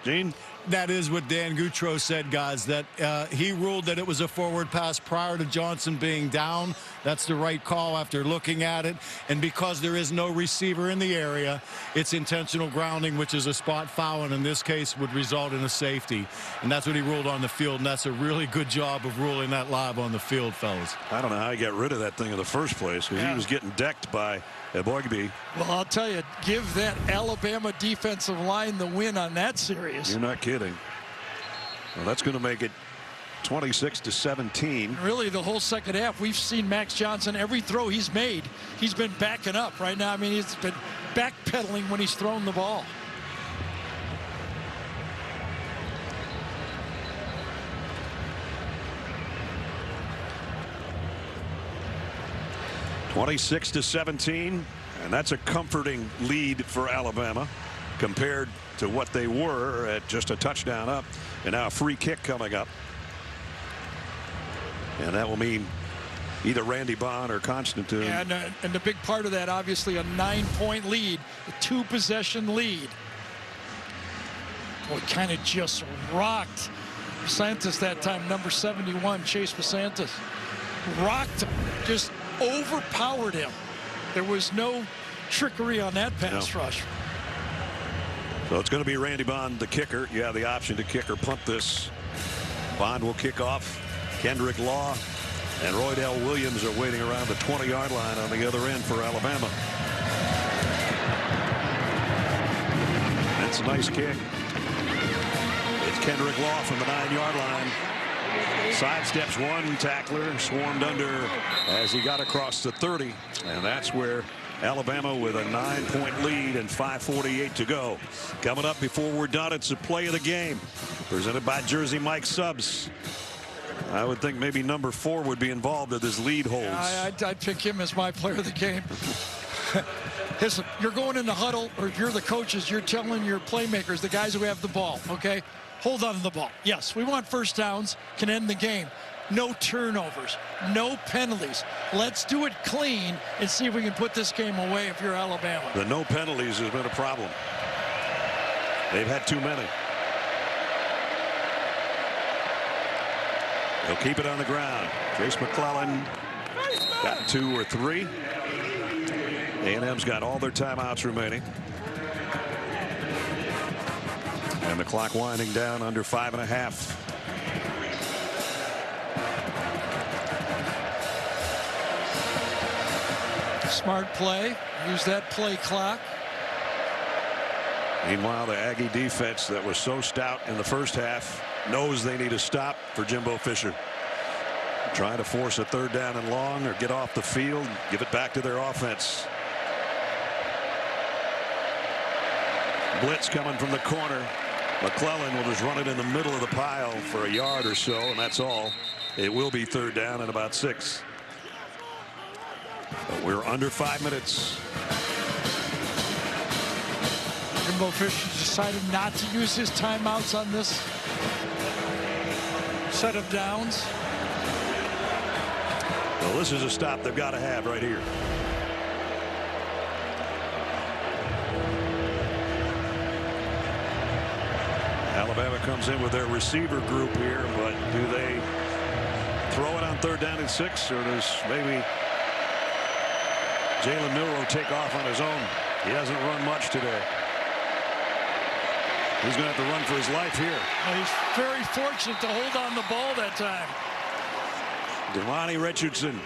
Gene? That is what Dan Goutreau said, guys, that he ruled that it was a forward pass prior to Johnson being down. That's the right call after looking at it. And because there is no receiver in the area, it's intentional grounding, which is a spot foul, and in this case would result in a safety. And that's what he ruled on the field, and that's a really good job of ruling that live on the field, fellas. I don't know how he got rid of that thing in the first place, because he was getting decked by Boygby. Well, I'll tell you, give that Alabama defensive line the win on that series. You're not kidding. Well, that's going to make it 26-17. Really, the whole second half, we've seen Max Johnson, every throw he's made, he's been backing up right now. I mean, he's been backpedaling when he's thrown the ball. (26-17), and that's a comforting lead for Alabama compared to what they were at just a touchdown up, and now a free kick coming up. And that will mean either Randy Bond or Constantine. Yeah, and the big part of that, obviously, a 9-point lead, a 2-possession lead. Boy, kind of just rocked Santos that time, number 71, Chase Santos. Rocked him, just overpowered him. There was no trickery on that pass rush. So it's going to be Randy Bond, the kicker. You have the option to kick or punt this. Bond will kick off. Kendrick Law and Roydell Williams are waiting around the 20-yard line on the other end for Alabama. That's a nice kick. It's Kendrick Law from the 9-yard line. Sidesteps one tackler, swarmed under as he got across the 30, and that's where Alabama with a 9-point lead and 5:48 to go. Coming up before we're done, it's a play of the game presented by Jersey Mike Subs. I would think maybe number 4 would be involved if this lead holds. I'd pick him as my player of the game. Listen, you're going in the huddle, or if you're the coaches, you're telling your playmakers, the guys who have the ball, okay, hold on to the ball. Yes, we want first downs, can end the game. No turnovers, no penalties. Let's do it clean and see if we can put this game away if you're Alabama. The no penalties has been a problem. They've had too many. He'll keep it on the ground. Chase McClellan got 2 or 3. A&M's got all their timeouts remaining. And the clock winding down under 5.5. Smart play. Use that play clock. Meanwhile, the Aggie defense that was so stout in the first half knows they need a stop for Jimbo Fisher. Trying to force a 3rd down and long or get off the field, give it back to their offense. Blitz coming from the corner. McClellan will just run it in the middle of the pile for a yard or so, and that's all. It will be 3rd down and about 6. But we're under 5 minutes. Jimbo Fisher decided not to use his timeouts on this set of downs. Well, this is a stop they've got to have right here. Alabama comes in with their receiver group here, but do they throw it on 3rd down and 6, or does maybe Jalen Milroe take off on his own? He hasn't run much today. He's going to have to run for his life here. Well, he's very fortunate to hold on the ball that time. Devontae Richardson.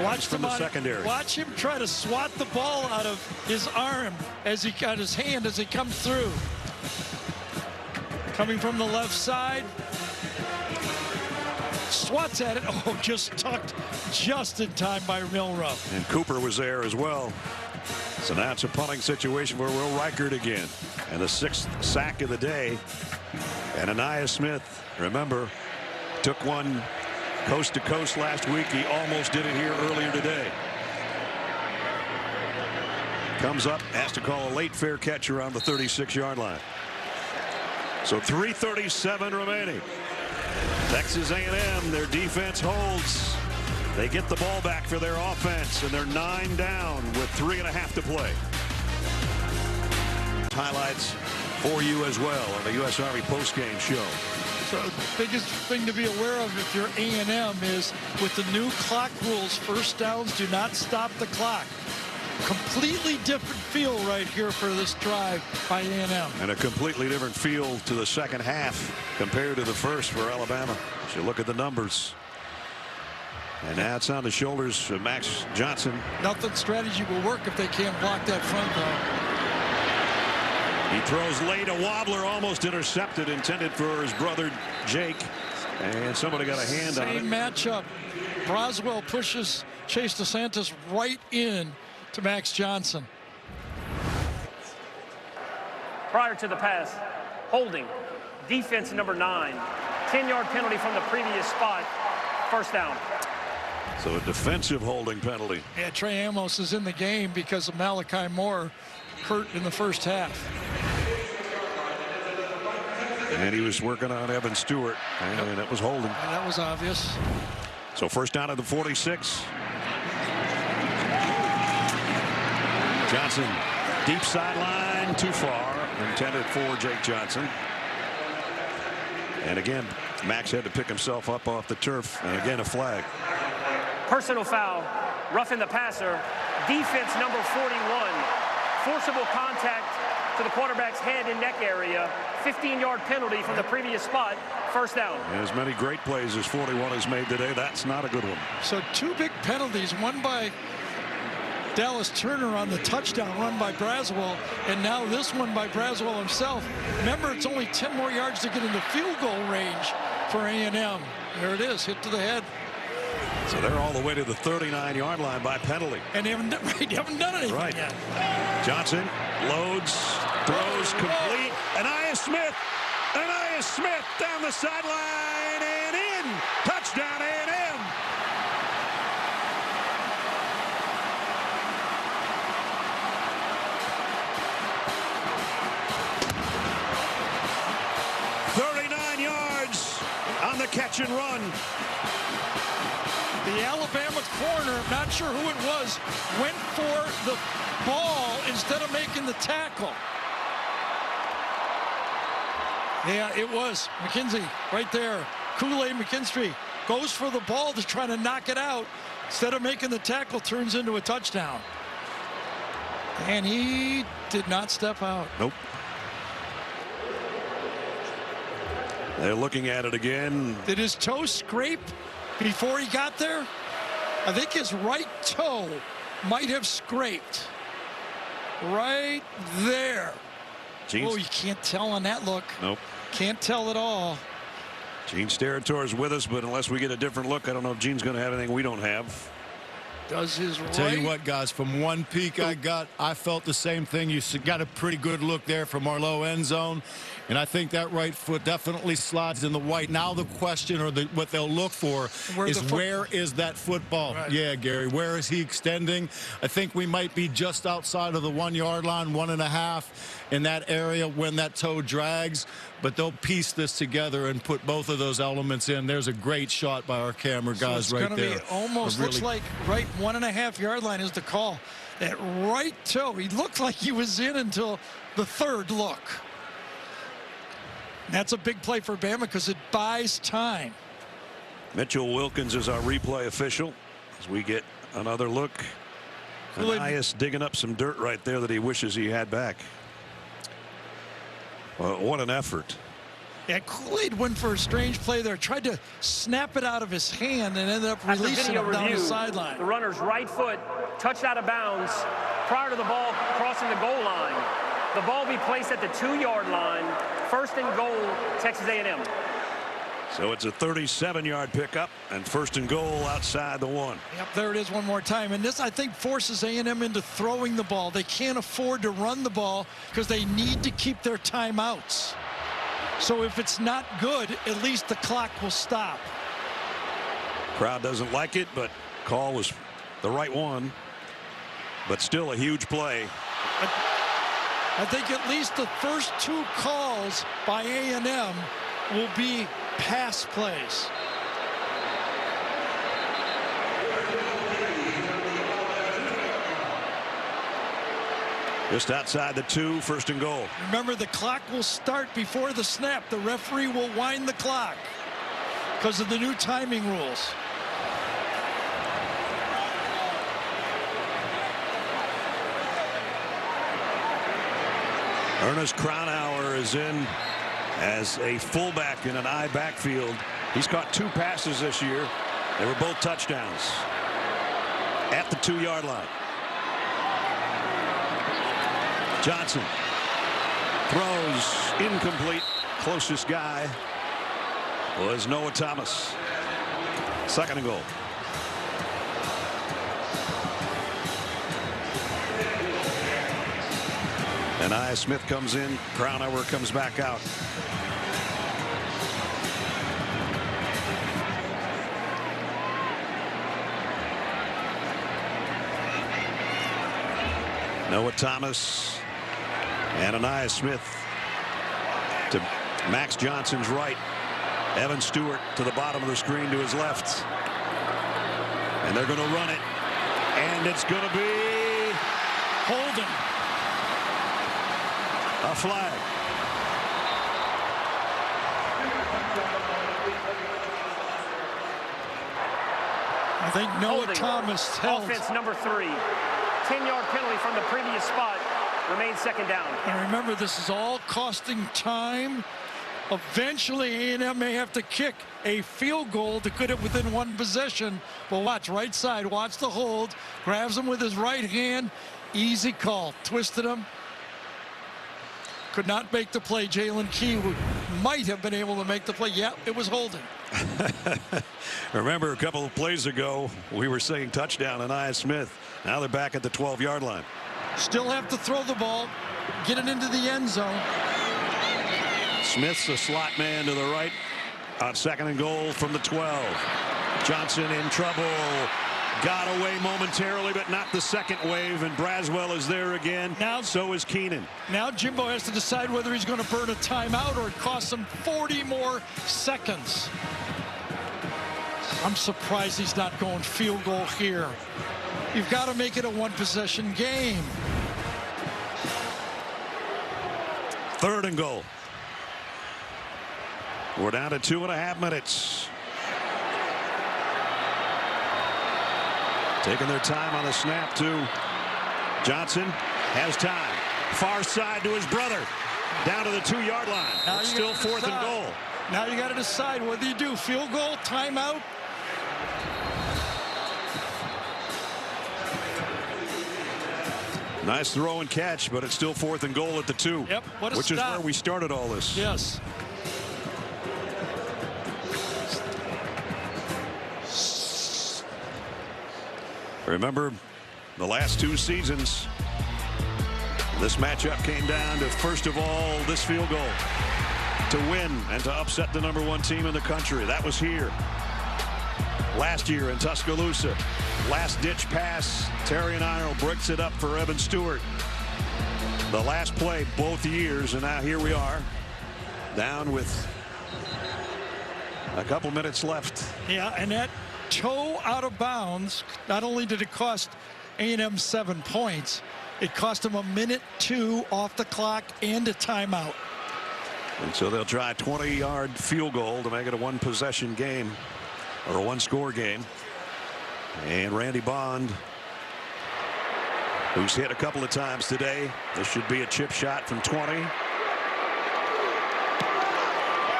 Watch from the secondary. Watch him try to swat the ball out of his arm as he got his hand as he comes through. Coming from the left side. Swats at it. Oh, just tucked just in time by Milroe. And Cooper was there as well. So now it's a punting situation for Will Reichert again. And the 6th sack of the day. And Anaya Smith, remember, took one coast to coast last week. He almost did it here earlier today. Comes up, has to call a late fair catch around the 36-yard line. So 3:37 remaining. Texas A&M, their defense holds. They get the ball back for their offense, and they're 9 down with 3.5 to play. Highlights for you as well on the U.S. Army postgame show. So the biggest thing to be aware of if you're A&M is with the new clock rules, first downs do not stop the clock. Completely different feel right here for this drive by A&M. And a completely different feel to the second half compared to the first for Alabama. As you look at the numbers. And now it's on the shoulders of Max Johnson. Nothing strategy will work if they can't block that front though. He throws late, a wobbler almost intercepted, intended for his brother Jake. And somebody got a hand on it. Same matchup. Braswell pushes Chase DeSantis right in to Max Johnson. Prior to the pass, holding, defense number 9, 10-yard penalty from the previous spot, first down. So a defensive holding penalty. Yeah, Trey Amos is in the game because of Malachi Moore hurt in the first half. And he was working on Evan Stewart, and that was holding. And that was obvious. So first down at the 46. Johnson, deep sideline, too far, intended for Jake Johnson. And again, Max had to pick himself up off the turf, and again a flag. Personal foul, roughing the passer, defense number 41, forcible contact to the quarterback's head and neck area, 15-yard penalty from the previous spot, first down. And as many great plays as 41 has made today, that's not a good one. So 2 big penalties, one by Dallas Turner on the touchdown run by Braswell, and now this one by Braswell himself. Remember, it's only 10 more yards to get into field goal range for A&M. There it is, hit to the head. So they're all the way to the 39-yard line by penalty. And they haven't done anything yet. Johnson loads, throws complete. Anais Smith down the sideline and in. Touchdown A&M. On the catch and run. The Alabama corner, not sure who it was, went for the ball instead of making the tackle. Yeah, it was McKenzie right there. Kool-Aid McKinstry goes for the ball to try to knock it out. Instead of making the tackle, turns into a touchdown. And he did not step out. Nope. They're looking at it again. Did his toe scrape before he got there? I think his right toe might have scraped. Right there. Gene's, oh, you can't tell on that look. Nope. Can't tell at all. Gene Steratore is with us, but unless we get a different look, I don't know if Gene's going to have anything we don't have. Does his right. Tell you what, guys, from one peek I felt the same thing. You got a pretty good look there from our low end zone. And I think that right foot definitely slides in the white. Now the question, or what they'll look for, is where is that football? Right. Yeah, Gary, where is he extending? I think we might be just outside of the 1 yard line, 1.5 in that area when that toe drags. But they'll piece this together and put both of those elements in. There's a great shot by our camera guys right there. It's going to be almost looks like right 1.5 yard line is the call. That right toe, he looked like he was in until the third look. That's a big play for Bama because it buys time. Mitchell Wilkins is our replay official as we get another look. Anais digging up some dirt right there that he wishes he had back. Well, what an effort. Yeah, Kool-Aid went for a strange play there. Tried to snap it out of his hand and ended up releasing it down the sideline. The runner's right foot touched out of bounds prior to the ball crossing the goal line. The ball be placed at the 2 yard line. First and goal, Texas A&M. So it's a 37-yard pickup and first and goal outside the 1. Yep, there it is one more time. And this, I think, forces A&M into throwing the ball. They can't afford to run the ball because they need to keep their timeouts. So if it's not good, at least the clock will stop. Crowd doesn't like it, but call was the right one. But still a huge play. I think at least the first 2 calls by A&M will be pass plays. Just outside the 2, first and goal. Remember, the clock will start before the snap. The referee will wind the clock because of the new timing rules. Ernest Crownhour is in as a fullback in an I backfield. He's caught 2 passes this year. They were both touchdowns at the 2 yard line. Johnson throws incomplete. Closest guy was Noah Thomas. Second and goal. And Anais Smith comes in. Crownhour comes back out. Noah Thomas and Anais Smith to Max Johnson's right. Evan Stewart to the bottom of the screen to his left. And they're going to run it. And it's going to be holding. A flag. I think Noah holding. Thomas held. Offense number 3. 10-yard penalty from the previous spot. Remains second down. And remember, this is all costing time. Eventually, A&M may have to kick a field goal to get it within 1 possession. But watch, right side, watch the hold. Grabs him with his right hand. Easy call. Twisted him. Could not make the play. Jalen Key might have been able to make the play. Yeah, it was holding. Remember a couple of plays ago, we were saying touchdown on Nia Smith. Now they're back at the 12-yard line. Still have to throw the ball, get it into the end zone. Smith's a slot man to the right on 2nd and goal from the 12. Johnson in trouble. Got away momentarily, but not the second wave, and Braswell is there again. Now, so is Keenan. Now Jimbo has to decide whether he's going to burn a timeout or it costs him 40 more seconds. I'm surprised he's not going field goal here. You've got to make it a one-possession game. 3rd and goal. We're down to 2.5 minutes. Taking their time on the snap, too. Johnson has time. Far side to his brother. Down to the 2-yard line. Now it's still 4th and goal. Now you got to decide whether you do field goal, timeout. Nice throw and catch, but it's still 4th and goal at the 2. Yep, what a which stop. is where we started all this. Yes. Remember, the last 2 seasons, this matchup came down to, first of all, this field goal to win and to upset the #1 team in the country. That was here. Last year in Tuscaloosa. Last-ditch pass. Terry Arnold breaks it up for Evan Stewart. The last play both years, and now here we are, down with a couple minutes left. Yeah, and that toe out of bounds, not only did it cost A&M 7 points, it cost them 1 minute 2 off the clock and a timeout. And so they'll try a 20-yard field goal to make it a one-possession game or a one-score game. And Randy Bond, who's hit a couple of times today. This should be a chip shot from 20.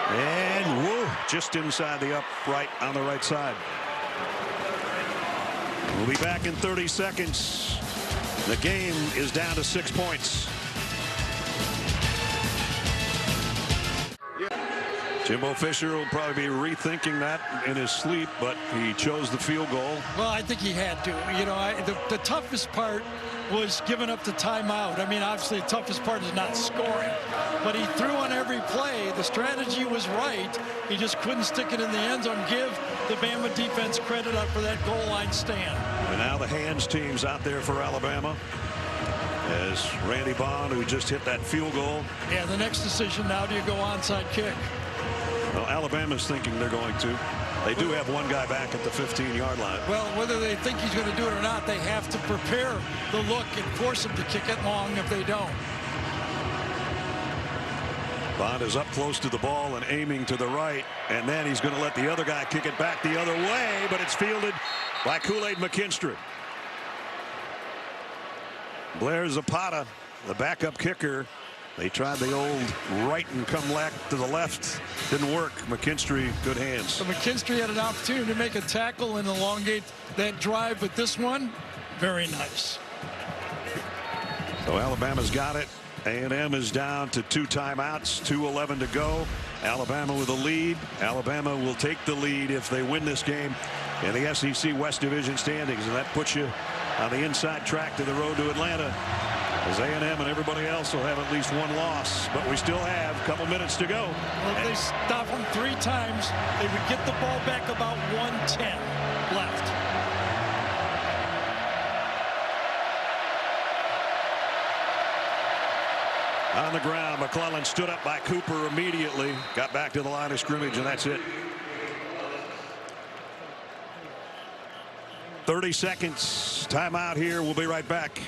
And whoa, just inside the upright on the right side. We'll be back in 30 seconds. The game is down to 6 points. Jimbo Fisher will probably be rethinking that in his sleep, but he chose the field goal. Well, I think he had to. You know, the toughest part was giving up the timeout. I mean, obviously, the toughest part is not scoring. But he threw on every play. The strategy was right. He just couldn't stick it in the end zone. Give the Bama defense credit up for that goal line stand. And now the hands team's out there for Alabama. As Randy Bond, who just hit that field goal. Yeah, the next decision now, do you go onside kick? Well, Alabama's thinking they're going to. They do have one guy back at the 15-yard line. Well, whether they think he's going to do it or not, they have to prepare the look and force him to kick it long if they don't. Bond is up close to the ball and aiming to the right, and then he's going to let the other guy kick it back the other way, but it's fielded by Kool-Aid McKinstry. Blair Zapata, the backup kicker. They tried the old right and come left to the left. Didn't work. McKinstry, good hands. So McKinstry had an opportunity to make a tackle and elongate that drive, but this one, very nice. So Alabama's got it. A&M is down to 2 timeouts, 2:11 to go. Alabama with a lead. Alabama will take the lead if they win this game in the SEC West Division standings, and that puts you on the inside track to the road to Atlanta, as A&M and everybody else will have at least one loss. But we still have a couple minutes to go. Well, if they stop them 3 times, they would get the ball back about 1:10 left. On the ground, McClellan stood up by Cooper immediately, got back to the line of scrimmage, and that's it. 30 seconds. Timeout here. We'll be right back.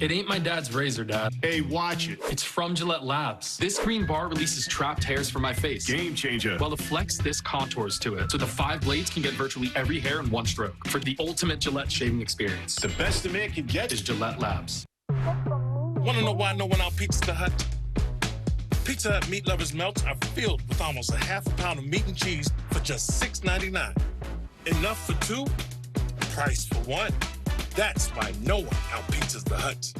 It ain't my dad's razor, Dad. Hey, watch it. It's from Gillette Labs. This green bar releases trapped hairs from my face. Game changer. While the Flex, this contours to it. So the 5 blades can get virtually every hair in one stroke. For the ultimate Gillette shaving experience. The best a man can get is Gillette Labs. Want to know why no one out Pizza the Hut? Pizza Hut meat lovers' melts are filled with almost a half a pound of meat and cheese for just $6.99. Enough for 2, price for 1. That's why no one out Pizza the Hut.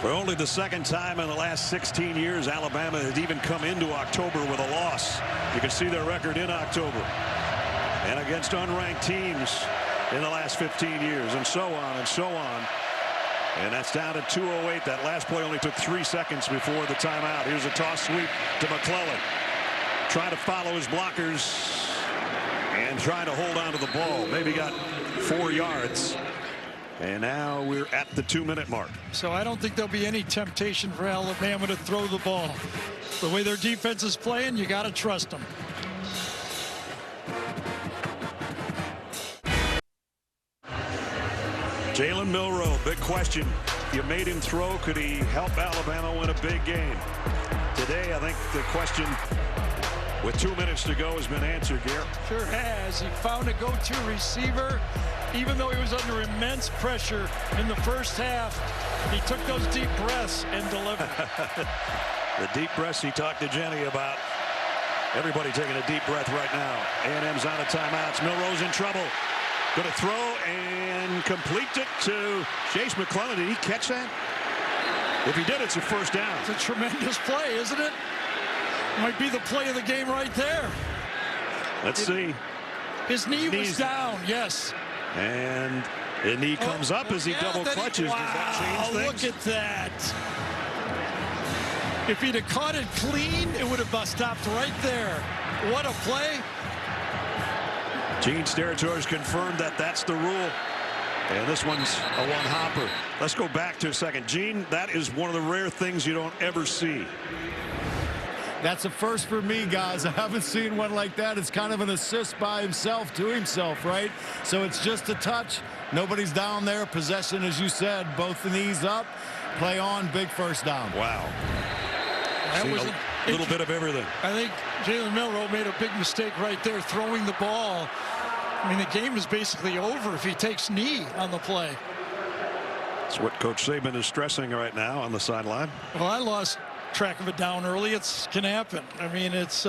For only the second time in the last 16 years, Alabama has even come into October with a loss. You can see their record in October and against unranked teams in the last 15 years, and so on and so on. And that's down to 2:08. That last play only took 3 seconds before the timeout. Here's a toss sweep to McClellan. Trying to follow his blockers and trying to hold on to the ball. Maybe got 4 yards. And now we're at the 2-minute mark. So I don't think there'll be any temptation for Alabama to throw the ball. The way their defense is playing, you got to trust them. Jalen Milroe, big question. You made him throw. Could he help Alabama win a big game? Today, I think the question with 2 minutes to go has been answered, Gare. Sure has. He found a go-to receiver. Even though he was under immense pressure in the first half, he took those deep breaths and delivered. The deep breaths he talked to Jenny about. Everybody taking a deep breath right now. A&M's out of timeouts. Milroe's in trouble. Going to throw and complete it to Chase McClellan. Did he catch that? If he did, it's a first down. It's a tremendous play, isn't it? Might be the play of the game right there. Let's see. His knee was down, yes. And the knee comes up as he double clutches. Wow, does that change things? Look at that. If he'd have caught it clean, it would have stopped right there. What a play. Gene Steratore confirmed that that's the rule. And this one's a one-hopper. Let's go back to a second. Gene, that is one of the rare things you don't ever see. That's a first for me, guys. I haven't seen one like that. It's kind of an assist by himself to himself, right? So it's just a touch. Nobody's down there. Possession, as you said, both the knees up. Play on, big first down. Wow. That was a little bit of everything. I think Jalen Milroe made a big mistake right there, throwing the ball. I mean, the game is basically over if he takes knee on the play. That's what Coach Saban is stressing right now on the sideline. Well, I lost track of it down early. It can happen. I mean, it's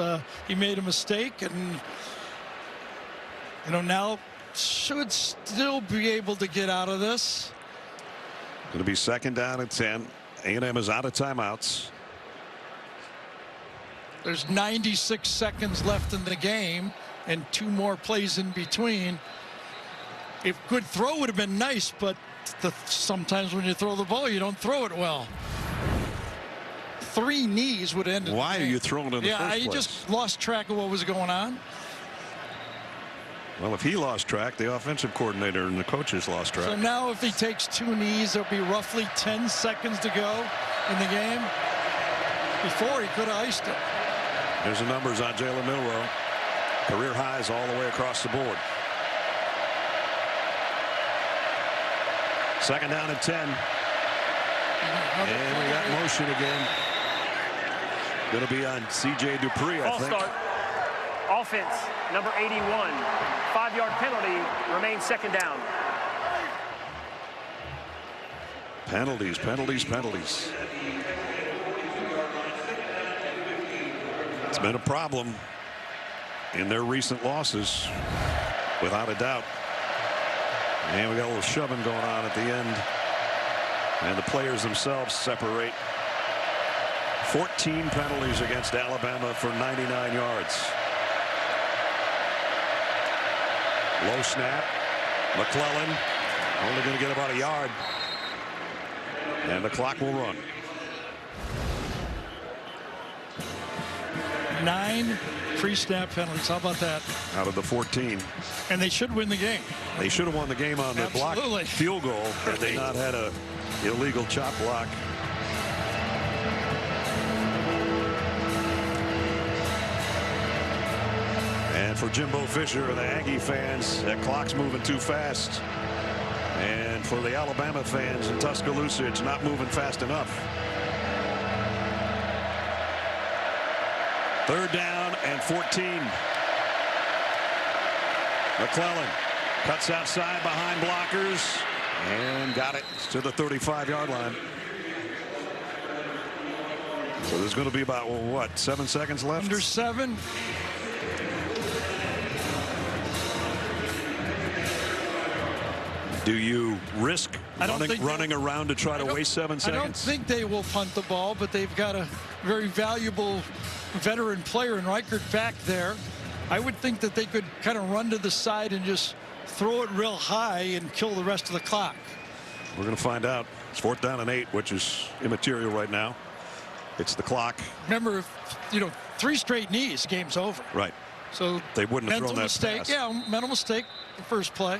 he made a mistake, and now should still be able to get out of this. Going to be second down at 10. A&M is out of timeouts. There's 96 seconds left in the game and 2 more plays in between. If good throw would have been nice, but sometimes when you throw the ball, you don't throw it well. 3 knees would end. Why are you throwing it in the first place? Yeah, I just lost track of what was going on. Well, if he lost track, the offensive coordinator and the coaches lost track. So now if he takes 2 knees, there'll be roughly 10 seconds to go in the game. Before, he could have iced it. There's the numbers on Jalen Milroe. Career highs all the way across the board. Second down and 10. And we got motion again. Going to be on C.J. Dupree, I think. Start. Offense, number 81. 5-yard penalty, remains second down. Penalties, penalties, penalties. It's been a problem in their recent losses, without a doubt. And we got a little shoving going on at the end. And the players themselves separate. 14 penalties against Alabama for 99 yards. Low snap. McClellan only going to get about a yard. And the clock will run. 9 pre-snap penalties. How about that? Out of the 14. And they should win the game. They should have won the game on the blocked field goal had they not had a illegal chop block. And for Jimbo Fisher and the Aggie fans, that clock's moving too fast. And for the Alabama fans in Tuscaloosa, it's not moving fast enough. Third down and 14. McClellan cuts outside behind blockers and got it to the 35-yard line. So there's going to be about, well, what, 7 seconds left? Under 7. Do you risk running around to try to waste 7 seconds? I don't think they will punt the ball, but they've got a very valuable veteran player in Reichert back there. I would think that they could kind of run to the side and just throw it real high and kill the rest of the clock. We're going to find out. It's 4th down and 8, which is immaterial right now. It's the clock. Remember, you know, 3 straight knees, game's over. Right. So they wouldn't have thrown that mistake. pass. Yeah, mental mistake. The first play.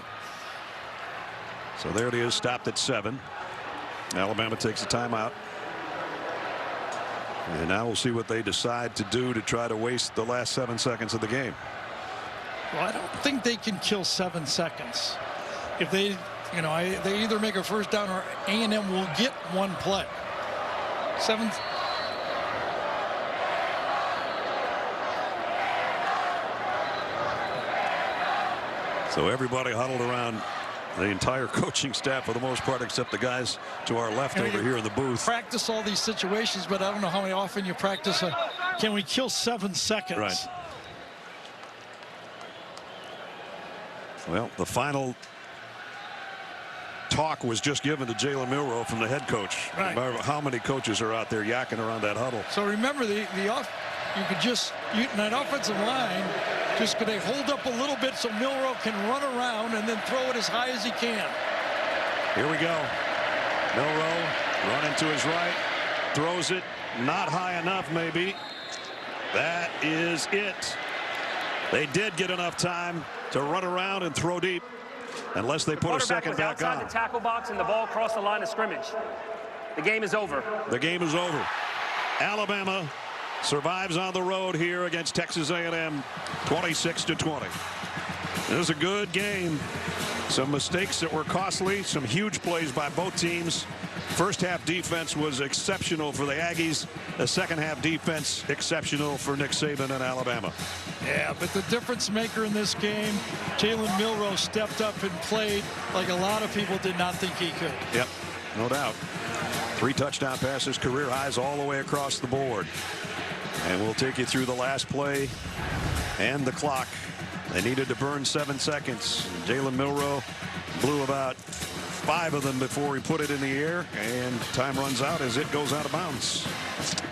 So there it is, stopped at 7. Alabama takes a timeout. And now we'll see what they decide to do to try to waste the last 7 seconds of the game. Well, I don't think they can kill 7 seconds. If they, you know, they either make a first down or A&M will get 1 play. 7. So everybody huddled around the entire coaching staff for the most part, except the guys to our left over here in the booth. Practice all these situations, but I don't know how many often you practice. Can we kill 7 seconds? Right. Well, the final talk was just given to Jalen Milroe from the head coach. Right. Remember how many coaches are out there yakking around that huddle. So remember, you could just, in that offensive line, just could they hold up a little bit so Milroe can run around and then throw it as high as he can. Here we go. Milroe running to his right, throws it not high enough maybe. That is it. They did get enough time to run around and throw deep unless they put a second back on. Outside the tackle box and the ball crossed the line of scrimmage. The game is over. The game is over. Alabama survives on the road here against Texas A&M 26-20. It was a good game. Some mistakes that were costly, some huge plays by both teams. First half defense was exceptional for the Aggies. The second half defense exceptional for Nick Saban and Alabama. Yeah, but the difference maker in this game, Jalen Milroe stepped up and played like a lot of people did not think he could. Yep, no doubt. 3 touchdown passes, career highs all the way across the board. And we'll take you through the last play and the clock. They needed to burn 7 seconds. Jalen Milroe blew about 5 of them before he put it in the air, and time runs out as it goes out of bounds.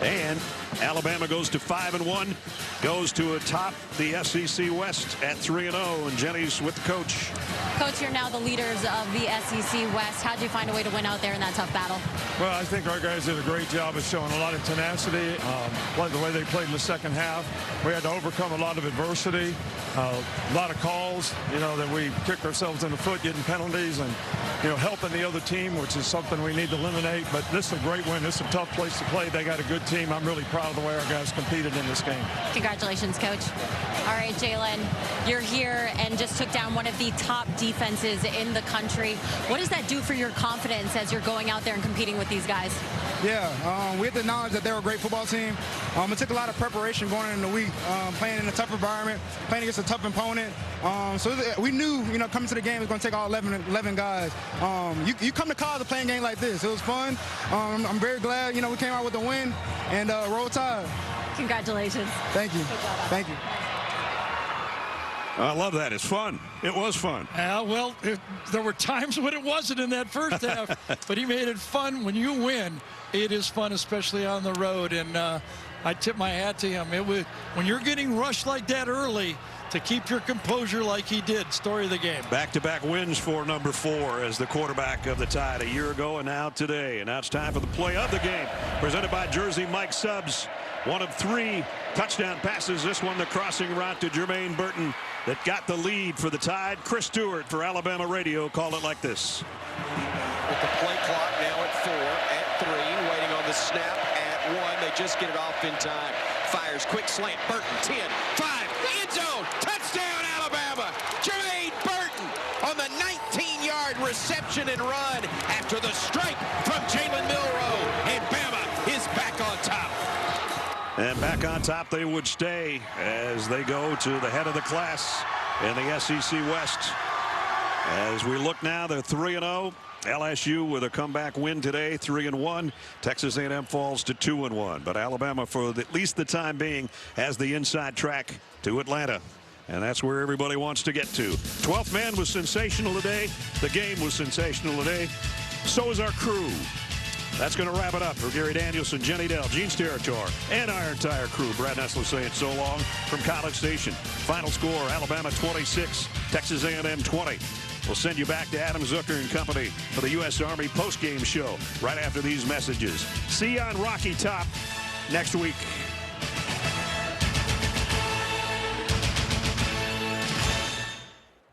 And Alabama goes to 5-1, goes to atop the SEC West at 3-0, and Jenny's with the coach. Coach, you're now the leaders of the SEC West. How'd you find a way to win out there in that tough battle? Well, I think our guys did a great job of showing a lot of tenacity. The way they played in the second half, we had to overcome a lot of adversity, a lot of calls, you know, that we kicked ourselves in the foot, getting penalties and, you know, helping the other team, which is something we need to eliminate. But this is a great win. This is a tough place to play. They got a good team. I'm really proud of the way our guys competed in this game. Congratulations, Coach. All right, Jalen, you're here and just took down one of the top defenses in the country. What does that do for your confidence as you're going out there and competing with these guys? Yeah, we have to acknowledge that they're a great football team. It took a lot of preparation going into the week, playing in a tough environment, playing against a tough opponent. So we knew, you know, coming to the game, it was going to take all 11 guys. You come to college to play a game like this. It was fun. I'm very glad, you know, we came out with a win and roll tide. Congratulations. Thank you. Thank you. I love that. It's fun. It was fun. Well, there were times when it wasn't in that first half, but he made it fun. When you win, it is fun, especially on the road. And I tip my hat to him. When you're getting rushed like that early, to keep your composure like he did. Story of the game. Back-to-back wins for number 4 as the quarterback of the Tide a year ago and now today. And now it's time for the play of the game. Presented by Jersey Mike Subs. One of 3 touchdown passes. This one the crossing route to Jermaine Burton that got the lead for the Tide. Chris Stewart for Alabama Radio called it like this. With the play clock now at 4, at 3, waiting on the snap at 1. They just get it off in time. Fires, quick slant. Burton, 10, 5, end zone. Touchdown, Alabama. Jermaine Burton on the 19-yard reception and run after the strike from Jalen Milroe. And Bama is back on top. And back on top they would stay as they go to the head of the class in the SEC West. As we look now, they're 3-0. LSU with a comeback win today, 3-1. Texas A&M falls to 2-1. But Alabama, for at least the time being, has the inside track to Atlanta. And that's where everybody wants to get to. 12th man was sensational today. The game was sensational today. So is our crew. That's going to wrap it up for Gary Danielson, Jenny Dell, Gene Steratore, and our entire crew. Brad Nessler saying so long from College Station. Final score, Alabama 26, Texas A&M 20. We'll send you back to Adam Zucker and company for the U.S. Army postgame show right after these messages. See you on Rocky Top next week.